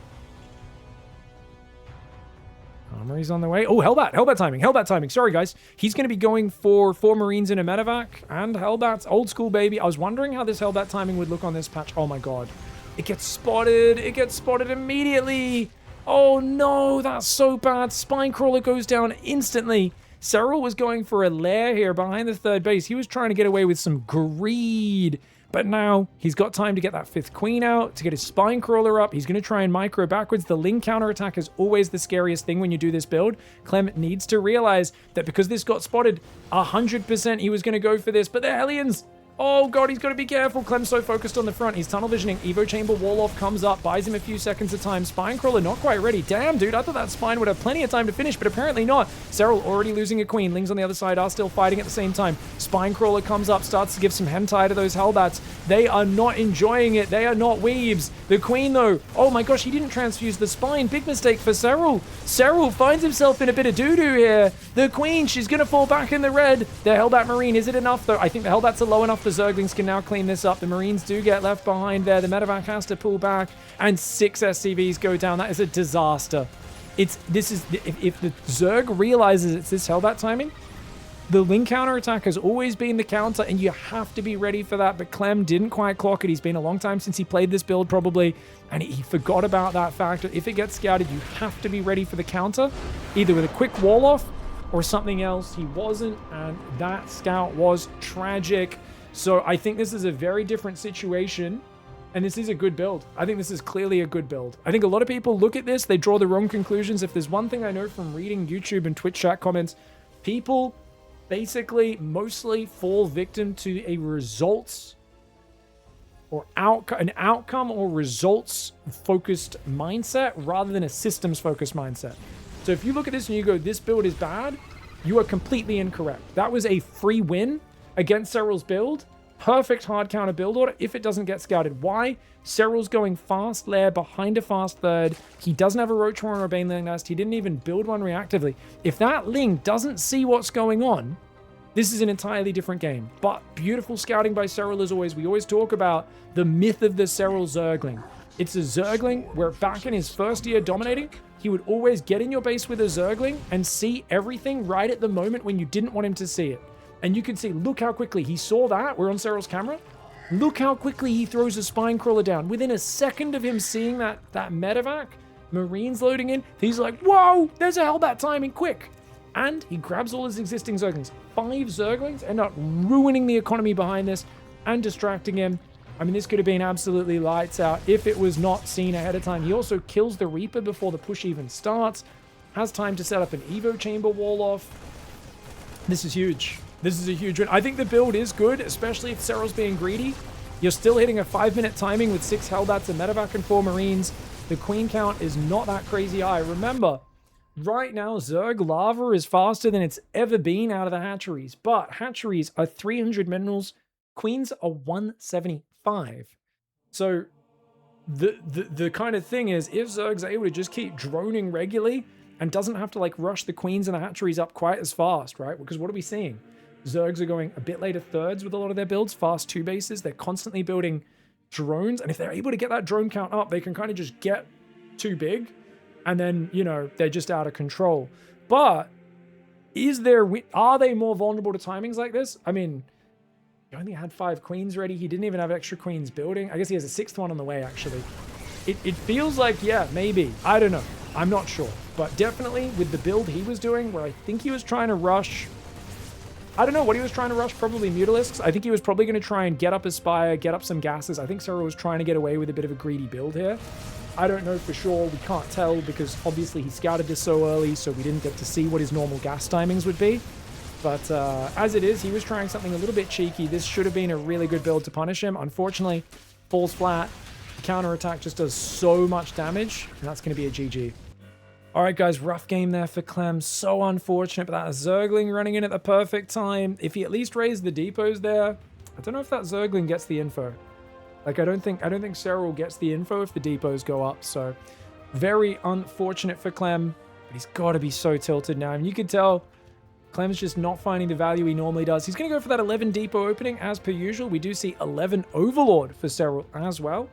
Armory's on the way. Oh, Hellbat timing. Sorry, guys. He's going to be going for 4 Marines in a medevac, and Hellbat's old school, baby. I was wondering how this Hellbat timing would look on this patch. Oh, my God. It gets spotted. It gets spotted immediately. Oh, no. That's so bad. Spinecrawler goes down instantly. Serral was going for a lair here behind the 3rd base. He was trying to get away with some greed. But now he's got time to get that 5th queen out, to get his Spinecrawler up. He's going to try and micro backwards. The Ling counterattack is always the scariest thing when you do this build. Clem needs to realize that because this got spotted, 100% he was going to go for this. But the Hellions, oh God, he's got to be careful. Clem's so focused on the front. He's tunnel visioning. Evo Chamber wall-off comes up, buys him a few seconds of time. Spinecrawler not quite ready. Damn, dude, I thought that Spine would have plenty of time to finish, but apparently not. Serral already losing a queen. Lings on the other side are still fighting at the same time. Spinecrawler comes up, starts to give some hentai to those Hellbats. They are not enjoying it. They are not weebs. The queen, though, oh my gosh, he didn't transfuse the Spine. Big mistake for Serral. Serral finds himself in a bit of doo-doo here. The queen, she's going to fall back in the red. The Hellbat Marine, is it enough, though? I think the Hellbats are low enough. The Zerglings can now clean this up. The Marines do get left behind there. The medevac has to pull back, and 6 SCVs go down. That is a disaster. If the Zerg realizes it's this Hellbat timing, The Link counter attack has always been the counter, and you have to be ready for that, but Clem didn't quite clock it. He's been a long time since he played this build, probably, and he forgot about that factor. If it gets scouted, you have to be ready for the counter, either with a quick wall-off or something else. He wasn't, and that scout was tragic. So I think this is a very different situation, and this is a good build. I think this is clearly a good build. I think a lot of people look at this, they draw the wrong conclusions. If there's one thing I know from reading YouTube and Twitch chat comments, people basically mostly fall victim to a results or an outcome or results focused mindset rather than a systems focused mindset. So if you look at this and you go, this build is bad, you are completely incorrect. That was a free win against Serral's build. Perfect hard counter build order if it doesn't get scouted. Why? Serral's going fast lair behind a fast third. He doesn't have a Roach Warren or a Baneling Nest. He didn't even build one reactively. If that Ling doesn't see what's going on, this is an entirely different game. But beautiful scouting by Serral as always. We always talk about the myth of the Serral Zergling. It's a Zergling where back in his first year dominating, he would always get in your base with a Zergling and see everything right at the moment when you didn't want him to see it. And you can see, look how quickly he saw that. We're on Serral's camera. Look how quickly he throws a spine crawler down. Within a second of him seeing that medevac, Marines loading in, he's like, whoa, there's a Hellbat timing, quick. And he grabs all his existing Zerglings. 5 Zerglings end up ruining the economy behind this and distracting him. I mean, this could have been absolutely lights out if it was not seen ahead of time. He also kills the Reaper before the push even starts. Has time to set up an Evo chamber wall off. This is huge. This is a huge win. I think the build is good, especially if Serral's being greedy. You're still hitting a 5-minute timing with 6 Hellbats, a medevac, and 4 Marines. The queen count is not that crazy high. Remember, right now, Zerg lava is faster than it's ever been out of the hatcheries. But hatcheries are 300 minerals. Queens are 175. So the kind of thing is, if Zerg's able to just keep droning regularly and doesn't have to like rush the queens and the hatcheries up quite as fast, right? Because what are we seeing? Zergs are going a bit later thirds with a lot of their builds, fast 2 bases. They're constantly building drones. And if they're able to get that drone count up, they can kind of just get too big. And then, you know, they're just out of control. But are they more vulnerable to timings like this? I mean, he only had 5 queens ready. He didn't even have extra queens building. I guess he has a 6th one on the way, actually. It feels like, yeah, maybe. I don't know. I'm not sure. But definitely with the build he was doing, where I think he was trying to rush... I don't know what he was trying to rush, probably Mutalisks. I think he was probably going to try and get up his Spire, get up some gases. I think Serral was trying to get away with a bit of a greedy build here. I don't know for sure. We can't tell because obviously he scouted this so early, so we didn't get to see what his normal gas timings would be. But as it is, he was trying something a little bit cheeky. This should have been a really good build to punish him. Unfortunately, falls flat. The counterattack just does so much damage, and that's going to be a GG. All right, guys, rough game there for Clem. So unfortunate, but that Zergling running in at the perfect time. If he at least raised the depots there, I don't know if that Zergling gets the info. Like, I don't think Serral gets the info if the depots go up. So, very unfortunate for Clem. But he's got to be so tilted now. And you can tell Clem's just not finding the value he normally does. He's going to go for that 11 depot opening as per usual. We do see 11 Overlord for Serral as well.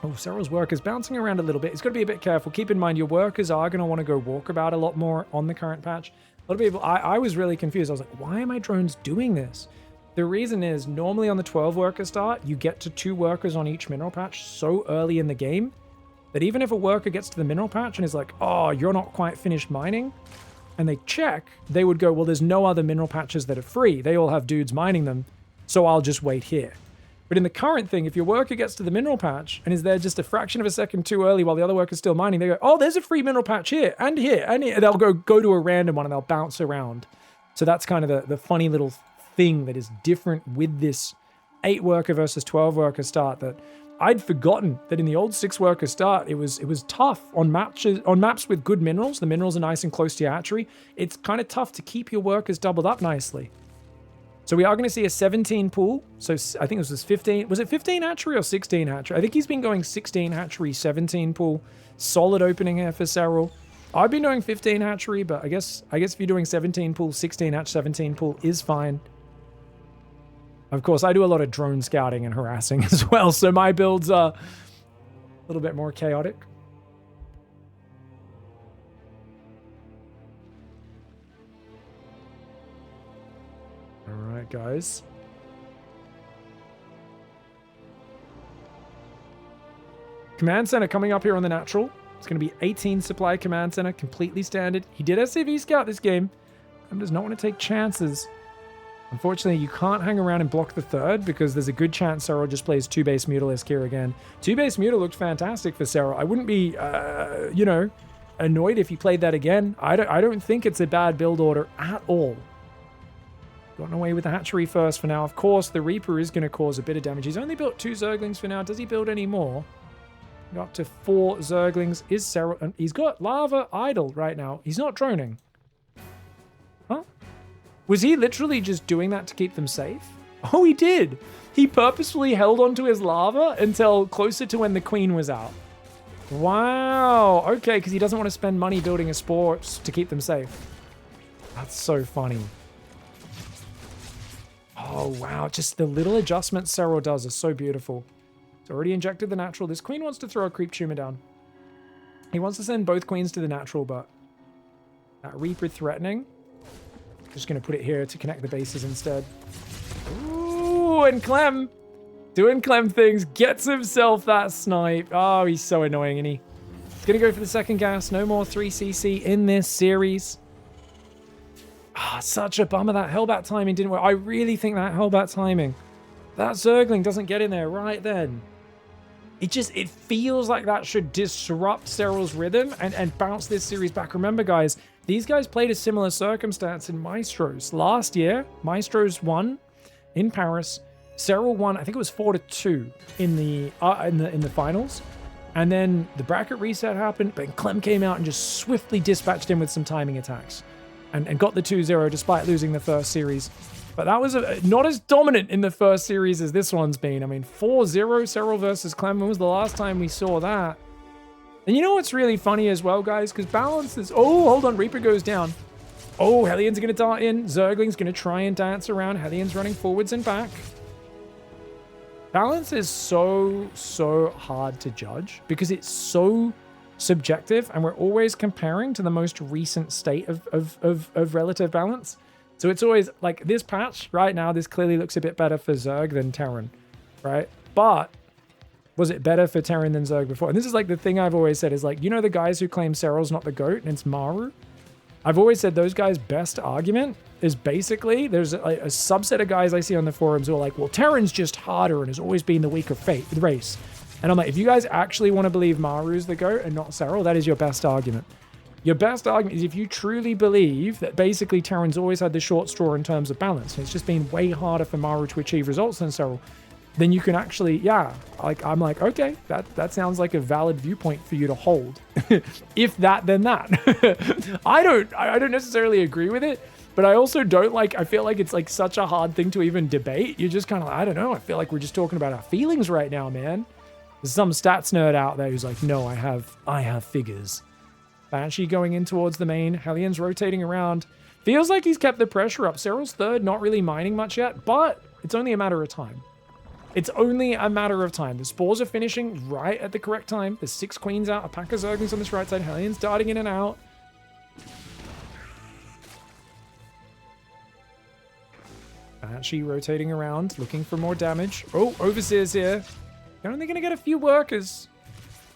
Oh, Serral's workers bouncing around a little bit. He's got to be a bit careful. Keep in mind, your workers are going to want to go walkabout a lot more on the current patch. A lot of people, I was really confused. I was like, why are my drones doing this? The reason is, normally on the 12 worker start, you get to 2 workers on each mineral patch so early in the game that even if a worker gets to the mineral patch and is like, oh, you're not quite finished mining, and they check, they would go, well, there's no other mineral patches that are free. They all have dudes mining them, so I'll just wait here. But in the current thing, if your worker gets to the mineral patch and is there just a fraction of a second too early while the other worker's still mining, they go, oh, there's a free mineral patch here, and here, and here. They'll go to a random one and they'll bounce around. So that's kind of the funny little thing that is different with this 8 worker versus 12 worker start, that I'd forgotten that in the old 6 worker start, it was tough on maps with good minerals. The minerals are nice and close to your hatchery. It's kind of tough to keep your workers doubled up nicely. So we are going to see a 17 pool. So I think this was 15. Was it 15 hatchery or 16 hatchery? I think he's been going 16 hatchery, 17 pool. Solid opening here for Serral. I've been doing 15 hatchery, but I guess if you're doing 17 pool, 16 hatch, 17 pool is fine. Of course, I do a lot of drone scouting and harassing as well, so my builds are a little bit more chaotic. right, guys. Command center coming up here on the natural. It's going to be 18 supply command center, completely standard. He did SCV scout this game. Clem does not want to take chances. Unfortunately, you can't hang around and block the third because there's a good chance Serral just plays 2-base Mutalisk here again. 2-base Mutal looked fantastic for Serral. I wouldn't be, you know, annoyed if he played that again. I don't think it's a bad build order at all. Gotten away with the hatchery first for now. Of course, the Reaper is going to cause a bit of damage. He's only built 2 Zerglings for now. Does he build any more? Got up to 4 Zerglings. Is Serral... And he's got Lava idle right now. He's not droning. Huh? Was he literally just doing that to keep them safe? Oh, he did. He purposefully held onto his lava until closer to when the queen was out. Wow. Okay, because he doesn't want to spend money building a spore to keep them safe. That's so funny. Oh, wow. Just the little adjustments Serral does are so beautiful. It's already injected the natural. This queen wants to throw a creep tumor down. He wants to send both queens to the natural, but that Reaper threatening. Just going to put it here to connect the bases instead. Ooh, and Clem doing Clem things. Gets himself that snipe. Oh, he's so annoying, isn't he? He's going to go for the second gas. No more 3cc in this series. Ah, such a bummer that Hellbat timing didn't work. I really think that Hellbat timing. That Zergling doesn't get in there right then. It feels like that should disrupt Serral's rhythm and bounce this series back. Remember, guys, these guys played a similar circumstance in Maestros. Last year, Maestros won in Paris. Serral won, I think it was 4-2 in the finals. And then the bracket reset happened, but Clem came out and just swiftly dispatched him with some timing attacks and got the 2-0 despite losing the first series. But that was not as dominant in the first series as this one's been. I mean, 4-0 Serral versus Clem. When was the last time we saw that? And you know what's really funny as well, guys? Because balance is... Oh, hold on. Reaper goes down. Oh, Hellions are going to dart in. Zergling's going to try and dance around. Hellions running forwards and back. Balance is so hard to judge because it's so subjective and we're always comparing to the most recent state of relative balance. So it's always like this patch right now, this clearly looks a bit better for Zerg than Terran, right? But was it better for Terran than Zerg before? And this is like the thing I've always said is like, you know, the guys who claim Serral's not the GOAT and it's Maru? I've always said those guys' best argument is basically, there's a subset of guys I see on the forums who are like, well, Terran's just harder and has always been the weaker race. And I'm like, if you guys actually want to believe Maru's the GOAT and not Serral, that is your best argument. Your best argument is if you truly believe that basically Terran's always had the short straw in terms of balance, and it's just been way harder for Maru to achieve results than Serral, then you can actually, yeah, like I'm like, okay, that sounds like a valid viewpoint for you to hold. If that, then that. I don't necessarily agree with it, but I also don't like, I feel like it's like such a hard thing to even debate. You're just kind of like, I don't know, I feel like we're just talking about our feelings right now, man. There's some stats nerd out there who's like, no, I have figures. Banshee going in towards the main. Hellions rotating around. Feels like he's kept the pressure up. Serral's third, not really mining much yet, but it's only a matter of time. It's only a matter of time. The spores are finishing right at the correct time. There's 6 queens out, a pack of Zerglings on this right side. Hellions darting in and out. Banshee rotating around, looking for more damage. Oh, Overseer's here. They're only going to get a few workers.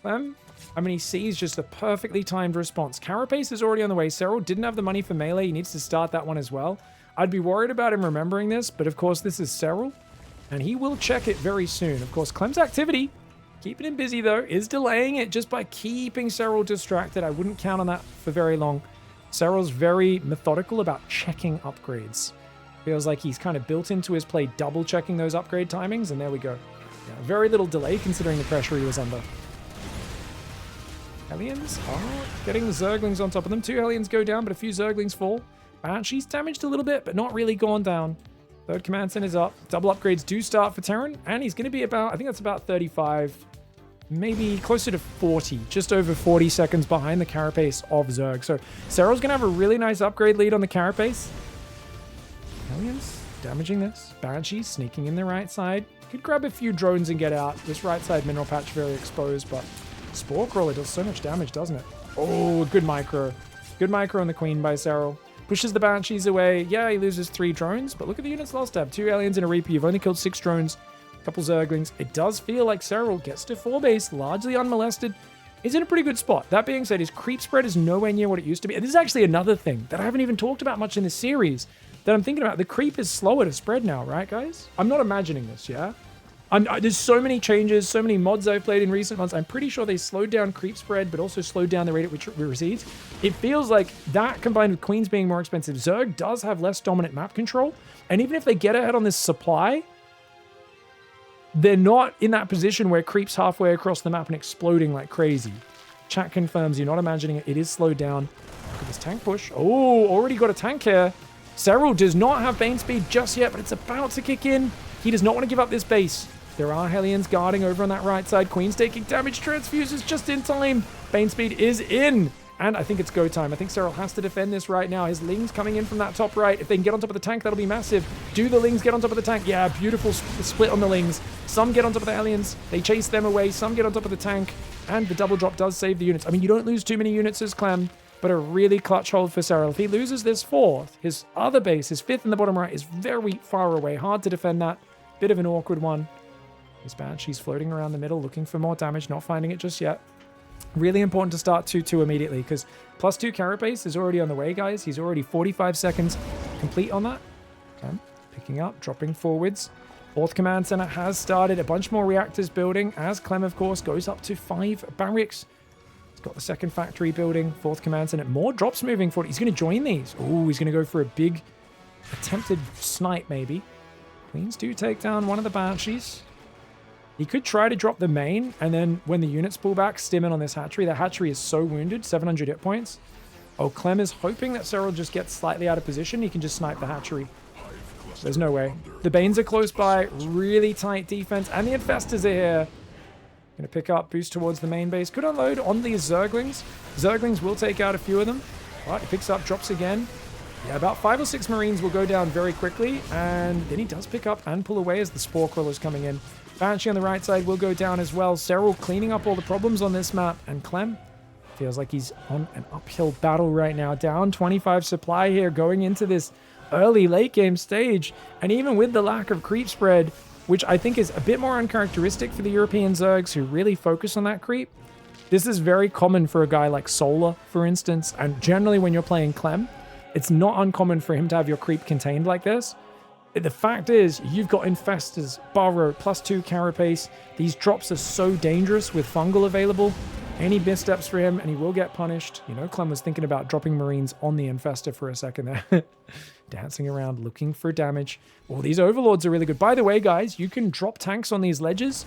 Clem. I mean, he sees just a perfectly timed response. Carapace is already on the way. Serral didn't have the money for melee. He needs to start that one as well. I'd be worried about him remembering this, but of course this is Serral, and he will check it very soon. Of course, Clem's activity, keeping him busy though, is delaying it just by keeping Serral distracted. I wouldn't count on that for very long. Serral's very methodical about checking upgrades. Feels like he's kind of built into his play double checking those upgrade timings, and there we go. Yeah, very little delay considering the pressure he was under. Hellions are getting the Zerglings on top of them. 2 Hellions go down, but a few Zerglings fall. Banshee's damaged a little bit, but not really gone down. Third command center's up. Double upgrades do start for Terran, and he's going to be about, I think that's about 35, maybe closer to 40, just over 40 seconds behind the Carapace of Zerg. So Serral's going to have a really nice upgrade lead on the Carapace. Hellions damaging this. Banshee's sneaking in the right side. Could grab a few drones and get out. This right side mineral patch very exposed, but Spore Crawler does so much damage, doesn't it? Oh, good micro. Good micro on the Queen by Serral. Pushes the Banshees away. Yeah, he loses 3 drones, but look at the units lost tab. 2 aliens and a Reaper. You've only killed 6 drones, a couple Zerglings. It does feel like Serral gets to 4 base, largely unmolested. He's in a pretty good spot. That being said, his creep spread is nowhere near what it used to be. And this is actually another thing that I haven't even talked about much in this series that I'm thinking about. The creep is slower to spread now, right, guys? I'm not imagining this, yeah? There's so many changes, so many mods I've played in recent months. I'm pretty sure they slowed down creep spread, but also slowed down the rate at which it recedes. It feels like that combined with Queens being more expensive. Zerg does have less dominant map control. And even if they get ahead on this supply, they're not in that position where creep's halfway across the map and exploding like crazy. Chat confirms you're not imagining it. It is slowed down. Look at this tank push. Oh, already got a tank here. Serral does not have Bane speed just yet, but it's about to kick in. He does not want to give up this base. There are Hellions guarding over on that right side. Queen's taking damage. Transfuses just in time. Bane speed is in. And I think it's go time. I think Serral has to defend this right now. His Lings coming in from that top right. If they can get on top of the tank, that'll be massive. Do the Lings get on top of the tank? Yeah, beautiful split on the Lings. Some get on top of the Hellions. They chase them away. Some get on top of the tank. And the double drop does save the units. I mean, you don't lose too many units as Clem, but a really clutch hold for Serral. If he loses this 4th, his other base, his 5th in the bottom right, is very far away. Hard to defend that. Bit of an awkward one. His Banshee's floating around the middle, looking for more damage, not finding it just yet. Really important to start 2-2 immediately, because +2 carapace is already on the way, guys. He's already 45 seconds complete on that. Okay, picking up, dropping forwards. 4th command center has started. A bunch more reactors building, as Clem, of course, goes up to 5 barracks. He's got the 2nd factory building, 4th command center. More drops moving forward. He's going to join these. Oh, he's going to go for a big attempted snipe, maybe. Queens do take down one of the Banshees. He could try to drop the main, and then when the units pull back, stim in on this hatchery. The hatchery is so wounded, 700 hit points. Oh, Clem is hoping that Serral just gets slightly out of position. He can just snipe the hatchery. There's no way. The Banes are close by, really tight defense, and the Infestors are here. Gonna pick up, boost towards the main base. Could unload on these Zerglings. Zerglings will take out a few of them. Right, he picks up, drops again. Yeah, about 5 or 6 Marines will go down very quickly, and then he does pick up and pull away as the Spore Crawler's coming in. Banshee on the right side will go down as well. Serral cleaning up all the problems on this map, and Clem feels like he's on an uphill battle right now. Down 25 supply here going into this early late game stage, and even with the lack of creep spread, which I think is a bit more uncharacteristic for the European Zergs who really focus on that creep. This is very common for a guy like Solar, for instance, and generally when you're playing Clem, it's not uncommon for him to have your creep contained like this. The fact is, you've got Infestors, Burrow, +2 carapace. These drops are so dangerous with Fungal available. Any missteps for him, and he will get punished. You know, Clem was thinking about dropping Marines on the Infestor for a second there. Dancing around, looking for damage. Oh, these Overlords are really good. By the way, guys, you can drop tanks on these ledges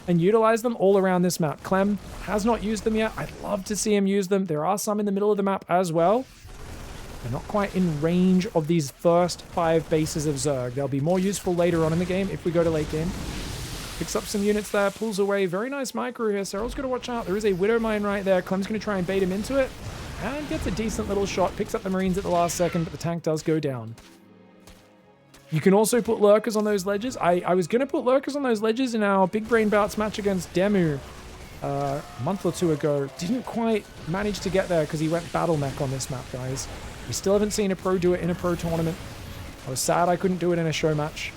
and utilize them all around this map. Clem has not used them yet. I'd love to see him use them. There are some in the middle of the map as well. They're not quite in range of these first 5 bases of Zerg. They'll be more useful later on in the game if we go to late game. Picks up some units there, pulls away. Very nice micro here. Serral's going to watch out. There is a Widow Mine right there. Clem's going to try and bait him into it. And gets a decent little shot. Picks up the Marines at the last second, but the tank does go down. You can also put Lurkers on those ledges. I was going to put Lurkers on those ledges in our Big Brain Bouts match against Demu a month or 2 ago. Didn't quite manage to get there because he went Battle Mech on this map, guys. We still haven't seen a pro do it in a pro tournament. I was sad I couldn't do it in a show match.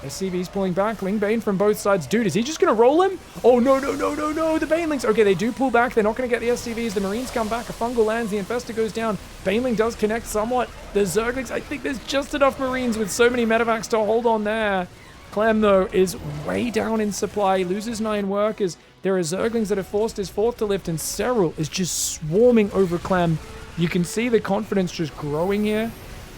SCV's pulling back. Lingbane from both sides. Dude, is he just going to roll him? Oh, no, no, no, no, no. The Banelings. Okay, they do pull back. They're not going to get the SCVs. The Marines come back. A Fungal lands. The Infestor goes down. Baneling does connect somewhat. The Zerglings, I think there's just enough Marines with so many medevacs to hold on there. Clem, though, is way down in supply. He loses 9 workers. There are Zerglings that have forced his 4th to lift, and Serral is just swarming over Clem. You can see the confidence just growing here.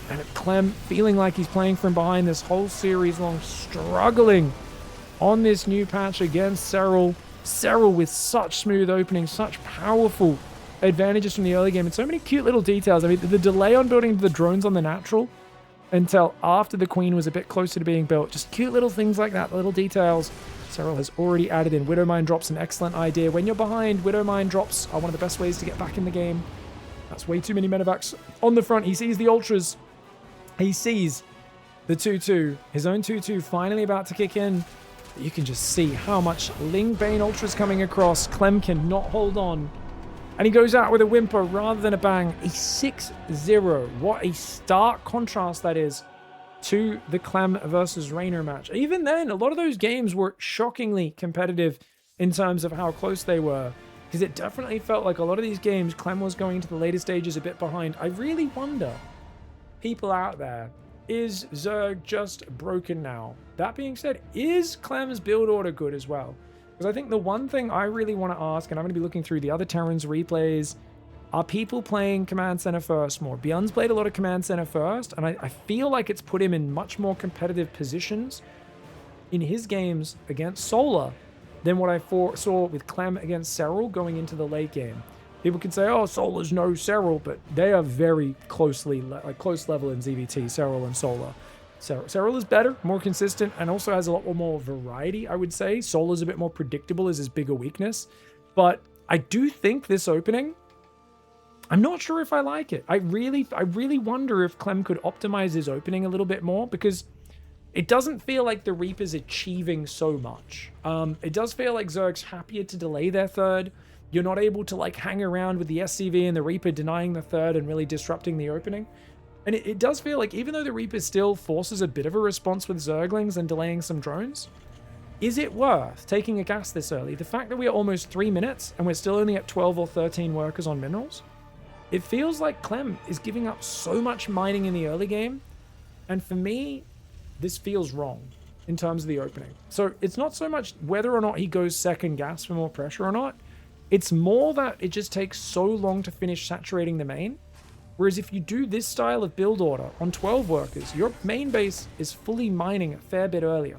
And Clem feeling like he's playing from behind this whole series long, struggling on this new patch against Serral. Serral with such smooth openings, such powerful advantages from the early game, and so many cute little details. I mean, the delay on building the drones on the natural until after the Queen was a bit closer to being built. Just cute little things like that, little details. Serral has already added in. Widow Mine drops, an excellent idea. When you're behind, Widow Mine drops are one of the best ways to get back in the game. That's way too many medevacs on the front. He sees the Ultras. He sees the 2-2. His own 2-2 finally about to kick in. You can just see how much Lingbane Ultra's coming across. Clem cannot hold on. And he goes out with a whimper rather than a bang. A 6-0. What a stark contrast that is to the Clem versus Raynor match. Even then, a lot of those games were shockingly competitive in terms of how close they were. Because it definitely felt like a lot of these games, Clem was going to the later stages a bit behind. I really wonder, people out there, is Zerg just broken now? That being said, is Clem's build order good as well? Because I think the one thing I really want to ask, and I'm going to be looking through the other Terran's replays, are people playing Command Center first more? Beyond's played a lot of Command Center first, and I feel like it's put him in much more competitive positions in his games against Solar than what I saw with Clem against Serral going into the late game. People can say, oh, Solar's no Serral, but they are very closely, like close level in ZVT, Serral and Solar. Serral is better, more consistent, and also has a lot more variety, I would say. Solar's a bit more predictable is his bigger weakness. But I do think this opening, I'm not sure if I like it. I really wonder if Clem could optimize his opening a little bit more, because it doesn't feel like the Reaper's achieving so much. It does feel like Zerg's happier to delay their third. You're not able to like hang around with the SCV and the Reaper denying the third and really disrupting the opening. And it does feel like even though the Reaper still forces a bit of a response with Zerglings and delaying some drones, is it worth taking a gas this early? The fact that we are almost 3 minutes and we're still only at 12 or 13 workers on minerals, it feels like Clem is giving up so much mining in the early game. And for me, this feels wrong in terms of the opening. So it's not so much whether or not he goes second gas for more pressure or not. It's more that it just takes so long to finish saturating the main. Whereas if you do this style of build order on 12 workers, your main base is fully mining a fair bit earlier.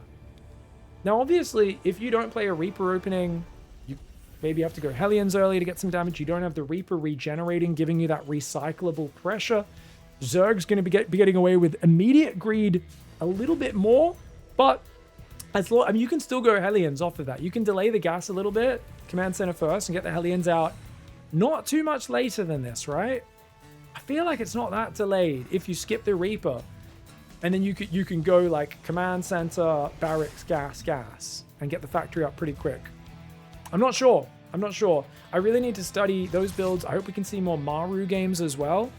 Now, obviously, if you don't play a Reaper opening, you maybe have to go Hellions early to get some damage. You don't have the Reaper regenerating, giving you that recyclable pressure. Zerg's going to be getting away with immediate greed a little bit more, but you can still go Hellions off of that. You can delay the gas a little bit, Command Center first, and get the Hellions out not too much later than this, right? I feel like it's not that delayed if you skip the Reaper, and then you can go like Command Center, Barracks, gas, and get the factory up pretty quick. I'm not sure. I really need to study those builds. I hope we can see more Maru games as well.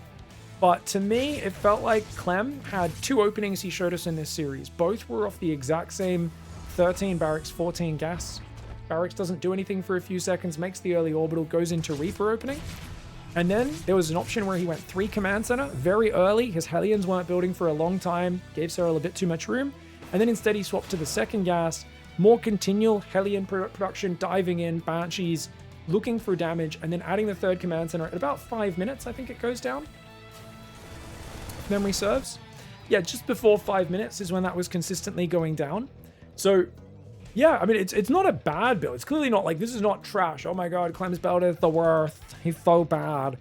But to me, it felt like Clem had 2 openings he showed us in this series. Both were off the exact same 13 Barracks, 14 gas. Barracks doesn't do anything for a few seconds, makes the early orbital, goes into Reaper opening. And then there was an option where he went 3 Command Center very early. His Hellions weren't building for a long time, gave Serral a bit too much room. And then instead he swapped to the second gas, more continual Hellion production, diving in, Banshees, looking for damage, and then adding the 3rd Command Center at about 5 minutes, I think it goes down. If memory serves. Yeah, just before 5 minutes is when that was consistently going down. So yeah, I mean, it's not a bad build. It's clearly not like, this is not trash. Oh my god, Clem's build is the worst. He's so bad.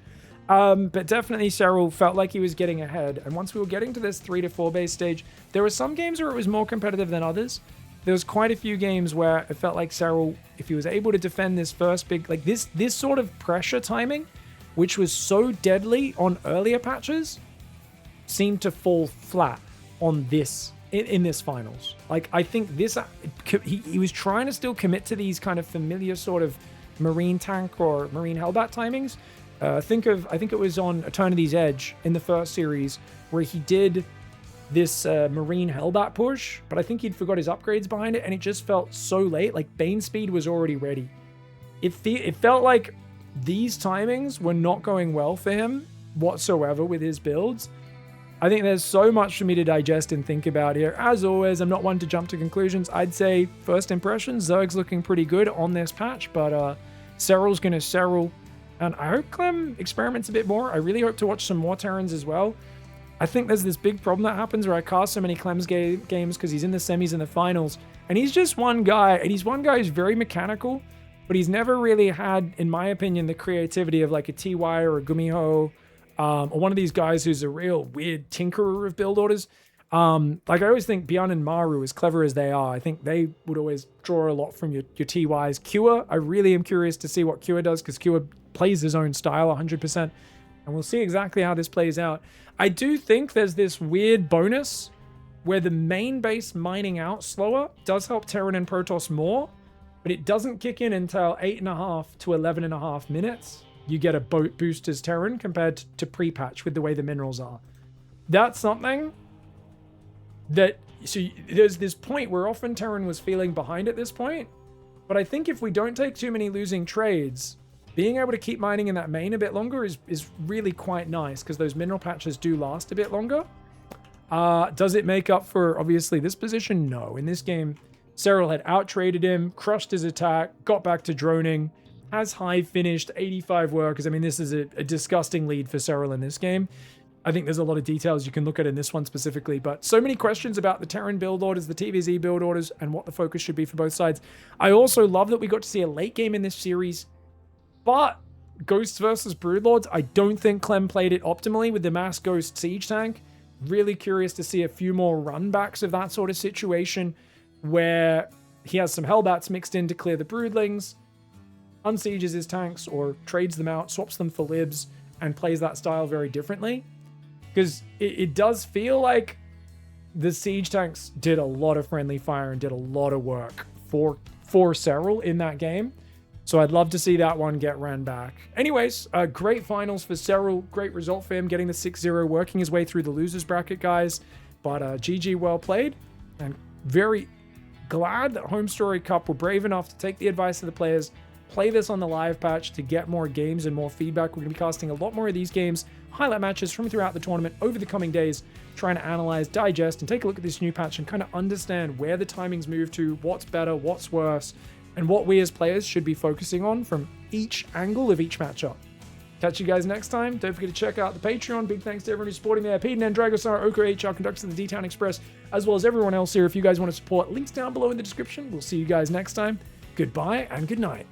But definitely Serral felt like he was getting ahead. And once we were getting to this 3 to 4 base stage, there were some games where it was more competitive than others. There was quite a few games where it felt like Serral, if he was able to defend this first big, like this sort of pressure timing, which was so deadly on earlier patches, seemed to fall flat on this in this finals. Like, I think this he was trying to still commit to these kind of familiar sort of marine tank or marine hellbat timings. I think it was on Eternity's Edge in the first series where he did this marine hellbat push, but I think he'd forgot his upgrades behind it, and it just felt so late. Like, Bane speed was already ready. It felt like these timings were not going well for him whatsoever with his builds. I think there's so much for me to digest and think about here. As always, I'm not one to jump to conclusions. I'd say first impressions, Zerg's looking pretty good on this patch, but Serral's going to Serral. And I hope Clem experiments a bit more. I really hope to watch some more Terrans as well. I think there's this big problem that happens where I cast so many Clem's games because he's in the semis and the finals. And he's just one guy. And he's one guy who's very mechanical, but he's never really had, in my opinion, the creativity of like a TY or a Gumiho, or one of these guys who's a real weird tinkerer of build orders. Like, I always think Beyond and Maru, as clever as they are, I think they would always draw a lot from your TYs. Kua, I really am curious to see what Kua does, because Kua plays his own style 100%, and we'll see exactly how this plays out. I do think there's this weird bonus where the main base mining out slower does help Terran and Protoss more, but it doesn't kick in until 8.5 to 11.5 minutes. you get a boat boost as Terran compared to pre-patch with the way the minerals are. That's something that, so there's this point where often Terran was feeling behind at this point, but I think if we don't take too many losing trades, being able to keep mining in that main a bit longer is really quite nice, because those mineral patches do last a bit longer. Does it make up for, obviously, this position? No. In this game, Serral had out-traded him, crushed his attack, got back to droning, has high finished, 85 workers. I mean, this is a disgusting lead for Serral in this game. I think there's a lot of details you can look at in this one specifically, but so many questions about the Terran build orders, the TVZ build orders, and what the focus should be for both sides. I also love that we got to see a late game in this series, but Ghosts versus Broodlords, I don't think Clem played it optimally with the Mass Ghost Siege Tank. Really curious to see a few more runbacks of that sort of situation where he has some Hellbats mixed in to clear the Broodlings, unsieges his tanks or trades them out, swaps them for libs, and plays that style very differently. Because it does feel like the siege tanks did a lot of friendly fire and did a lot of work for Serral in that game. So I'd love to see that one get ran back. Anyways, great finals for Serral. Great result for him, getting the 6-0, working his way through the losers bracket, guys. But GG, well played. And very glad that HomeStory Cup were brave enough to take the advice of the players, play this on the live patch to get more games and more feedback. We're going to be casting a lot more of these games, highlight matches from throughout the tournament over the coming days, trying to analyze, digest, and take a look at this new patch and kind of understand where the timings move to, what's better, what's worse, and what we as players should be focusing on from each angle of each matchup. Catch you guys next time. Don't forget to check out the Patreon. Big thanks to everyone who's supporting there. Peden, Dragosar, Oko HR, conductors of the D-Town Express, as well as everyone else here. If you guys want to support, links down below in the description. We'll see you guys next time. Goodbye and good night.